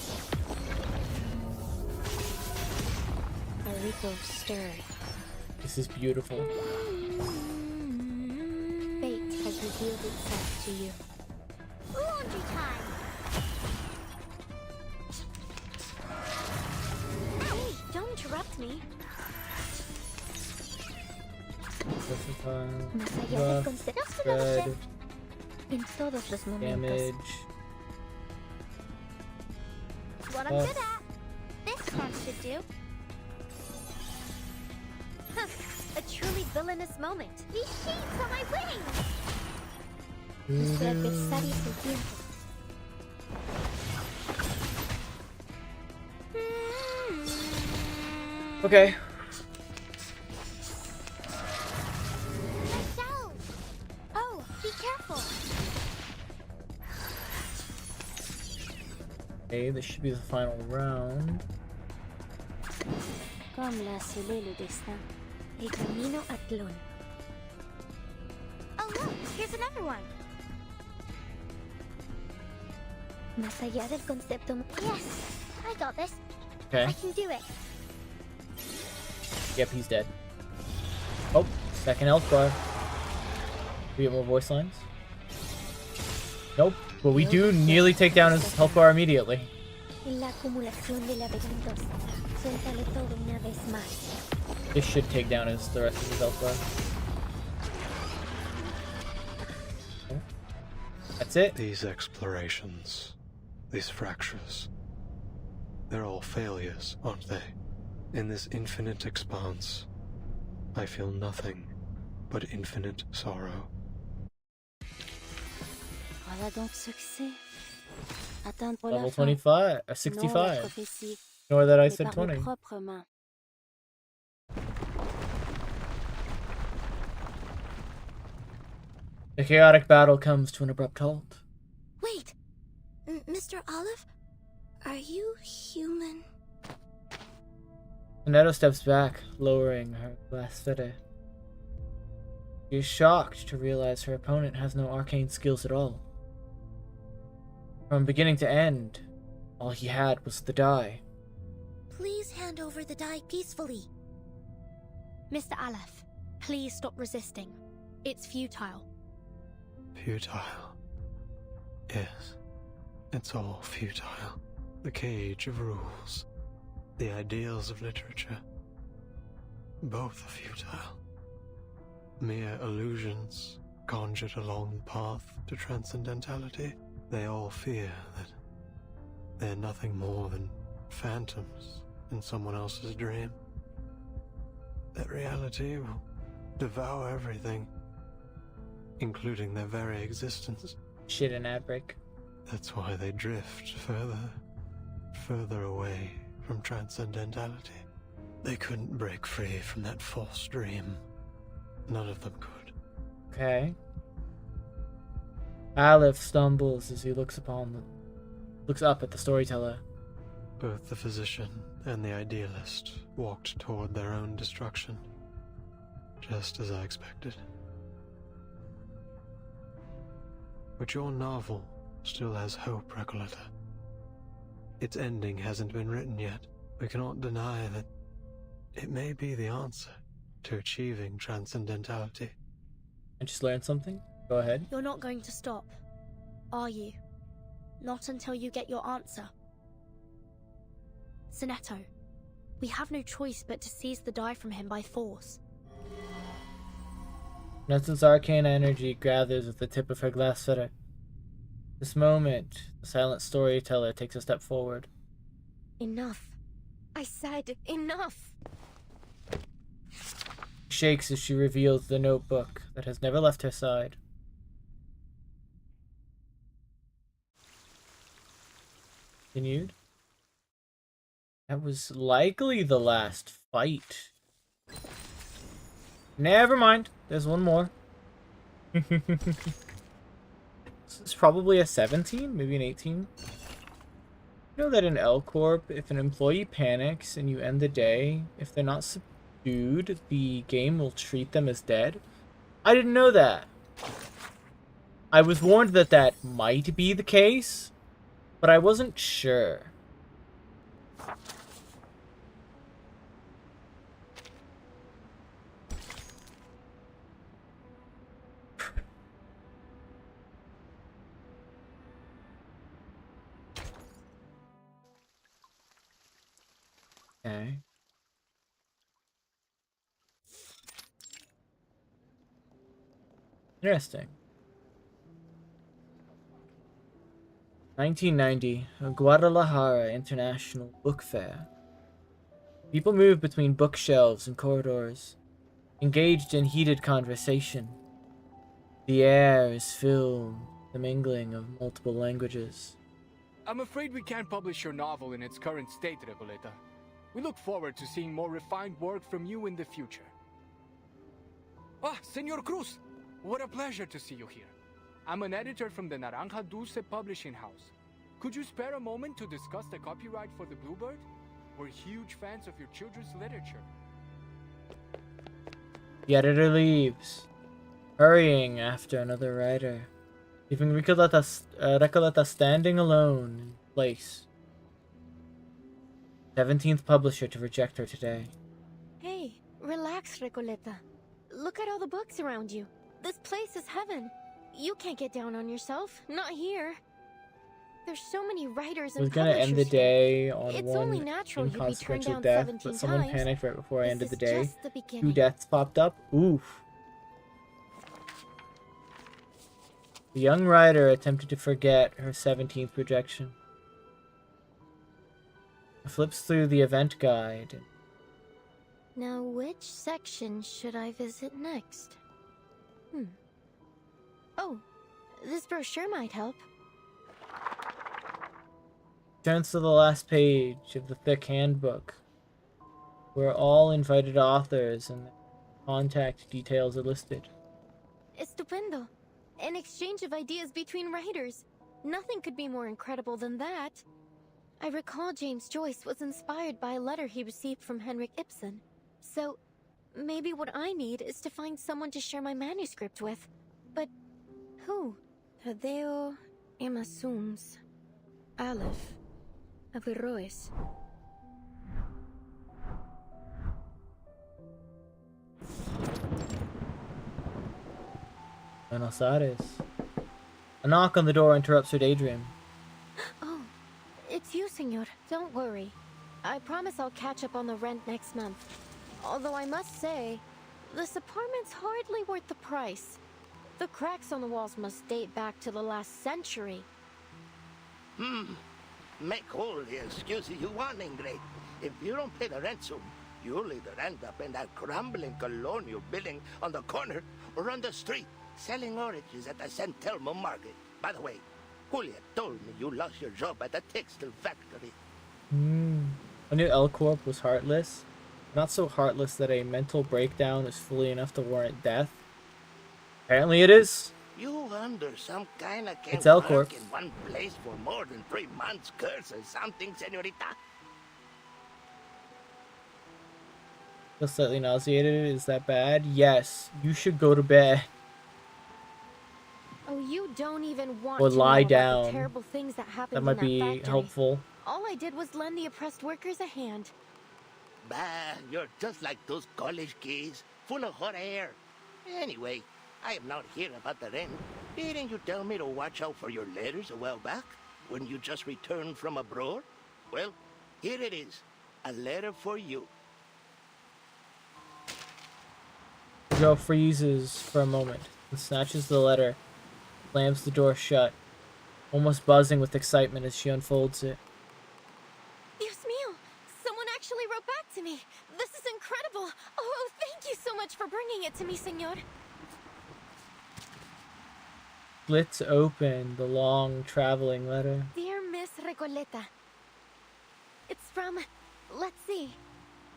A ripple stirred. This is beautiful. Fate has revealed itself to you. Laundry time. Hey, don't interrupt me. Más allá del concepto. En todos los momentos. Damage. What I'm good at. This crunch should do. Huh, a truly villainous moment. These sheets are my wings. Nuestro adversario es el tiempo. Okay. Oh, be careful. Okay, this should be the final round. Comme la cellule du destin. El camino a Tlon. Oh, look, here's another one. Más allá del concepto. Yes, I got this. Okay. I can do it. Yep, he's dead. Oh, Second health bar. We get more voice lines. Nope. But we do nearly take down his health bar immediately. This should take down the rest of his health bar. That's it. These explorations, these fractures, they're all failures, aren't they? In this infinite expanse, I feel nothing but infinite sorrow. Level 25, 65. Ignore that I said 20. The chaotic battle comes to an abrupt halt. Wait! Mr. Olive? Are you human? Annetta steps back, lowering her glass fitted. She is shocked to realize her opponent has no arcane skills at all. From beginning to end, all he had was the die. Please hand over the die peacefully. Mr. Aleph, please stop resisting. It's futile. Futile. Yes, it's all futile. The cage of rules, the ideals of literature, both are futile. Mere illusions conjured along the path to transcendentality. They all fear that they're nothing more than phantoms in someone else's dream. That reality will devour everything, including their very existence. Shit, an ad break. That's why they drift further away from transcendentality. They couldn't break free from that false dream. None of them could. Okay. Aleph stumbles as he looks up at the storyteller. Both the physician and the idealist walked toward their own destruction, just as I expected. But your novel still has hope, Recoleta. Its ending hasn't been written yet. We cannot deny that it may be the answer to achieving transcendentality. I just learned something. Go ahead. You're not going to stop, are you? Not until you get your answer. Sonetto, we have no choice but to seize the die from him by force. Nelson's arcane energy gathers at the tip of her glass fitter. This moment, the silent storyteller takes a step forward. Enough. I said enough. She shakes as she reveals the notebook that has never left her side. Continued. That was likely the last fight. Never mind. There's one more. It's probably a 17, maybe an 18. You know that in L Corp, if an employee panics and you end the day, if they're not subdued, the game will treat them as dead? I didn't know that. I was warned that that might be the case, but I wasn't sure. Okay. Interesting. 1990, a Guadalajara International Book Fair. People move between bookshelves and corridors, engaged in heated conversation. The air is filled with the mingling of multiple languages. I'm afraid we can't publish your novel in its current state, Recoleta. We look forward to seeing more refined work from you in the future. Ah, Senor Cruz! What a pleasure to see you here. I'm an editor from the Naranja Dulce publishing house. Could you spare a moment to discuss the copyright for the Bluebird? We're huge fans of your children's literature. The editor leaves, hurrying after another writer, leaving Recoleta standing alone in place. 17th publisher to reject her today. Hey, relax, Recoleta. Look at all the books around you. This place is heaven. You can't get down on yourself. Not here. There's so many writers and I was gonna end the publishers day on It's one only natural you'd be turned inconsequential down death, 17 but someone times. panicked right before I This ended the is day. just the 2 beginning. deaths popped up. Oof. The young writer attempted to forget her 17th projection. Flips through the event guide. Now, which section should I visit next? Oh, this brochure might help. Turns to the last page of the thick handbook, where all invited authors and their contact details are listed. Estupendo. An exchange of ideas between writers. Nothing could be more incredible than that. I recall James Joyce was inspired by a letter he received from Henrik Ibsen. So, maybe what I need is to find someone to share my manuscript with. But who? Tadeo Emasums. Aleph. Averroes. Buenos Aires. A knock on the door interrupts her daydream. Oh, it's you, senor. Don't worry. I promise I'll catch up on the rent next month. Although I must say, this apartment's hardly worth the price. The cracks on the walls must date back to the last century. Make all the excuses you want, Ingrid. If you don't pay the rent soon, you'll either end up in that crumbling colonial building on the corner or on the street, selling oranges at the San Telmo market. By the way, Julia told me you lost your job at the textile factory. I knew L Corp was heartless. Not so heartless that a mental breakdown is fully enough to warrant death. Apparently it is. You under some kind of It's can't L work Corp. in one place for more than 3 months, curse or something, señorita. Feel slightly nauseated. Is that bad? Yes. You should go to bed. Oh, you don't even want Or to lie know about down. the terrible things that happened That might in be that factory. helpful. All I did was lend the oppressed workers a hand. Bah, you're just like those college kids, full of hot air. Anyway, I am not here about the rent. Didn't you tell me to watch out for your letters a while back, when you just returned from abroad? Well, here it is. A letter for you. Joe freezes for a moment and snatches the letter, slams the door shut, almost buzzing with excitement as she unfolds it. Dios mío! Someone actually wrote back to me! This is incredible! Oh, thank you so much for bringing it to me, senor! Slits open the long traveling letter. Dear Miss Recoleta, it's from, let's see,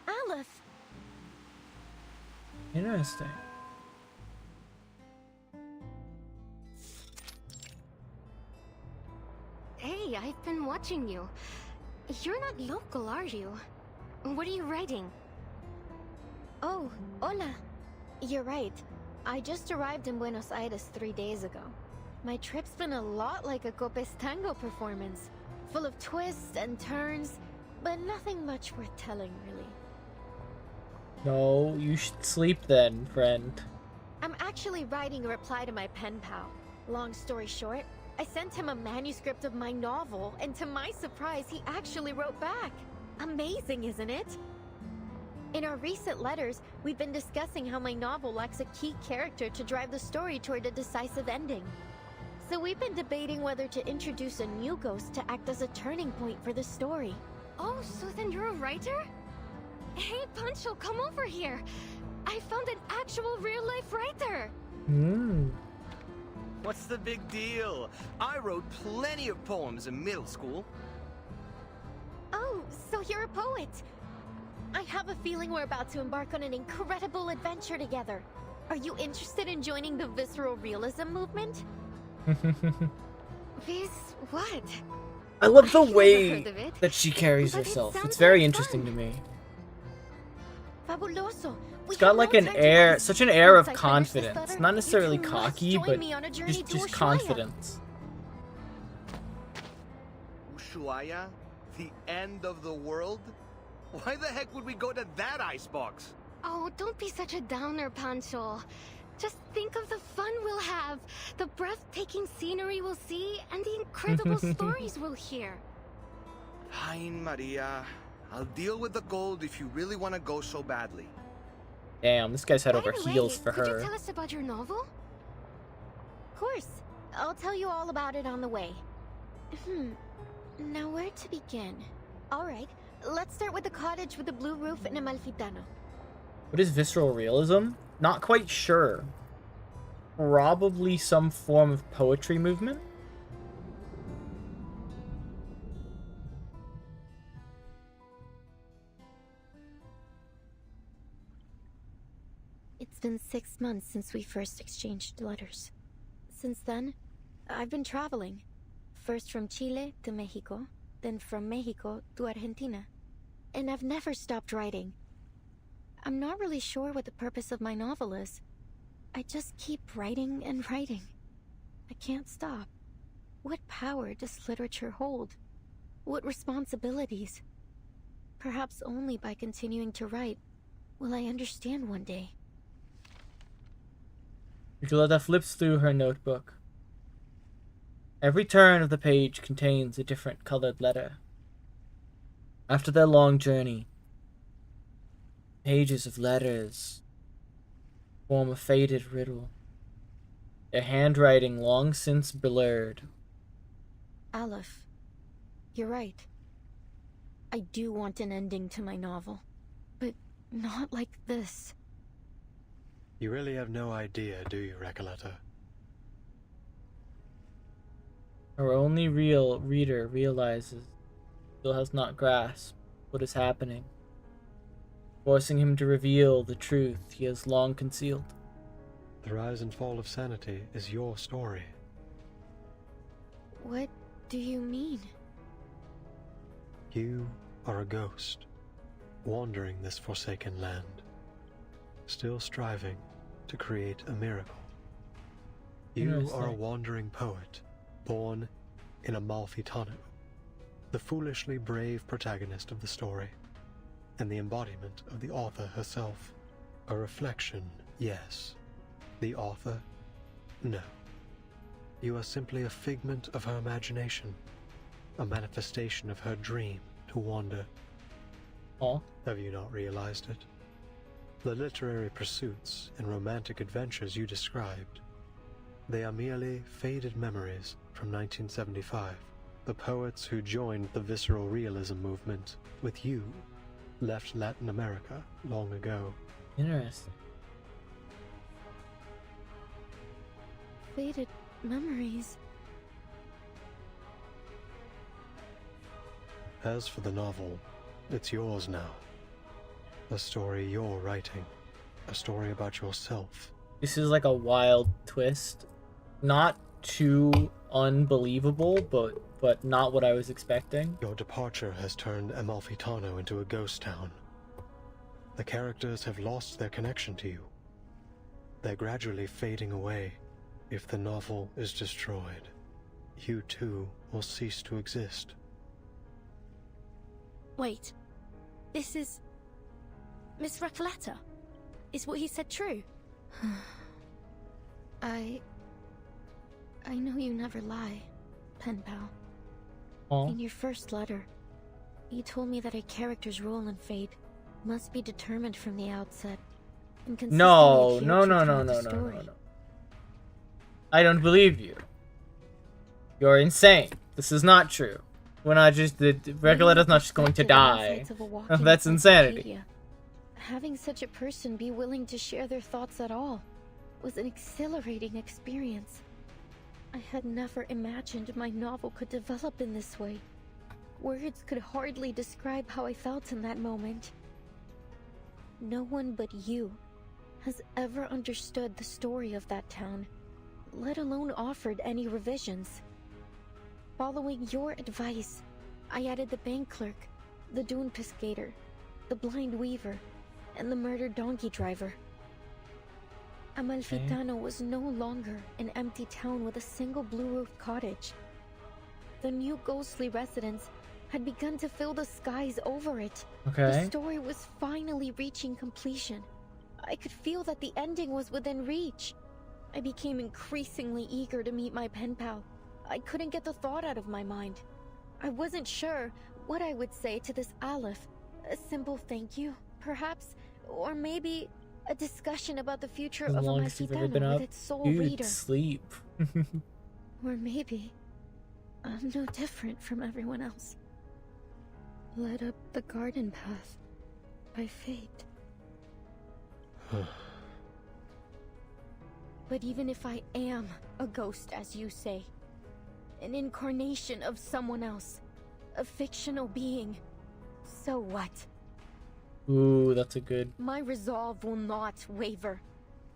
Aleph. Interesting. Hey, I've been watching you. You're not local, are you? What are you writing? Oh, hola. You're right. I just arrived in Buenos Aires 3 days ago. My trip's been a lot like a Copes Tango performance. Full of twists and turns, but nothing much worth telling, really. No, you should sleep then, friend. I'm actually writing a reply to my pen pal. Long story short, I sent him a manuscript of my novel, and to my surprise, he actually wrote back. Amazing, isn't it? In our recent letters, we've been discussing how my novel lacks a key character to drive the story toward a decisive ending. So we've been debating whether to introduce a new ghost to act as a turning point for the story. Oh, so then you're a writer? Hey, Pancho, come over here. I found an actual real-life writer. What's the big deal? I wrote plenty of poems in middle school. Oh, so you're a poet. I have a feeling we're about to embark on an incredible adventure together. Are you interested in joining the visceral realism movement? Vis what? I love the I've never way heard of it, that she carries but it herself. sounds It's very like interesting fun. to me. Fabuloso. It's got like an air, such an air of confidence. Not necessarily must cocky, join but me on a journey to just Ushuaia. confidence. Ushuaia? The end of the world? Why the heck would we go to that icebox? Oh, don't be such a downer, Pancho. Just think of the fun we'll have, the breathtaking scenery we'll see, and the incredible stories we'll hear. Fine, Maria. I'll deal with the gold if you really want to go so badly. Damn, this guy's head By over the heels way, for could her. you tell us about your novel? Of course. I'll tell you all about it on the way. Now where to begin? Alright, let's start with the cottage with the blue roof in Amalfitano. What is visceral realism? Not quite sure. Probably some form of poetry movement? It's been 6 months since we first exchanged letters. Since then, I've been traveling. First from Chile to Mexico, then from Mexico to Argentina. And I've never stopped writing. I'm not really sure what the purpose of my novel is. I just keep writing and writing. I can't stop. What power does literature hold? What responsibilities? Perhaps only by continuing to write will I understand one day. Nicoletta flips through her notebook. Every turn of the page contains a different colored letter. After their long journey, pages of letters form a faded riddle, their handwriting long since blurred. Aleph, you're right. I do want an ending to my novel, but not like this. You really have no idea, do you, Recoleta? Our only real reader realizes still has not grasped what is happening, forcing him to reveal the truth he has long concealed. The rise and fall of sanity is your story. What do you mean? You are a ghost, wandering this forsaken land, still striving to create a miracle. You are a wandering poet, born in Amalfitano, the foolishly brave protagonist of the story, and the embodiment of the author herself. A reflection, yes. The author, no. You are simply a figment of her imagination, a manifestation of her dream to wander. Oh? Have you not realized it? The literary pursuits and romantic adventures you described, they are merely faded memories from 1975. The poets who joined the visceral realism movement with you left Latin America long ago. Interesting. Faded memories. As for the novel, it's yours now. A story you're writing. A story about yourself. This is like a wild twist. Not too unbelievable, but not what I was expecting. Your departure has turned Amalfitano into a ghost town. The characters have lost their connection to you. They're gradually fading away. If the novel is destroyed, you too will cease to exist. Wait, this is Miss Recoleta. Is what he said true? I know you never lie, pen pal. Aww. In your first letter, you told me that a character's role in fate must be determined from the outset and consistently No. throughout the story. I don't believe you. You're insane. This is not true. We're not just the Recoleta's not just going to die. That's insanity. Having such a person be willing to share their thoughts at all was an exhilarating experience. I had never imagined my novel could develop in this way. Words could hardly describe how I felt in that moment. No one but you has ever understood the story of that town, let alone offered any revisions. Following your advice, I added the bank clerk, the dune piscator, the blind weaver, and the murdered donkey driver. Amalfitano was no longer an empty town with a single blue-roofed cottage. The new ghostly residents had begun to fill the skies over it. Okay. The story was finally reaching completion. I could feel that the ending was within reach. I became increasingly eager to meet my pen pal. I couldn't get the thought out of my mind. I wasn't sure what I would say to this Aleph. A simple thank you, perhaps? Or maybe a discussion about the future As of a long as you've ever been Mexicano up, with its sole dude, reader. sleep. Or maybe I'm no different from everyone else. Led up the garden path by fate. But even if I am a ghost, as you say, an incarnation of someone else, a fictional being, so what? Ooh, that's a good... My resolve will not waver,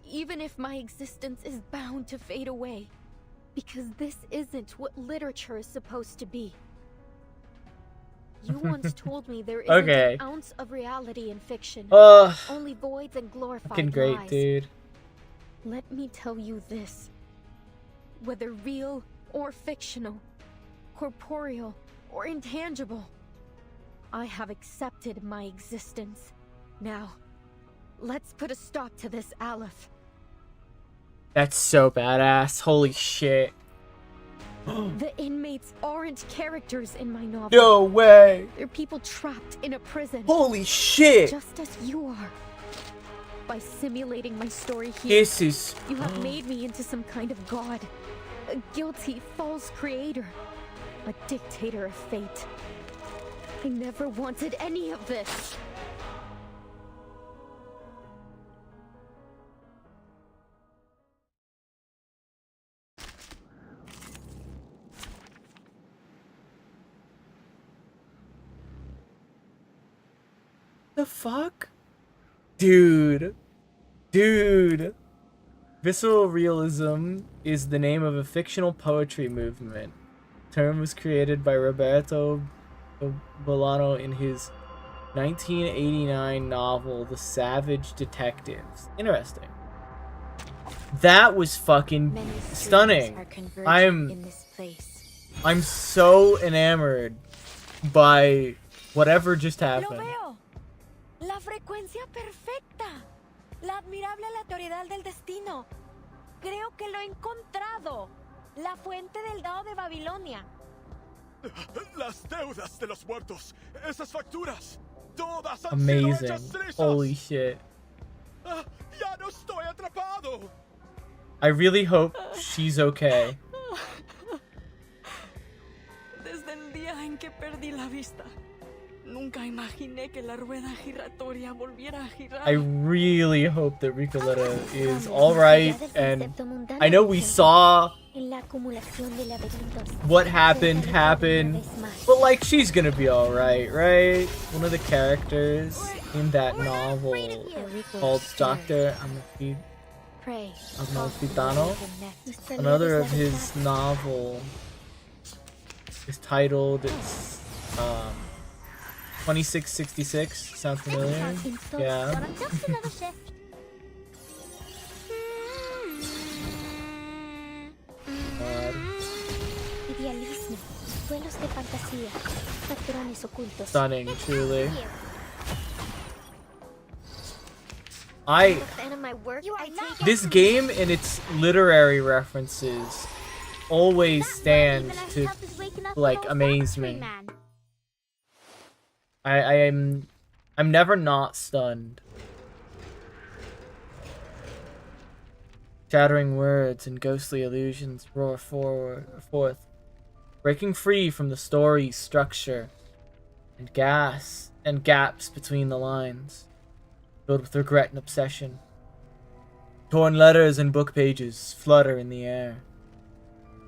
even if my existence is bound to fade away. Because this isn't what literature is supposed to be. You once told me there isn't Okay. an ounce of reality in fiction. Ugh. Only voids and glorified Fucking great, lies. dude. Let me tell you this. Whether real or fictional, corporeal or intangible, I have accepted my existence. Now, let's put a stop to this, Aleph. That's so badass. Holy shit. The inmates aren't characters in my novel. No way. They're people trapped in a prison. Holy shit. Just as you are. By simulating my story here, This is... you have made me into some kind of god. A guilty, false creator. A dictator of fate. I never wanted any of this. The fuck? Dude. Dude. Visceral realism is the name of a fictional poetry movement. The term was created by Roberto Bolaño in his 1989 novel, The Savage Detectives. Interesting. That was fucking stunning. I'm so enamored by whatever just happened. La frecuencia perfecta. La admirable aleatoriedad del destino. Creo que lo he encontrado. La fuente del dado de Babilonia. Las deudas de los muertos. Esas facturas. Todas han sido Amazing. hechas trizas. Holy shit. Ya no estoy atrapado. I really hope she's okay. Desde el día en que perdí la vista, nunca imaginé que la rueda giratoria volviera a girar. I really hope that Ricoletta is alright, and I know we saw what happened, but like, she's gonna be alright, right? One of the characters in that novel called Dr. Amalfitano, another of his novel is titled, it's 2666. Sounds familiar? Yeah. Stunning, truly. This game and its literary references always stand to like amaze me. I'm never not stunned. Shattering words and ghostly illusions roar forth, breaking free from the story's structure and gaps between the lines, filled with regret and obsession. Torn letters and book pages flutter in the air,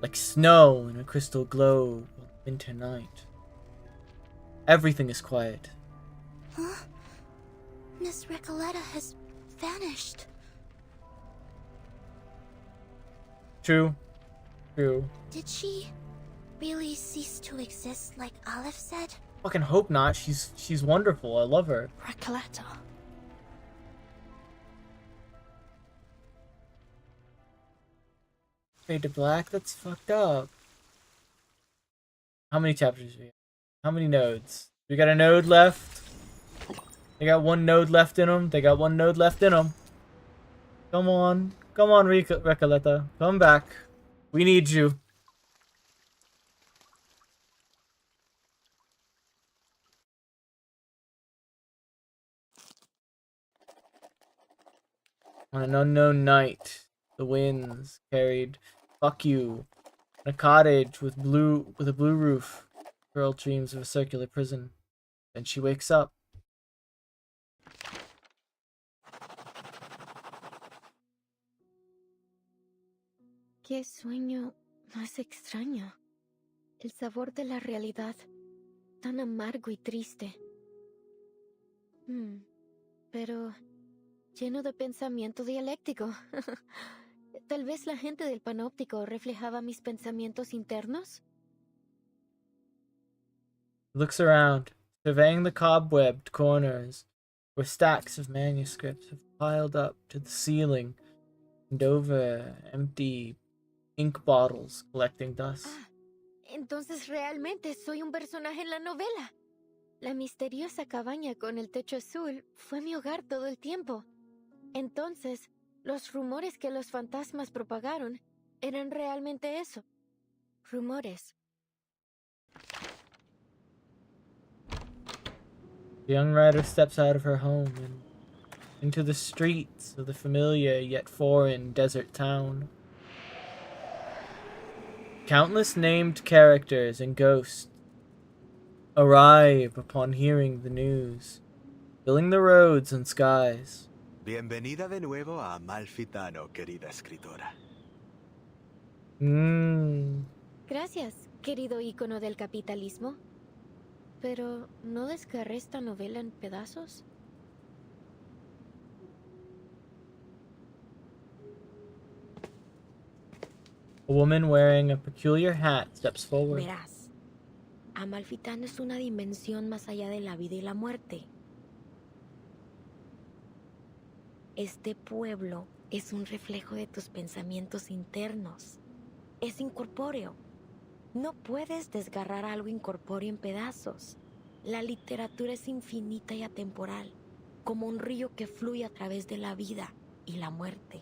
like snow in a crystal globe of winter night. Everything is quiet. Huh? Miss Recoletta has vanished. True. True. Did she really cease to exist like Aleph said? Fucking hope not. She's wonderful. I love her. Recoletta. Fade to black? That's fucked up. How many chapters do we have? How many nodes? We got a node left. They got one node left in them. They got one node left in them. Come on, Recoleta, come back. We need you. On an unknown night, the winds carried "Fuck You" in a cottage with a blue roof. Girl dreams of a circular prison. Then she wakes up. Qué sueño más extraño. El sabor de la realidad, tan amargo y triste. Pero lleno de pensamiento dialéctico. Tal vez la gente del panóptico reflejaba mis pensamientos internos. Looks around, surveying the cobwebbed corners where stacks of manuscripts have piled up to the ceiling and over empty ink bottles collecting dust. Entonces realmente soy un personaje en la novela. La misteriosa cabaña con el techo azul fue mi hogar todo el tiempo. Entonces, los rumores que los fantasmas propagaron eran realmente eso. Rumores. The young rider steps out of her home and into the streets of the familiar yet foreign desert town. Countless named characters and ghosts arrive upon hearing the news, filling the roads and skies. Bienvenida de nuevo a Amalfitano, querida escritora. Gracias, querido ícono del capitalismo. Pero, ¿no desgarré esta novela en pedazos? A woman wearing a peculiar hat steps forward. Verás, Amalfitano es una dimensión más allá de la vida y la muerte. Este pueblo es un reflejo de tus pensamientos internos. Es incorpóreo. No puedes desgarrar algo incorpóreo en pedazos. La literatura es infinita y atemporal, como un río que fluye a través de la vida y la muerte.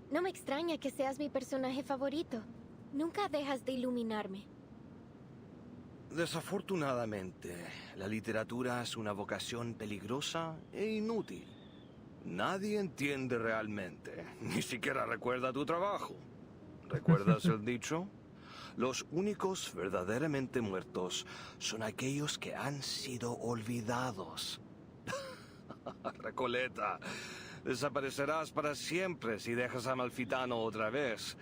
No me extraña que seas mi personaje favorito. Nunca dejas de iluminarme. Desafortunadamente, la literatura es una vocación peligrosa e inútil. Nadie entiende realmente, ni siquiera recuerda tu trabajo. ¿Recuerdas el dicho? Los únicos verdaderamente muertos son aquellos que han sido olvidados. Recoleta, desaparecerás para siempre si dejas a Amalfitano otra vez.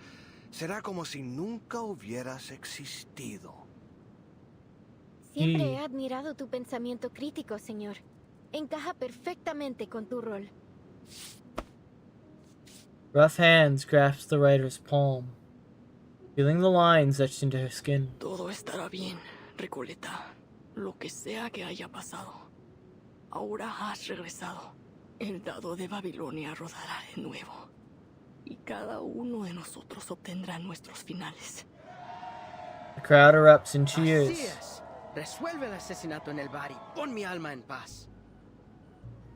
Será como si nunca hubieras existido. Siempre he admirado tu pensamiento crítico, señor. Encaja perfectamente con tu rol. Rough hands grasp the writer's palm, feeling the lines etched into her skin. Todo estará bien, Recoleta. Lo que sea que haya pasado. Ahora has regresado. El dado de Babilonia rodará de nuevo. Y cada uno de nosotros obtendrá nuestros finales. The crowd erupts in cheers. Así es. Resuelve el asesinato en el bar y pon mi alma en paz.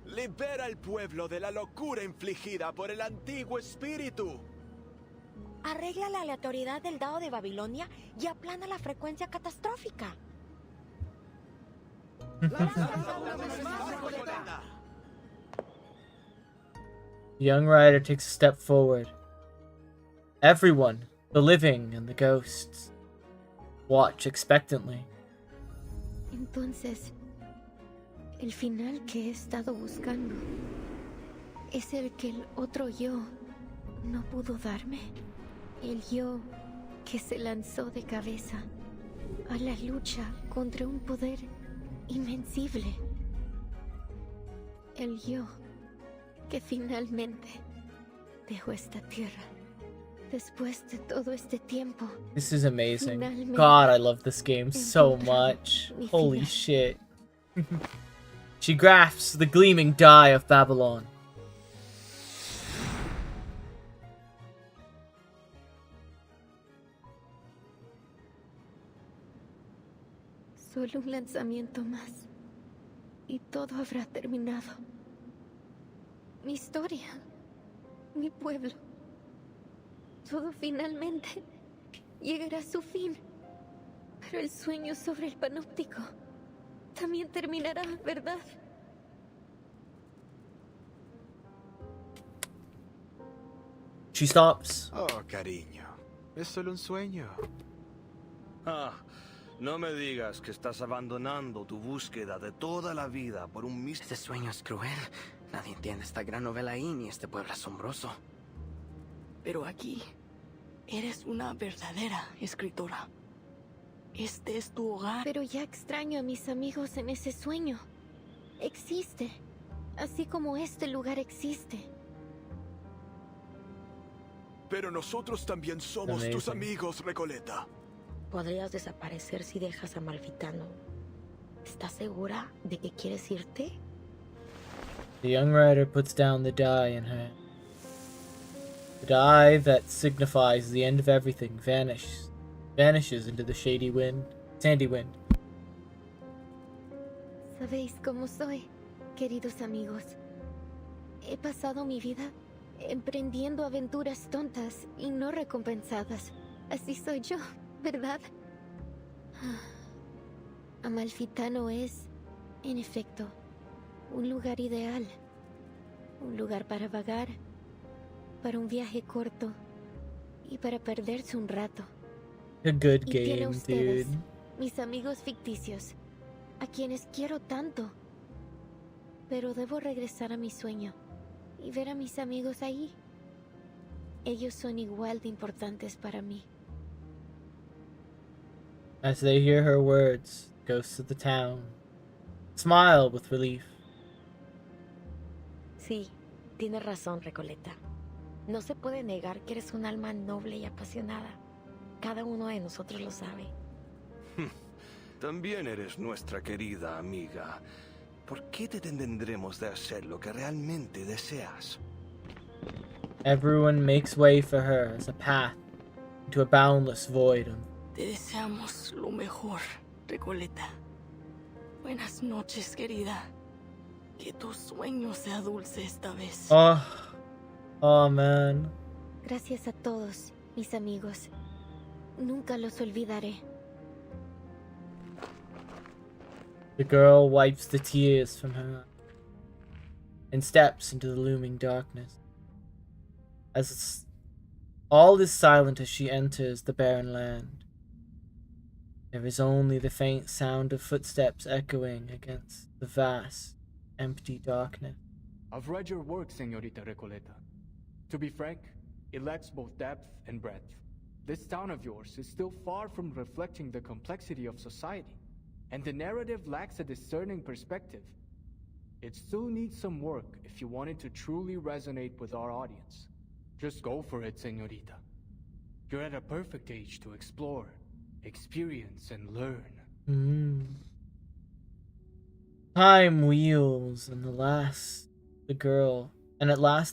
Libera al pueblo de la locura infligida por el antiguo espíritu. Arregla la aleatoriedad del dado de Babilonia y aplana la frecuencia catastrófica. The young rider takes a step forward. Everyone, the living and the ghosts, watch expectantly. Entonces, el final que he estado buscando es el que el otro yo no pudo darme. El yo que se lanzó de cabeza a la lucha contra un poder invencible. El yo que finalmente dejó esta tierra después de todo este tiempo. This is amazing. Finalmente. God, I love this game so much. Holy shit. She grasps the gleaming die of Babylon. Solo un lanzamiento más y todo habrá terminado. Mi historia mi pueblo. Todo finalmente llegará a su fin. Pero el sueño sobre el panóptico también terminará, ¿verdad? She stops. Oh, cariño. Es solo un sueño. Ah, no me digas que estás abandonando tu búsqueda de toda la vida por un Este sueño es cruel. Nadie entiende esta gran novela ahí ni este pueblo asombroso. Pero aquí, eres una verdadera escritora. Este es tu hogar. Pero ya extraño a mis amigos en ese sueño. Existe, así como este lugar existe. Pero nosotros también somos tus amigos, Recoleta. Podrías desaparecer si dejas a Malfitano. ¿Estás segura de que quieres irte? The young rider puts down the die in her hand. The die that signifies the end of everything vanishes into the sandy wind. ¿Sabéis cómo soy, queridos amigos? He pasado mi vida emprendiendo aventuras tontas y no recompensadas. Así soy yo, ¿verdad? Amalfitano es, en efecto, un lugar ideal. Un lugar para vagar, para un viaje corto y para perderse un rato. A good Y tiene game, ustedes, dude. mis amigos ficticios, a quienes quiero tanto. Pero debo regresar a mi sueño y ver a mis amigos ahí. Ellos son igual de importantes para mí. As they hear her words, ghosts of the town smile with relief. Sí, tienes razón, Recoleta. No se puede negar que eres un alma noble y apasionada. Cada uno de nosotros lo sabe. También eres nuestra querida amiga. ¿Por qué te detendremos de hacer lo que realmente deseas? Everyone makes way for her as a path into a boundless void. Te deseamos lo mejor, Recoleta. Buenas noches, querida. Que tu sueño sea dulce esta vez. Oh man. Gracias a todos, mis amigos. Nunca los olvidaré. The girl wipes the tears from her and steps into the looming darkness. As all is silent as she enters the barren land, there is only the faint sound of footsteps echoing against the vast, empty darkness. I've read your work, Señorita Recoleta. To be frank, it lacks both depth and breadth. This town of yours is still far from reflecting the complexity of society, and the narrative lacks a discerning perspective. It still needs some work if you want it to truly resonate with our audience. Just go for it, Señorita. You're at a perfect age to explore, experience, and learn. Time wheels, and at last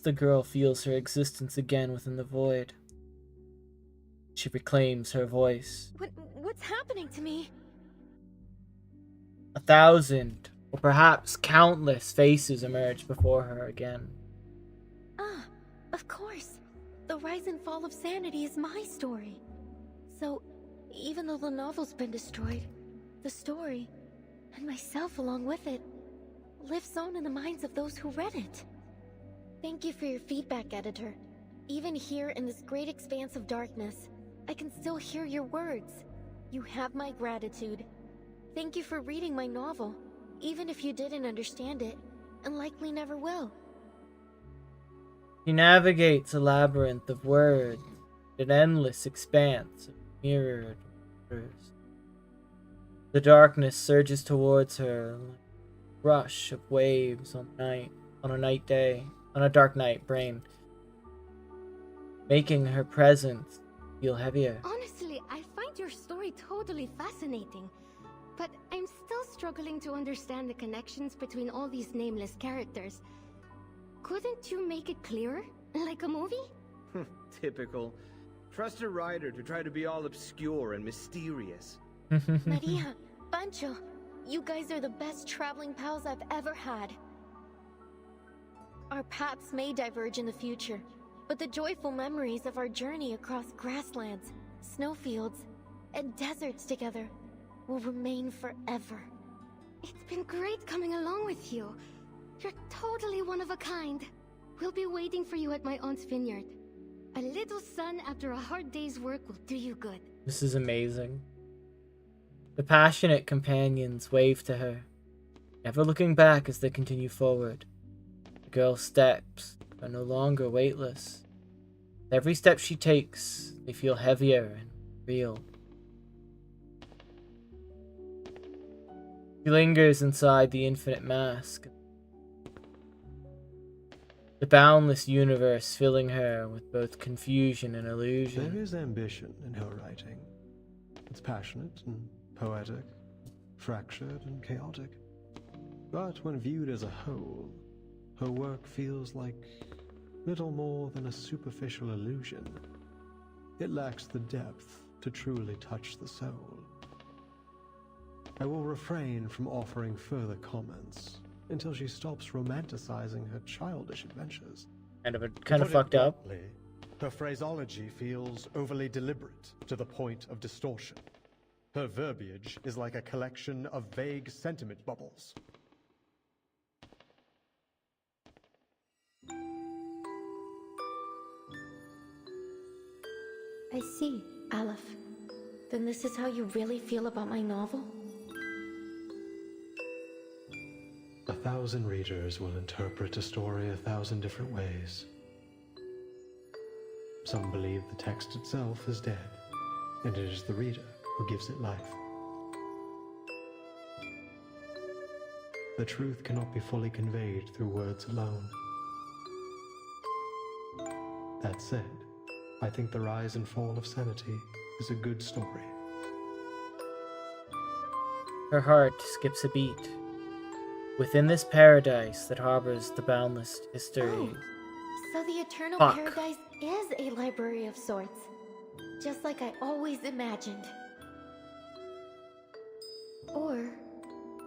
the girl feels her existence again within the void. She reclaims her voice. What's happening to me? 1,000, or perhaps countless faces emerge before her again. Of course. The rise and fall of sanity is my story. So, even though the novel's been destroyed, the story, and myself along with it, lives on in the minds of those who read it. Thank you for your feedback, editor. Even here in this great expanse of darkness, I can still hear your words. You have my gratitude. Thank you for reading my novel, even if you didn't understand it, and likely never will. He navigates a labyrinth of words, an endless expanse of mirrored waters. The darkness surges towards her like a rush of waves on a dark night brain, making her presence feel heavier. Honestly, I find your story totally fascinating, but I'm still struggling to understand the connections between all these nameless characters. Couldn't you make it clearer? Like a movie? Typical. Trust a writer to try to be all obscure and mysterious. Maria, Pancho, you guys are the best traveling pals I've ever had. Our paths may diverge in the future, but the joyful memories of our journey across grasslands, snowfields, and deserts together will remain forever. It's been great coming along with you. You're totally one of a kind. We'll be waiting for you at my aunt's vineyard. A little sun after a hard day's work will do you good. This is amazing. The passionate companions wave to her, never looking back as they continue forward. The girl's steps are no longer weightless. With every step she takes, they feel heavier and real. She lingers inside the infinite mask, the boundless universe filling her with both confusion and illusion. There is ambition in her writing. It's passionate and poetic, fractured and chaotic. But when viewed as a whole, her work feels like little more than a superficial illusion. It lacks the depth to truly touch the soul. I will refrain from offering further comments until she stops romanticizing her childish adventures. Kind of To put fucked it up. bluntly, her phraseology feels overly deliberate to the point of distortion. Her verbiage is like a collection of vague sentiment bubbles. I see, Aleph. Then this is how you really feel about my novel? 1,000 readers will interpret a story 1,000 different ways. Some believe the text itself is dead, and it is the reader who gives it life. The truth cannot be fully conveyed through words alone. That said, I think The Rise and Fall of Sanity is a good story. Her heart skips a beat. Within this paradise that harbors the boundless history. Oh, so the Eternal Fuck. Paradise is a library of sorts. Just like I always imagined. Or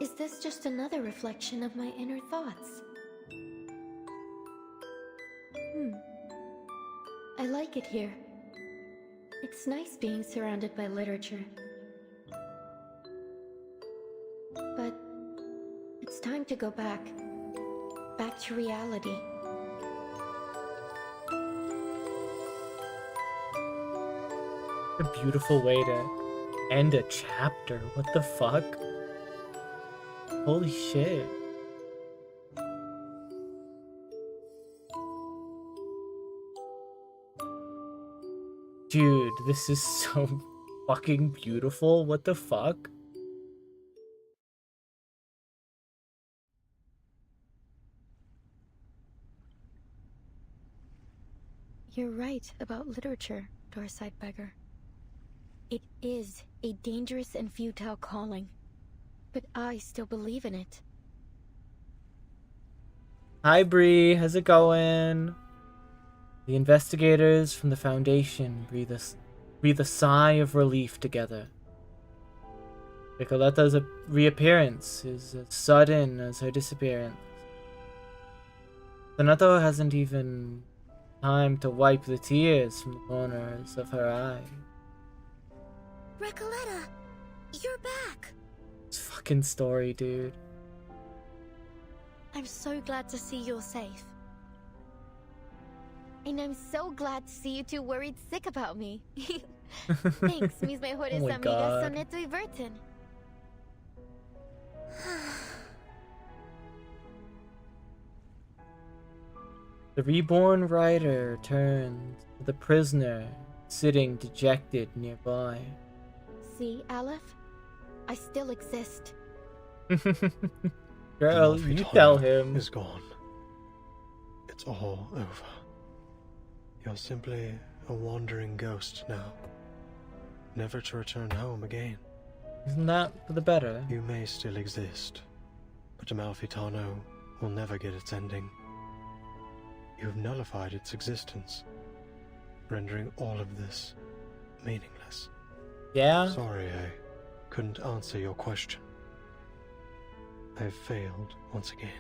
is this just another reflection of my inner thoughts? I like it here. It's nice being surrounded by literature. But it's time to go back. Back to reality. A beautiful way to end a chapter. What the fuck? Holy shit. Dude, this is so fucking beautiful. What the fuck? You're right about literature, Dorside Beggar. It is a dangerous and futile calling, but I still believe in it. Hi Bree, how's it going? The investigators from the Foundation breathe a sigh of relief together. Nicoletta's reappearance is as sudden as her disappearance. Donato hasn't even time to wipe the tears from the corners of her eye. Recoletta, you're back! This fucking story, dude. I'm so glad to see you're safe. And I'm so glad to see you two worried sick about me. Thanks, mis mejores Oh my amigas God. Soneto y Burton. The reborn writer turns to the prisoner sitting dejected nearby. See, Aleph? I still exist. Girl, Amalfi you Tano tell him. is gone. It's all over. You're simply a wandering ghost now, never to return home again. Isn't that for the better? You may still exist, but Amalfi Tano will never get its ending. You've nullified its existence, rendering all of this meaningless. Yeah? Sorry I couldn't answer your question. I've failed once again.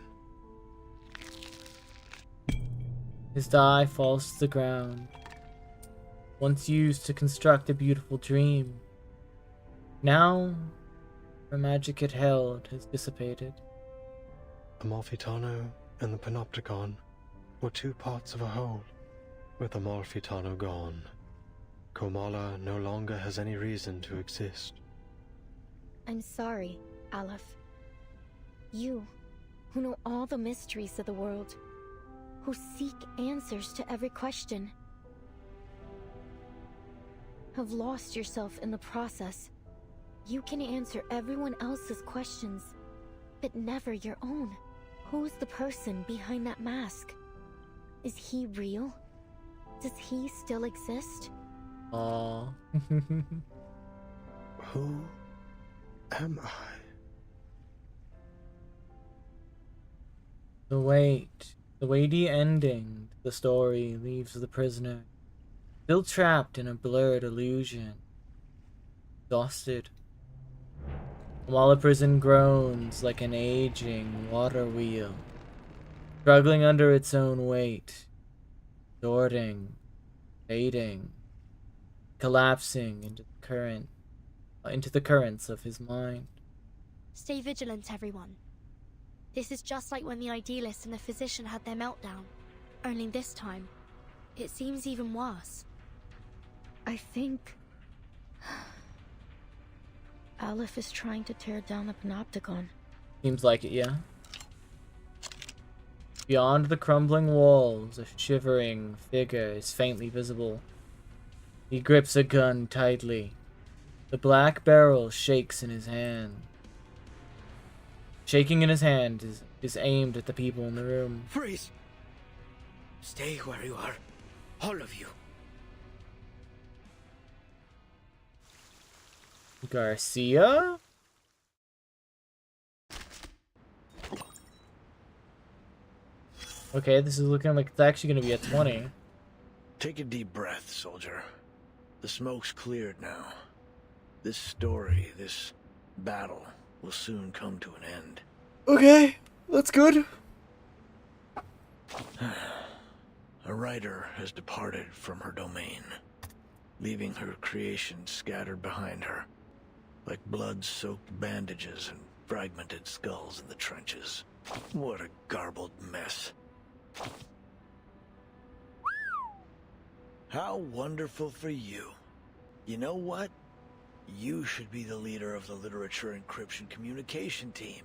His die falls to the ground, once used to construct a beautiful dream. Now, the magic it held has dissipated. The Amalfitano and the Panopticon were two parts of a whole. With the Amalfitano gone, Komala no longer has any reason to exist. I'm sorry, Aleph. You, who know all the mysteries of the world, who seek answers to every question, have lost yourself in the process. You can answer everyone else's questions, but never your own. Who's the person behind that mask? Is he real? Does he still exist? Aww. Who am I? The weighty ending to the story leaves the prisoner still trapped in a blurred illusion, exhausted. While the prison groans like an aging water wheel, struggling under its own weight, distorting, fading, collapsing into the currents of his mind. Stay vigilant, everyone. This is just like when the idealist and the physician had their meltdown. Only this time, it seems even worse. I think Aleph is trying to tear down the Panopticon. Seems like it, yeah. Beyond the crumbling walls, a shivering figure is faintly visible. He grips a gun tightly. The black barrel shakes in his hand. Shaking in his hand is aimed at the people in the room. Freeze! Stay where you are. All of you. Garcia? Okay, this is looking like it's actually going to be a 20. Take a deep breath, soldier. The smoke's cleared now. This story, this battle, will soon come to an end. Okay, that's good. A writer has departed from her domain, leaving her creations scattered behind her, like blood-soaked bandages and fragmented skulls in the trenches. What a garbled mess. How wonderful for you. You know what? You should be the leader of the literature encryption communication team.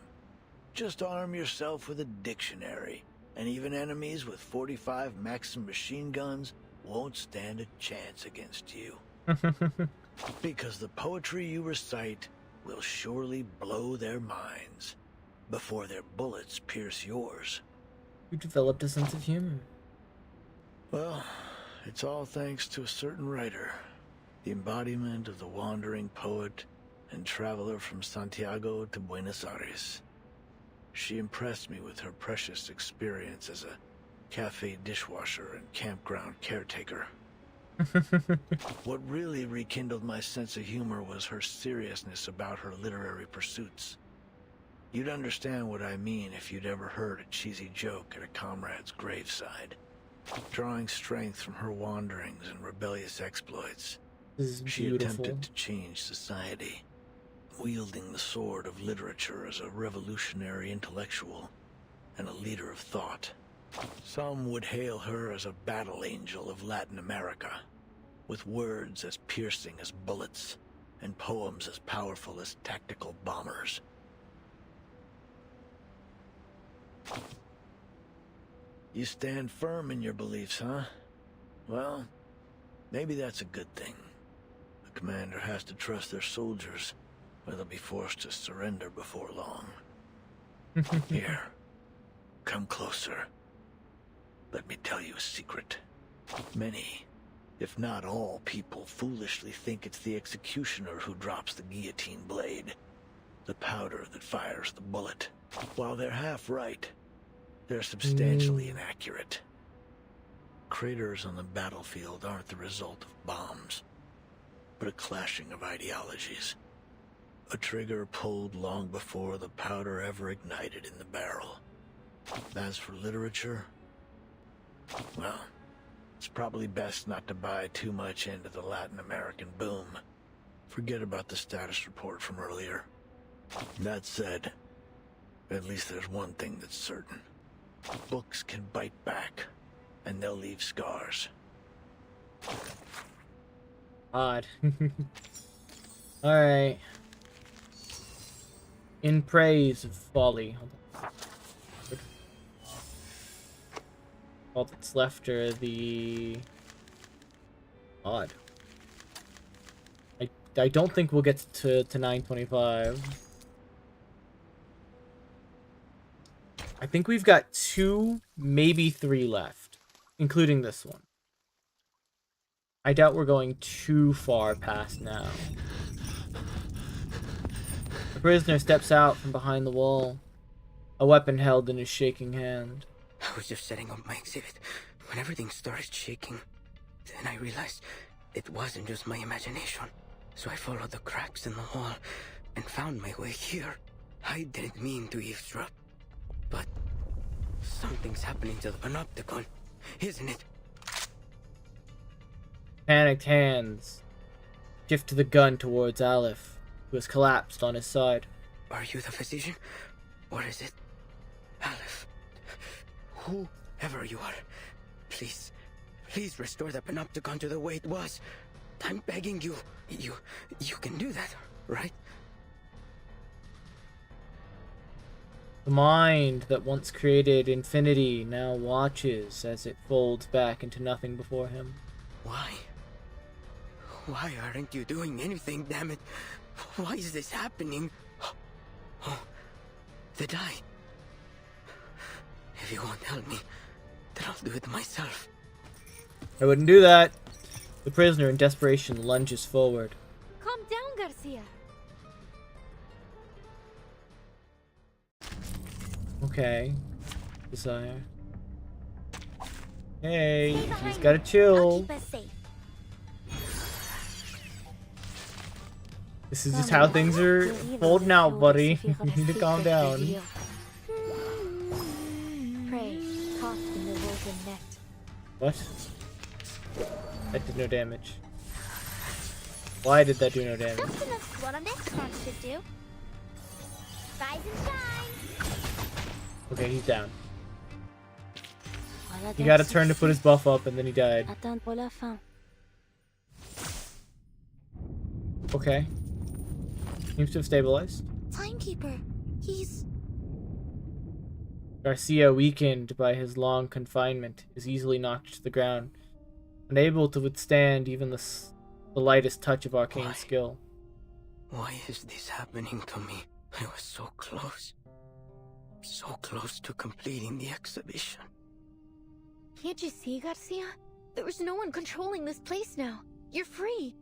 Just arm yourself with a dictionary, and even enemies with 45 Maxim machine guns won't stand a chance against you. Because the poetry you recite will surely blow their minds before their bullets pierce yours. You developed a sense of humor. Well, it's all thanks to a certain writer, the embodiment of the wandering poet and traveler from Santiago to Buenos Aires. She impressed me with her precious experience as a cafe dishwasher and campground caretaker. What really rekindled my sense of humor was her seriousness about her literary pursuits. You'd understand what I mean if you'd ever heard a cheesy joke at a comrade's graveside. Drawing strength from her wanderings and rebellious exploits, she attempted to change society, wielding the sword of literature as a revolutionary intellectual and a leader of thought. Some would hail her as a battle angel of Latin America, with words as piercing as bullets and poems as powerful as tactical bombers. You stand firm in your beliefs, huh? Well, maybe that's a good thing. The commander has to trust their soldiers, or they'll be forced to surrender before long. Here, come closer. Let me tell you a secret. Many, if not all people, foolishly think it's the executioner who drops the guillotine blade, the powder that fires the bullet. While they're half right, they're substantially inaccurate. Craters on the battlefield aren't the result of bombs, but a clashing of ideologies. A trigger pulled long before the powder ever ignited in the barrel. As for literature, Well, it's probably best not to buy too much into the Latin American boom. Forget about the status report from earlier. That said, at least there's one thing that's certain. Books can bite back, and they'll leave scars. Odd. Alright. In praise of folly. Hold on. All that's left are the... Odd. I don't think we'll get to 925. I think we've got 2, maybe 3 left, including this one. I doubt we're going too far past now. The prisoner steps out from behind the wall, a weapon held in his shaking hand. I was just setting up my exhibit when everything started shaking. Then I realized it wasn't just my imagination. So I followed the cracks in the wall and found my way here. I didn't mean to eavesdrop, but something's happening to the Panopticon, isn't it? Panicked hands shift the gun towards Aleph, who has collapsed on his side. Are you the physician? Or is it Aleph? Whoever you are, please restore the Panopticon to the way it was. I'm begging you. You can do that, right? The mind that once created infinity now watches as it folds back into nothing before him. Why? Why aren't you doing anything, damn it? Why is this happening? Oh, the die. If you won't help me, then I'll do it myself. I wouldn't do that. The prisoner in desperation lunges forward. Calm down, Garcia. Okay. Desire. Hey, he's gotta chill. This is just how things are folding out, buddy. You need to calm down. Pray, caught in the woven net. What? That did no damage. Why did that do no damage? That's enough what a Necron should do. Rise and shine. Okay, he's down. He got a turn to put his buff up and then he died. Okay. Seems to have stabilized. Timekeeper, he's... Garcia, weakened by his long confinement, is easily knocked to the ground, unable to withstand even the lightest touch of arcane skill. Why is this happening to me? I was so close. So close to completing the exhibition. Can't you see, Garcia? There's no one controlling this place now. You're free.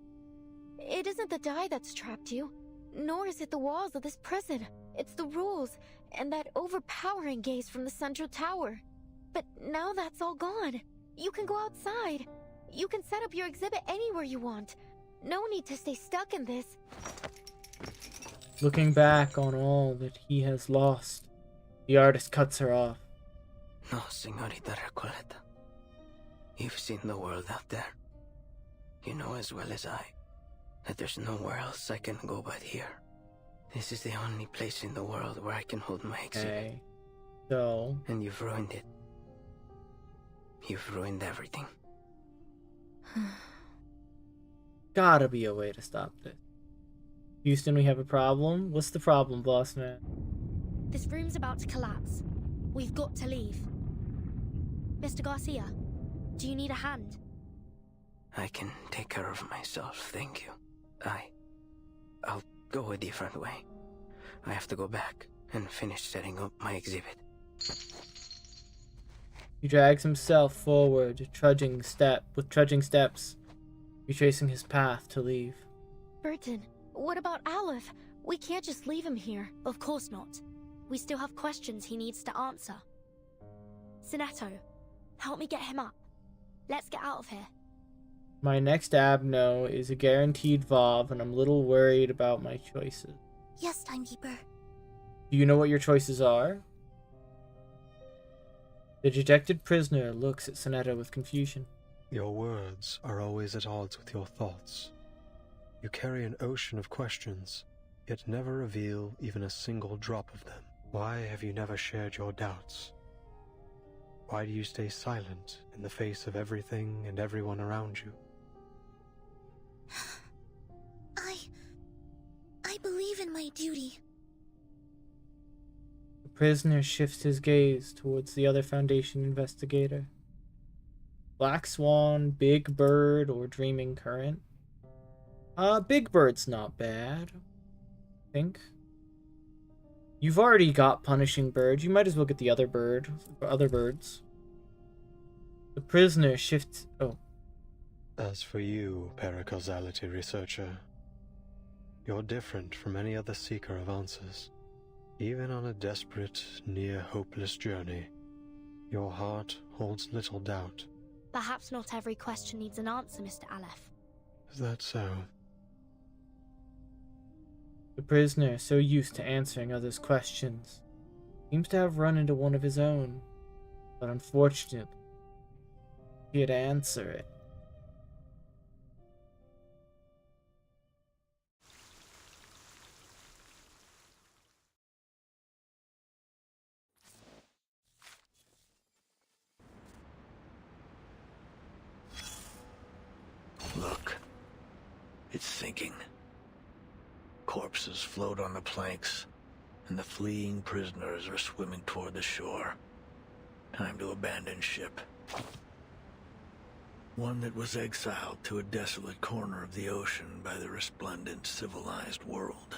It isn't the die that's trapped you, nor is it the walls of this prison. It's the rules, and that overpowering gaze from the central tower. But now that's all gone. You can go outside. You can set up your exhibit anywhere you want. No need to stay stuck in this. Looking back on all that he has lost, the artist cuts her off. No, Señorita Recoleta. You've seen the world out there. You know as well as I that there's nowhere else I can go but here. This is the only place in the world where I can hold my exhibit. Okay. So... And you've ruined it. You've ruined everything. Gotta be a way to stop this. Houston, we have a problem? What's the problem, boss man? This room's about to collapse. We've got to leave. Mr. Garcia, do you need a hand? I can take care of myself, thank you. I'll go a different way. I have to go back and finish setting up my exhibit. He drags himself forward, with trudging steps, retracing his path to leave. Burton, what about Aleph? We can't just leave him here. Of course not. We still have questions he needs to answer. Sinetto, help me get him up. Let's get out of here. My next abno is a guaranteed VOV, and I'm a little worried about my choices. Yes, Timekeeper. Do you know what your choices are? The dejected prisoner looks at Sonetta with confusion. Your words are always at odds with your thoughts. You carry an ocean of questions, yet never reveal even a single drop of them. Why have you never shared your doubts? Why do you stay silent in the face of everything and everyone around you? I believe in my duty. The prisoner shifts his gaze towards the other Foundation investigator. Black Swan, Big Bird, or Dreaming Current? Big Bird's not bad, I think. You've already got Punishing Bird. You might as well get the other birds. The prisoner shifts... Oh. As for you, paracausality researcher, you're different from any other seeker of answers. Even on a desperate, near-hopeless journey, your heart holds little doubt. Perhaps not every question needs an answer, Mr. Aleph. Is that so? The prisoner, so used to answering others' questions, seems to have run into one of his own, but unfortunately, he had to answer it. Look, it's sinking. Corpses float on the planks, and the fleeing prisoners are swimming toward the shore. Time to abandon ship. One that was exiled to a desolate corner of the ocean by the resplendent, civilized world.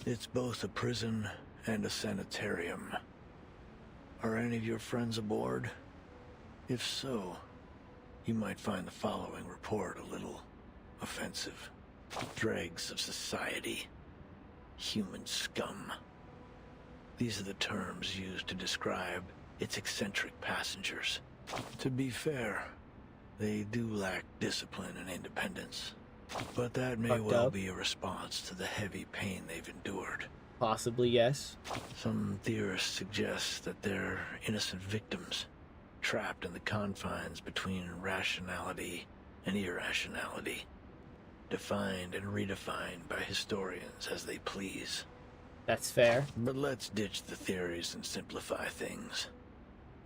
It's both a prison and a sanitarium. Are any of your friends aboard? If so, you might find the following report a little offensive. Dregs of society. Human scum. These are the terms used to describe its eccentric passengers. To be fair, they do lack discipline and independence. But that may well be a response to the heavy pain they've endured. Possibly, yes. Some theorists suggest that they're innocent victims, trapped in the confines between rationality and irrationality, defined and redefined by historians as they please. That's fair. But let's ditch the theories and simplify things.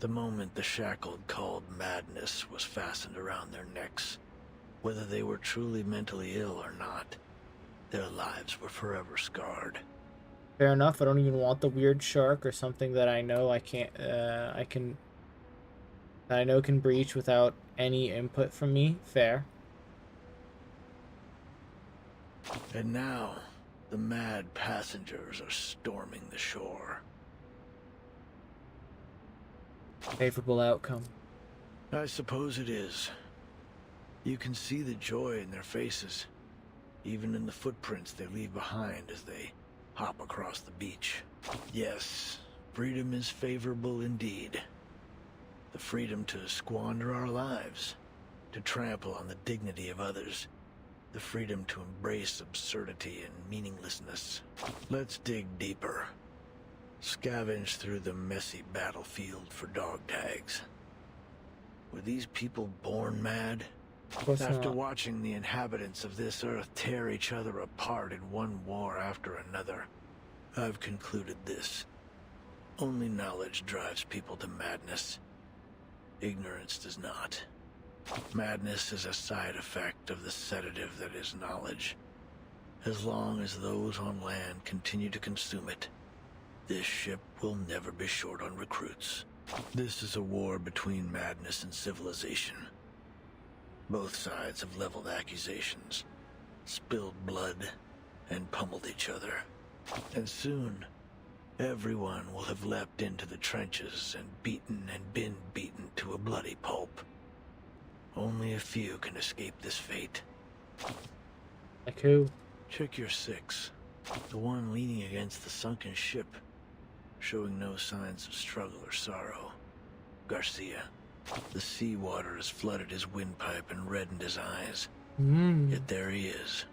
The moment the shackle called madness was fastened around their necks, whether they were truly mentally ill or not, their lives were forever scarred. Fair enough. I don't even want the weird shark or something that I know can breach without any input from me. Fair. And now, the mad passengers are storming the shore. Favorable outcome. I suppose it is. You can see the joy in their faces, even in the footprints they leave behind as they hop across the beach. Yes, freedom is favorable indeed. The freedom to squander our lives, to trample on the dignity of others, the freedom to embrace absurdity and meaninglessness. Let's dig deeper. Scavenge through the messy battlefield for dog tags. Were these people born mad? After watching the inhabitants of this earth tear each other apart in one war after another, I've concluded this. Only knowledge drives people to madness. Ignorance does not. Madness is a side effect of the sedative that is knowledge. As long as those on land continue to consume it, this ship will never be short on recruits. This is a war between madness and civilization. Both sides have leveled accusations, spilled blood, and pummeled each other. And soon, everyone will have leapt into the trenches and been beaten to a bloody pulp. Only a few can escape this fate. Like who? Check your 6. The one leaning against the sunken ship, showing no signs of struggle or sorrow. Garcia. The seawater has flooded his windpipe and reddened his eyes. Yet there he is,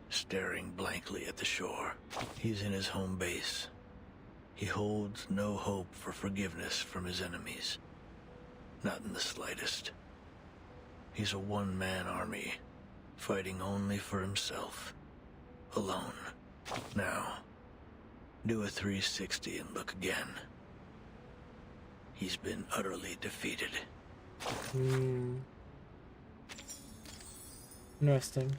staring blankly at the shore. He's in his home base. He holds no hope for forgiveness from his enemies. Not in the slightest. He's a one-man army, fighting only for himself. Alone. Now, do a 360 and look again. He's been utterly defeated. Interesting.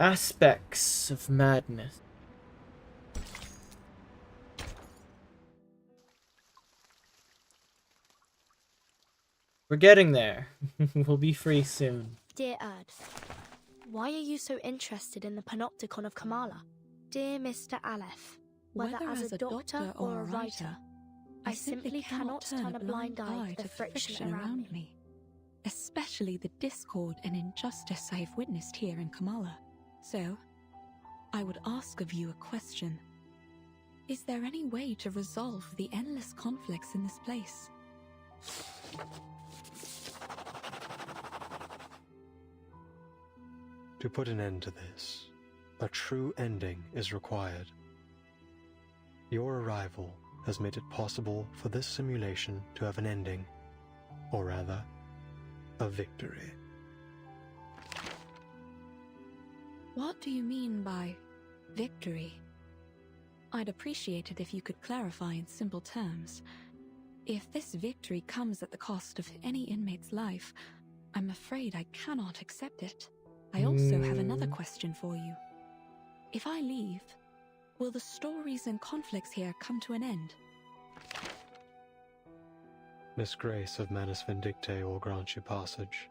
Aspects of madness. We're getting there. We'll be free soon. Dear Erd, why are you so interested in the panopticon of Kamala? Dear Mr. Aleph, whether as a doctor or a writer, I simply cannot turn a blind eye to the friction around me. Especially the discord and injustice I have witnessed here in Kamala. So, I would ask of you a question. Is there any way to resolve the endless conflicts in this place? To put an end to this, a true ending is required. Your arrival has made it possible for this simulation to have an ending, or rather, a victory. What do you mean by victory? I'd appreciate it if you could clarify in simple terms. If this victory comes at the cost of any inmate's life, I'm afraid I cannot accept it. I also have another question for you. If I leave, will the stories and conflicts here come to an end? Miss Grace of Manus Vindicte will grant you passage.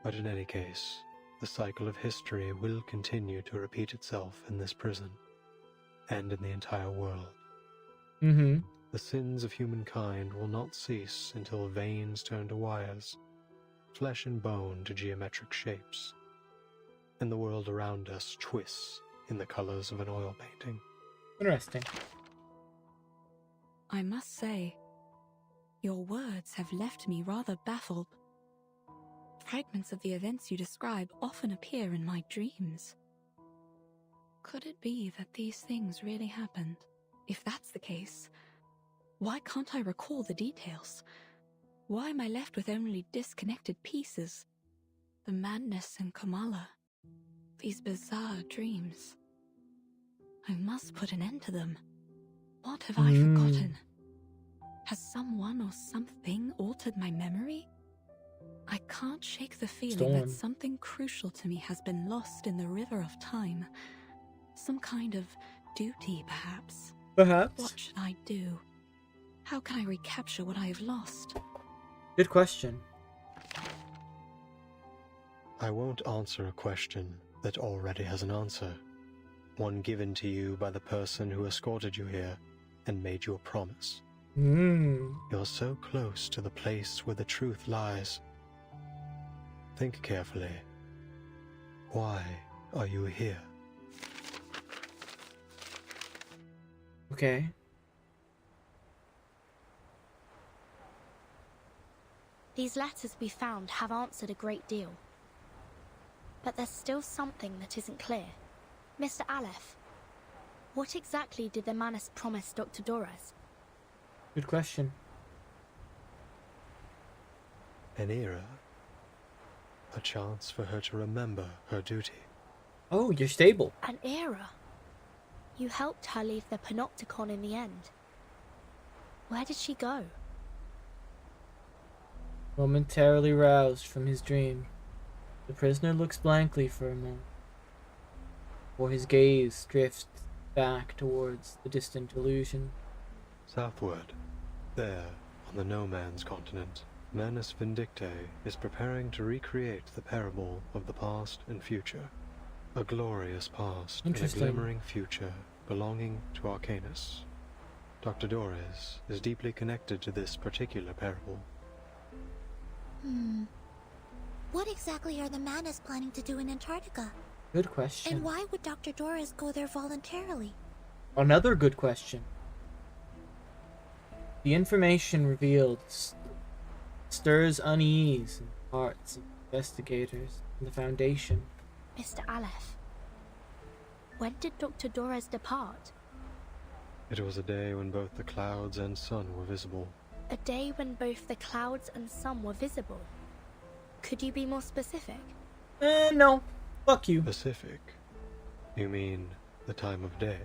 But in any case, the cycle of history will continue to repeat itself in this prison, and in the entire world. The sins of humankind will not cease until veins turn to wires, flesh and bone to geometric shapes, and the world around us twists in the colors of an oil painting. Interesting. I must say, your words have left me rather baffled. Fragments of the events you describe often appear in my dreams. Could it be that these things really happened? If that's the case, why can't I recall the details? Why am I left with only disconnected pieces? The madness in Kamala. These bizarre dreams. I must put an end to them. What have I forgotten? Has someone or something altered my memory? I can't shake the feeling that something crucial to me has been lost in the river of time. Some kind of duty, perhaps. Perhaps. What should I do? How can I recapture what I have lost? Good question. I won't answer a question that already has an answer. One given to you by the person who escorted you here and made you a promise. You're so close to the place where the truth lies. Think carefully. Why are you here? Okay. These letters we found have answered a great deal. But there's still something that isn't clear. Mr. Aleph, what exactly did the Manus promise Dr. Dorez? Good question. An era. A chance for her to remember her duty. Oh, you're stable. An era? You helped her leave the Panopticon in the end. Where did she go? Momentarily roused from his dream, the prisoner looks blankly for a moment, before his gaze drifts back towards the distant illusion. Southward, there, on the no-man's continent, Manus Vindicte is preparing to recreate the parable of the past and future. A glorious past and a glimmering future belonging to Arcanus. Dr. Dorez is deeply connected to this particular parable. What exactly are the Manus planning to do in Antarctica? Good question. And why would Dr. Dorez go there voluntarily? Another good question. The information revealed stirs unease in the hearts of investigators and the Foundation. Mr. Aleph, when did Dr. Dorez depart? It was a day when both the clouds and sun were visible. A day when both the clouds and sun were visible. Could you be more specific? No. Fuck you. Specific? You mean the time of day?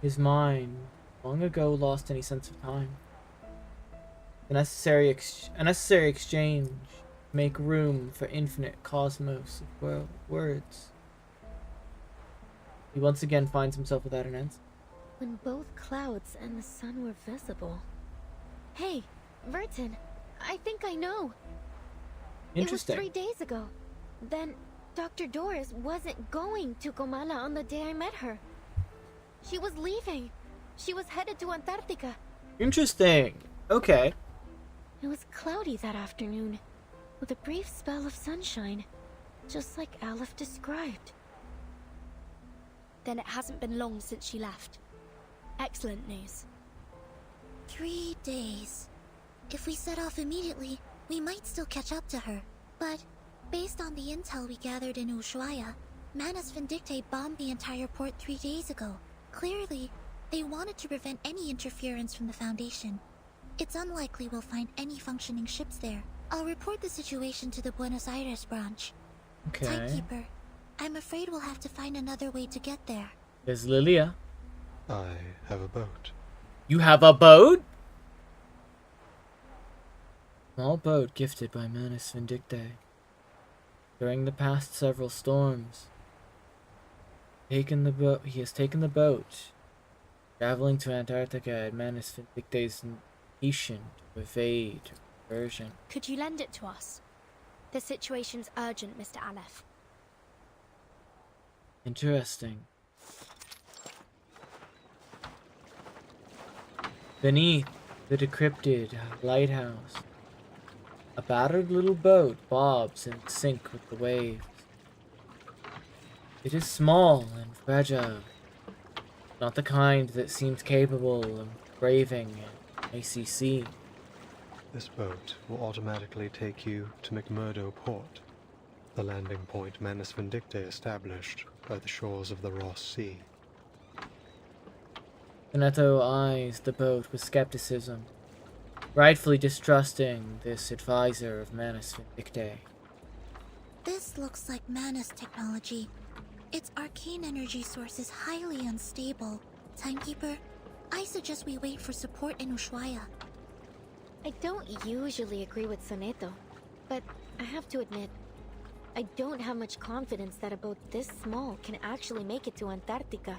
His mind long ago lost any sense of time. The necessary exchange to make room for infinite cosmos of words. He once again finds himself without an answer. When both clouds and the sun were visible. Hey, Vertin, I think I know. Interesting. It was 3 days ago. Then Dr. Doris wasn't going to Comala on the day I met her. She was leaving. She was headed to Antarctica. Interesting. Okay. It was cloudy that afternoon, with a brief spell of sunshine, just like Aleph described. Then it hasn't been long since she left. Excellent news. 3 days. If we set off immediately, we might still catch up to her. But, based on the intel we gathered in Ushuaia, Manus Vindictae bombed the entire port 3 days ago. Clearly, they wanted to prevent any interference from the Foundation. It's unlikely we'll find any functioning ships there. I'll report the situation to the Buenos Aires branch. Okay. Timekeeper, I'm afraid we'll have to find another way to get there. There's Lilia. I have a boat. You have a boat? Small boat gifted by Manus Vindictae. During the past several storms, he has taken the boat, traveling to Antarctica at Manus Vindictae's invitation to evade conversion. Could you lend it to us? The situation's urgent, Mr. Aleph. Interesting. Beneath the decrepit lighthouse, a battered little boat bobs in sync with the waves. It is small and fragile, not the kind that seems capable of braving an icy sea. This boat will automatically take you to McMurdo Port, the landing point Manus Vindictae established by the shores of the Ross Sea. Veneto eyes the boat with skepticism, rightfully distrusting this advisor of Manus Vindictae. This looks like Manus technology. Its arcane energy source is highly unstable. Timekeeper, I suggest we wait for support in Ushuaia. I don't usually agree with Soneto, but I have to admit, I don't have much confidence that a boat this small can actually make it to Antarctica.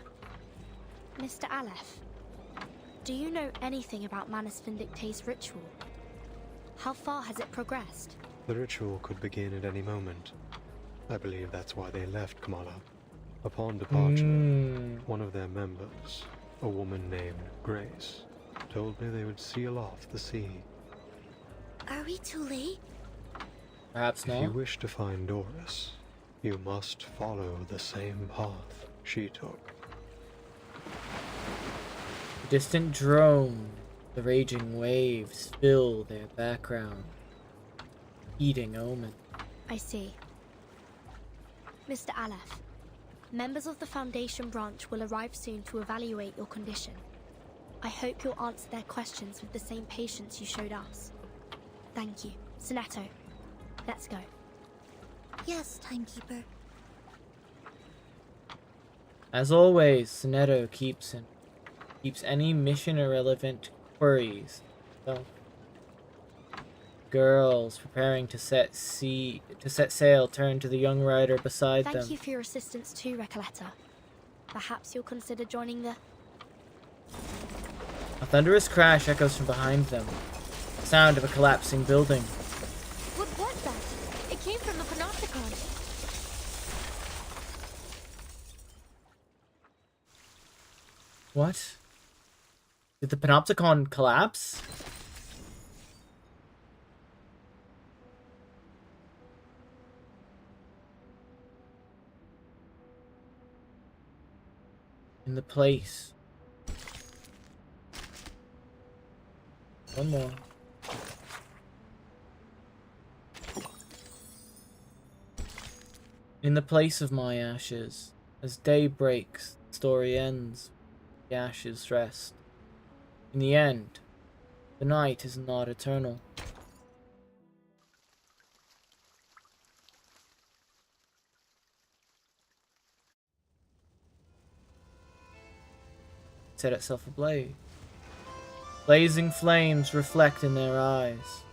Mr. Aleph, do you know anything about Manus Vindictae's ritual? How far has it progressed? The ritual could begin at any moment. I believe that's why they left Kamala. Upon departure, one of their members, a woman named Grace, told me they would seal off the sea. Are we too late? Perhaps If not. you wish to find Doris, you must follow the same path she took. The distant drone, the raging waves fill their background. Eating omen. I see. Mr. Aleph, members of the Foundation branch will arrive soon to evaluate your condition. I hope you'll answer their questions with the same patience you showed us. Thank you. Soneto, let's go. Yes, Timekeeper. As always, Soneto keeps any mission irrelevant queries. So, girls preparing to set sail turn to the young rider beside them. Thank you for your assistance too, Recoleta. Perhaps you'll consider joining the... A thunderous crash echoes from behind them. The sound of a collapsing building. What was that? It came from the Panopticon. What? Did the Panopticon collapse? In the place. One more. In the place of my ashes, as day breaks, the story ends. The ashes rest. In the end, The night is not eternal. Set itself ablaze. Blazing flames reflect in their eyes,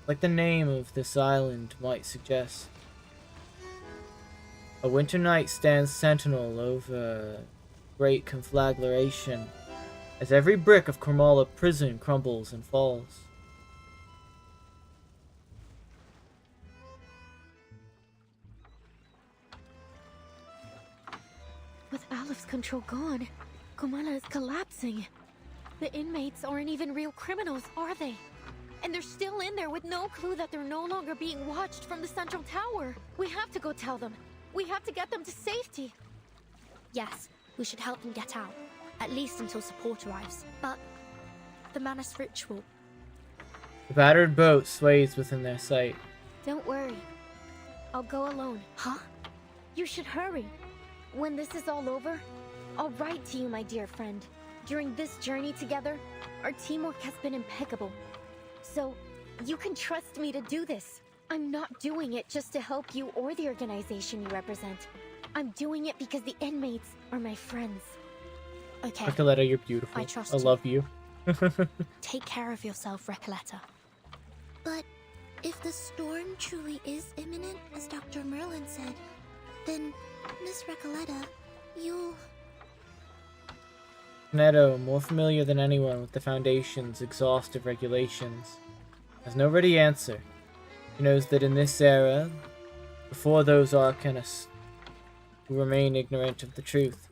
like the name of this island might suggest. A winter night stands sentinel over great conflagration as every brick of Kormala prison crumbles and falls. With Alep's control gone, Komala is collapsing. The inmates aren't even real criminals, are they? And they're still in there with no clue that they're no longer being watched from the central tower. We have to go tell them. We have to get them to safety. Yes, we should help them get out. At least until support arrives. But the Manus ritual. The battered boat sways within their sight. Don't worry. I'll go alone. Huh? You should hurry. When this is all over, I'll write to you, my dear friend. During this journey together, our teamwork has been impeccable. So, you can trust me to do this. I'm not doing it just to help you or the organization you represent. I'm doing it because the inmates are my friends. Okay. Recoleta, you're beautiful. I trust I you. love you. Take care of yourself, Recoleta. But if the storm truly is imminent, as Dr. Merlin said, then, Miss Recoleta, you'll... Neto, more familiar than anyone with the Foundation's exhaustive regulations, has no ready answer. He knows that in this era, before those arcanists who remain ignorant of the truth,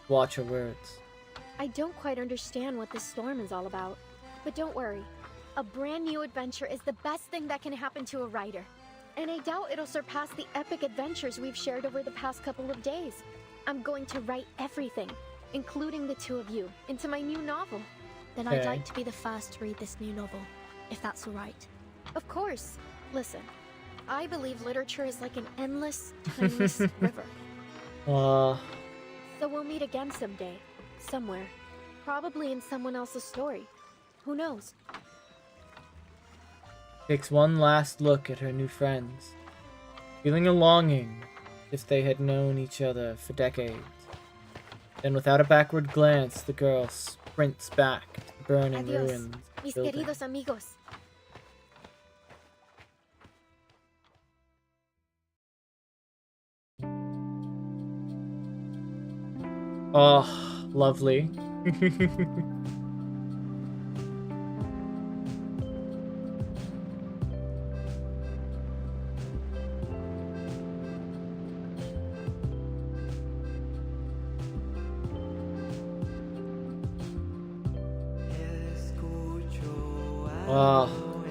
watch her words. I don't quite understand what this storm is all about. But don't worry. A brand new adventure is the best thing that can happen to a writer. And I doubt it'll surpass the epic adventures we've shared over the past couple of days. I'm going to write everything, including the two of you, into my new novel. Then I'd like to be the first to read this new novel, if that's alright. Of course. Listen, I believe literature is like an endless, timeless river. So we'll meet again someday, somewhere. Probably in someone else's story. Who knows? Takes one last look at her new friends, feeling a longing as if they had known each other for decades. Then without a backward glance, the girl sprints back to the burning Adios, ruins. mis building. queridos amigos. Oh, lovely.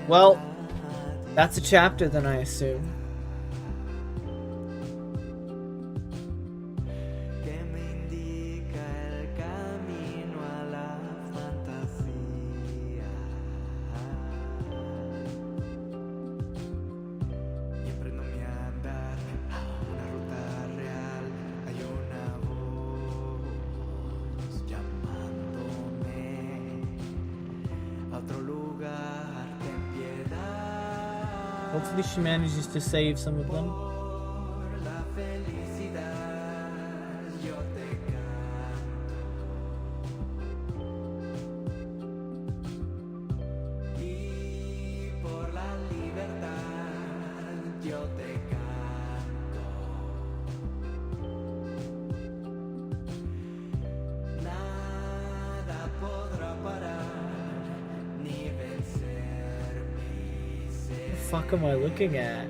Well, that's a chapter then, I assume. Hopefully she manages to save some of them. What the fuck am I looking at?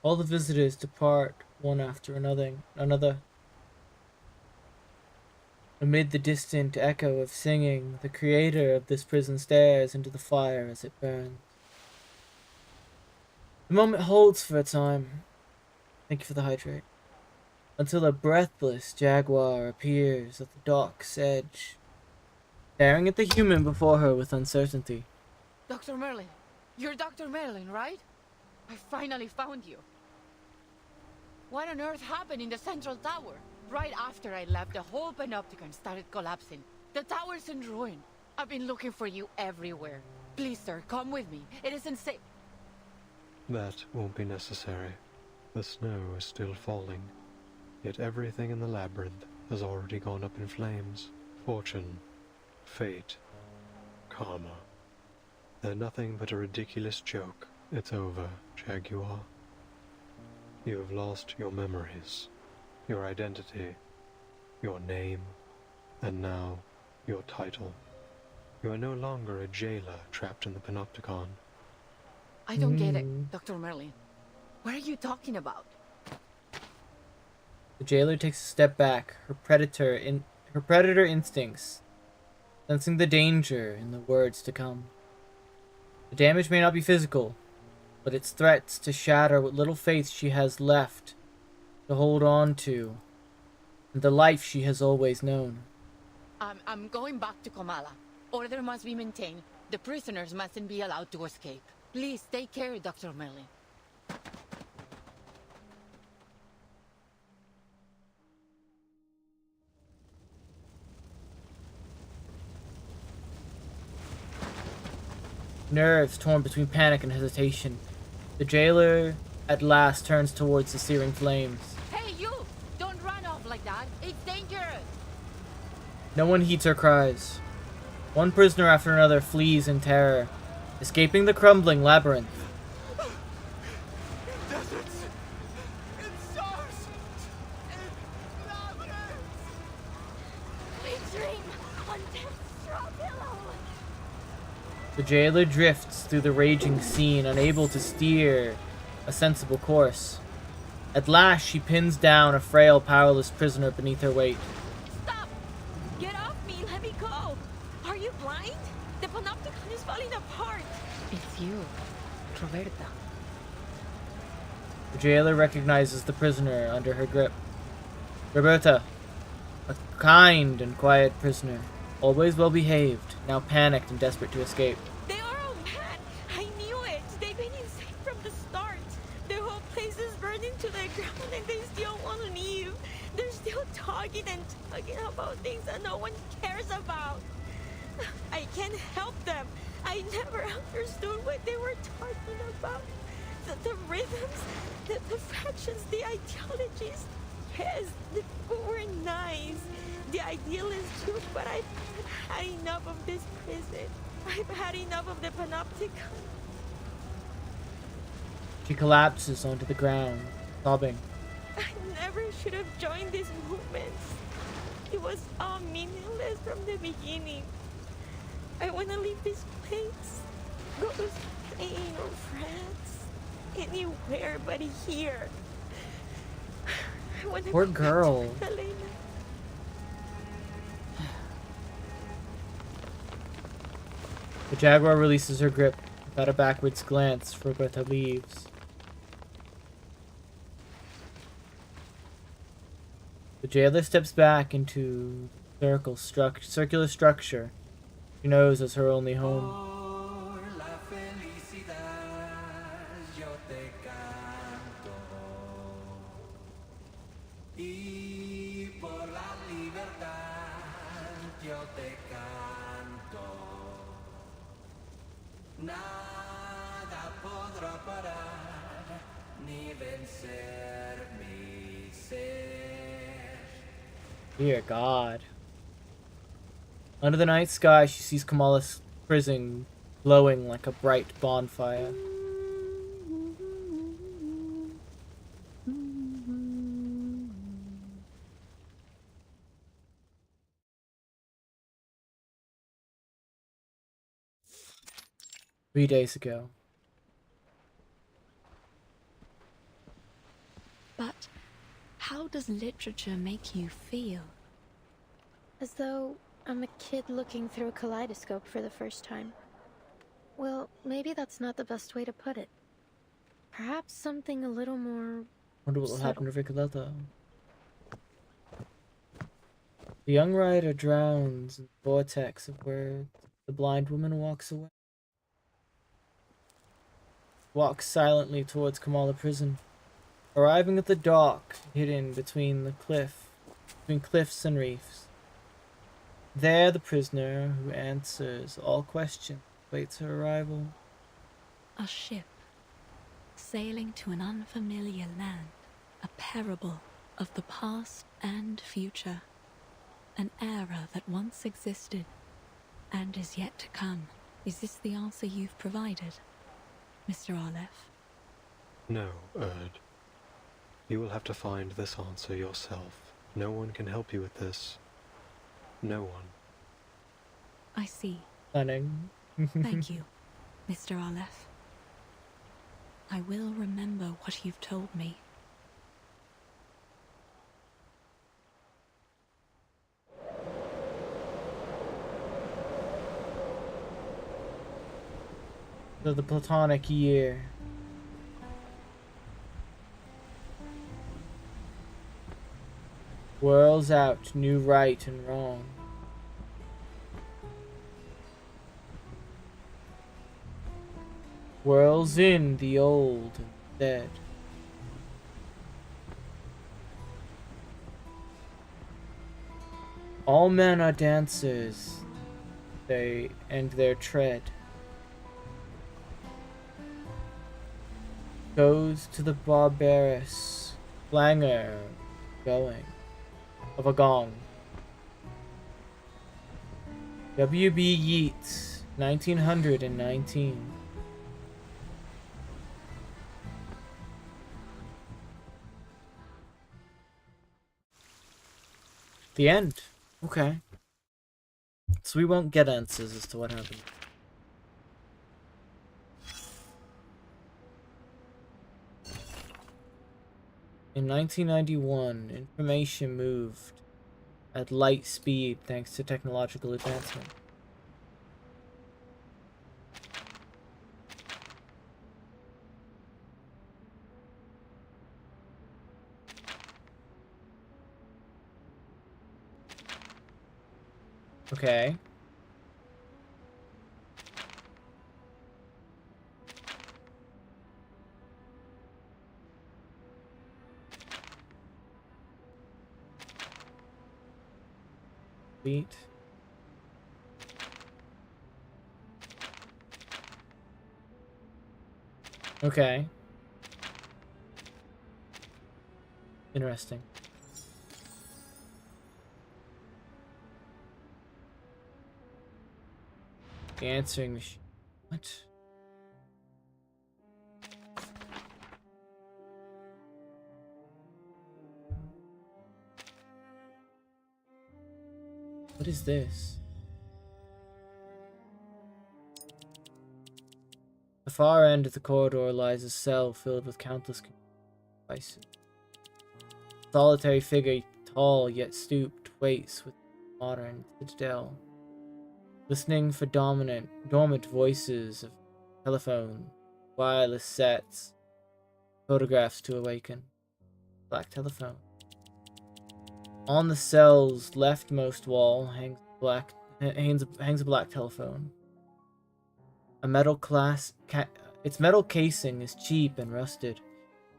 All the visitors depart one after another. Amid the distant echo of singing, the creator of this prison stares into the fire as it burns. The moment holds for a time. Thank you for the hydrate. Until a breathless jaguar appears at the dock's edge, staring at the human before her with uncertainty. Dr. Merlin, you're Dr. Merlin, right? I finally found you. What on earth happened in the central tower? Right after I left, the whole Panopticon started collapsing. The tower's in ruin. I've been looking for you everywhere. Please, sir, come with me. It isn't safe. That won't be necessary. The snow is still falling. Yet everything in the labyrinth has already gone up in flames. Fortune, fate, karma. They're nothing but a ridiculous joke. It's over, Jaguar. You have lost your memories, your identity, your name, and now your title. You are no longer a jailer trapped in the Panopticon. I don't get it, Dr. Merlin. What are you talking about? The jailer takes a step back, her predator instincts, sensing the danger in the words to come. The damage may not be physical, but its threats to shatter what little faith she has left to hold on to, and the life she has always known. I'm going back to Komala. Order must be maintained. The prisoners mustn't be allowed to escape. Please take care, Dr. Merlin. Nerves torn between panic and hesitation, the jailer at last turns towards the searing flames. Hey, you! Don't run off like that. It's dangerous. No one heeds her cries. One prisoner after another flees in terror, escaping the crumbling labyrinth. Deserts! In stars! In labyrinths! We dream on death's straw pillow. The jailer drifts through the raging scene, unable to steer a sensible course. At last, she pins down a frail, powerless prisoner beneath her weight. Stop! Get off me! Let me go! Are you blind? The Panopticon is falling apart! It's you, Roberta. The jailer recognizes the prisoner under her grip. Roberta, a kind and quiet prisoner, always well behaved, now panicked and desperate to escape. They are all mad! I knew it! They've been insane from the start! Their whole place is burned into the ground and they still won't leave! They're still talking and talking about things that no one cares about! I can't help them! I never understood what they were talking about! The rhythms, the factions, the ideologies. Yes, the people were nice. The idealists too, but I've had enough of this prison. I've had enough of the Panopticon. She collapses onto the ground, sobbing. I never should have joined these movements. It was all meaningless from the beginning. I want to leave this place. Go to Spain or France. Anywhere but here. I want to Poor go back girl. to Elena. The jaguar releases her grip. Without a backwards glance, Roberta leaves. The jailer steps back into the circular structure she knows as her only home. Nada podrá parar ni vencer mi ser. Dear God. Under the night sky, she sees Kamala's prison glowing like a bright bonfire. Three days ago. But how does literature make you feel? As though I'm a kid looking through a kaleidoscope for the first time. Well, maybe that's not the best way to put it. Perhaps something a little more Wonder what will happen subtle. to Ricoletta. The young rider drowns in the vortex of words. The blind woman walks away. Walks silently towards Kamala prison. Arriving at the dock, hidden between cliffs and reefs. There the prisoner, who answers all questions, waits her arrival. A ship sailing to an unfamiliar land, a parable of the past and future, an era that once existed and is yet to come. Is this the answer you've provided, Mr. Aleph? No, Erd. You will have to find this answer yourself. No one can help you with this. No one. I see. Stunning. Thank you, Mr. Aleph. I will remember what you've told me. So the Platonic year. Whirls out new right and wrong. Whirls in the old and dead. All men are dancers, they and their tread goes to the barbarous clangor going of a gong. W.B. Yeats, 1919. The end. Okay. So we won't get answers as to what happened. In 1991, information moved at light speed thanks to technological advancement. Okay. Sweet. Okay. Interesting. The answering machine. What? What is this? At the far end of the corridor lies a cell filled with countless devices. A solitary figure, tall yet stooped, waits with a modern citadel, listening for dormant voices of telephone, wireless sets, photographs to awaken. Black telephone. On the cell's leftmost wall hangs a black telephone. Its metal casing is cheap and rusted,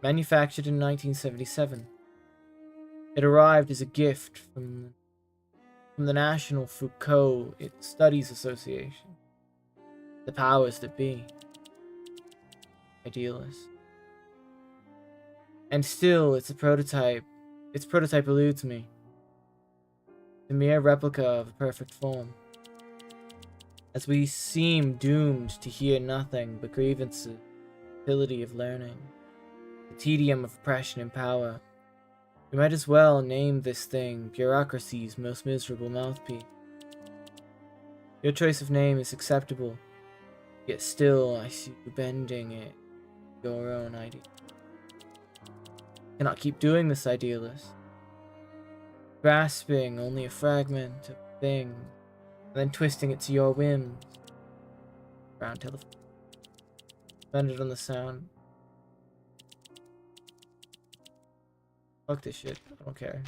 manufactured in 1977. It arrived as a gift from the National Foucault Studies Association. The powers that be. Idealists. And still, it's a prototype. Its prototype eludes me. The mere replica of a perfect form. As we seem doomed to hear nothing but grievances, futility of learning, the tedium of oppression and power, we might as well name this thing bureaucracy's most miserable mouthpiece. Your choice of name is acceptable, yet still I see you bending it your own idea. Cannot keep doing this, idealist. Grasping only a fragment of a thing, and then twisting it to your whims. Round telephone. Depended on the sound. Fuck this shit. I don't care.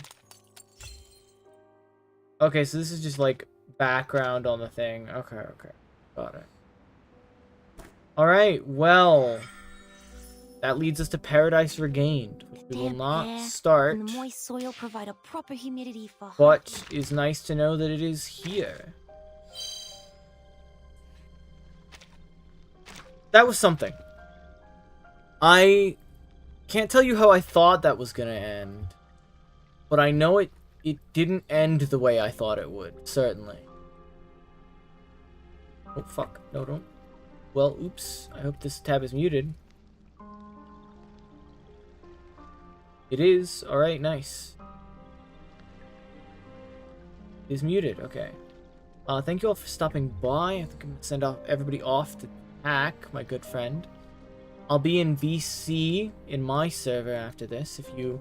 Okay, so this is just like background on the thing. Okay, okay. Got it. Alright, well. That leads us to Paradise Regained, which we will not start. And the moist soil provide a proper humidity for But is nice to know that it is here. That was something. I can't tell you how I thought that was gonna end. But I know it didn't end the way I thought it would, certainly. Oh, fuck. No, don't. Well, oops. I hope this tab is muted. It is. Alright, nice. It is muted. Okay. Thank you all for stopping by. I think I'm going to send everybody off to Hack, my good friend. I'll be in VC in my server after this. If you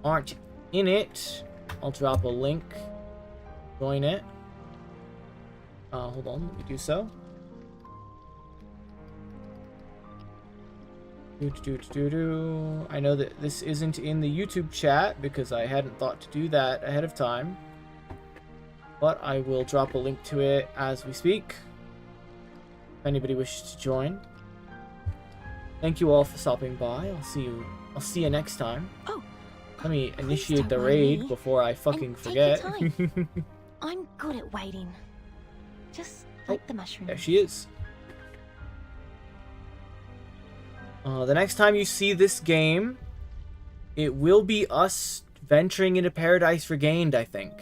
aren't in it, I'll drop a link. Join it. Hold on. Let me do so. I know that this isn't in the YouTube chat because I hadn't thought to do that ahead of time. But I will drop a link to it as we speak. If anybody wishes to join. Thank you all for stopping by. I'll see you next time. Oh, let me initiate the raid before I fucking forget. I'm good at waiting. Just like the mushroom. There she is. The next time you see this game, it will be us venturing into Paradise Regained, I think.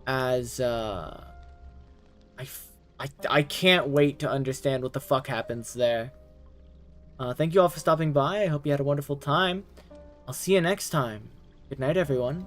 As, I can't wait to understand what the fuck happens there. Thank you all for stopping by. I hope you had a wonderful time. I'll see you next time. Good night, everyone.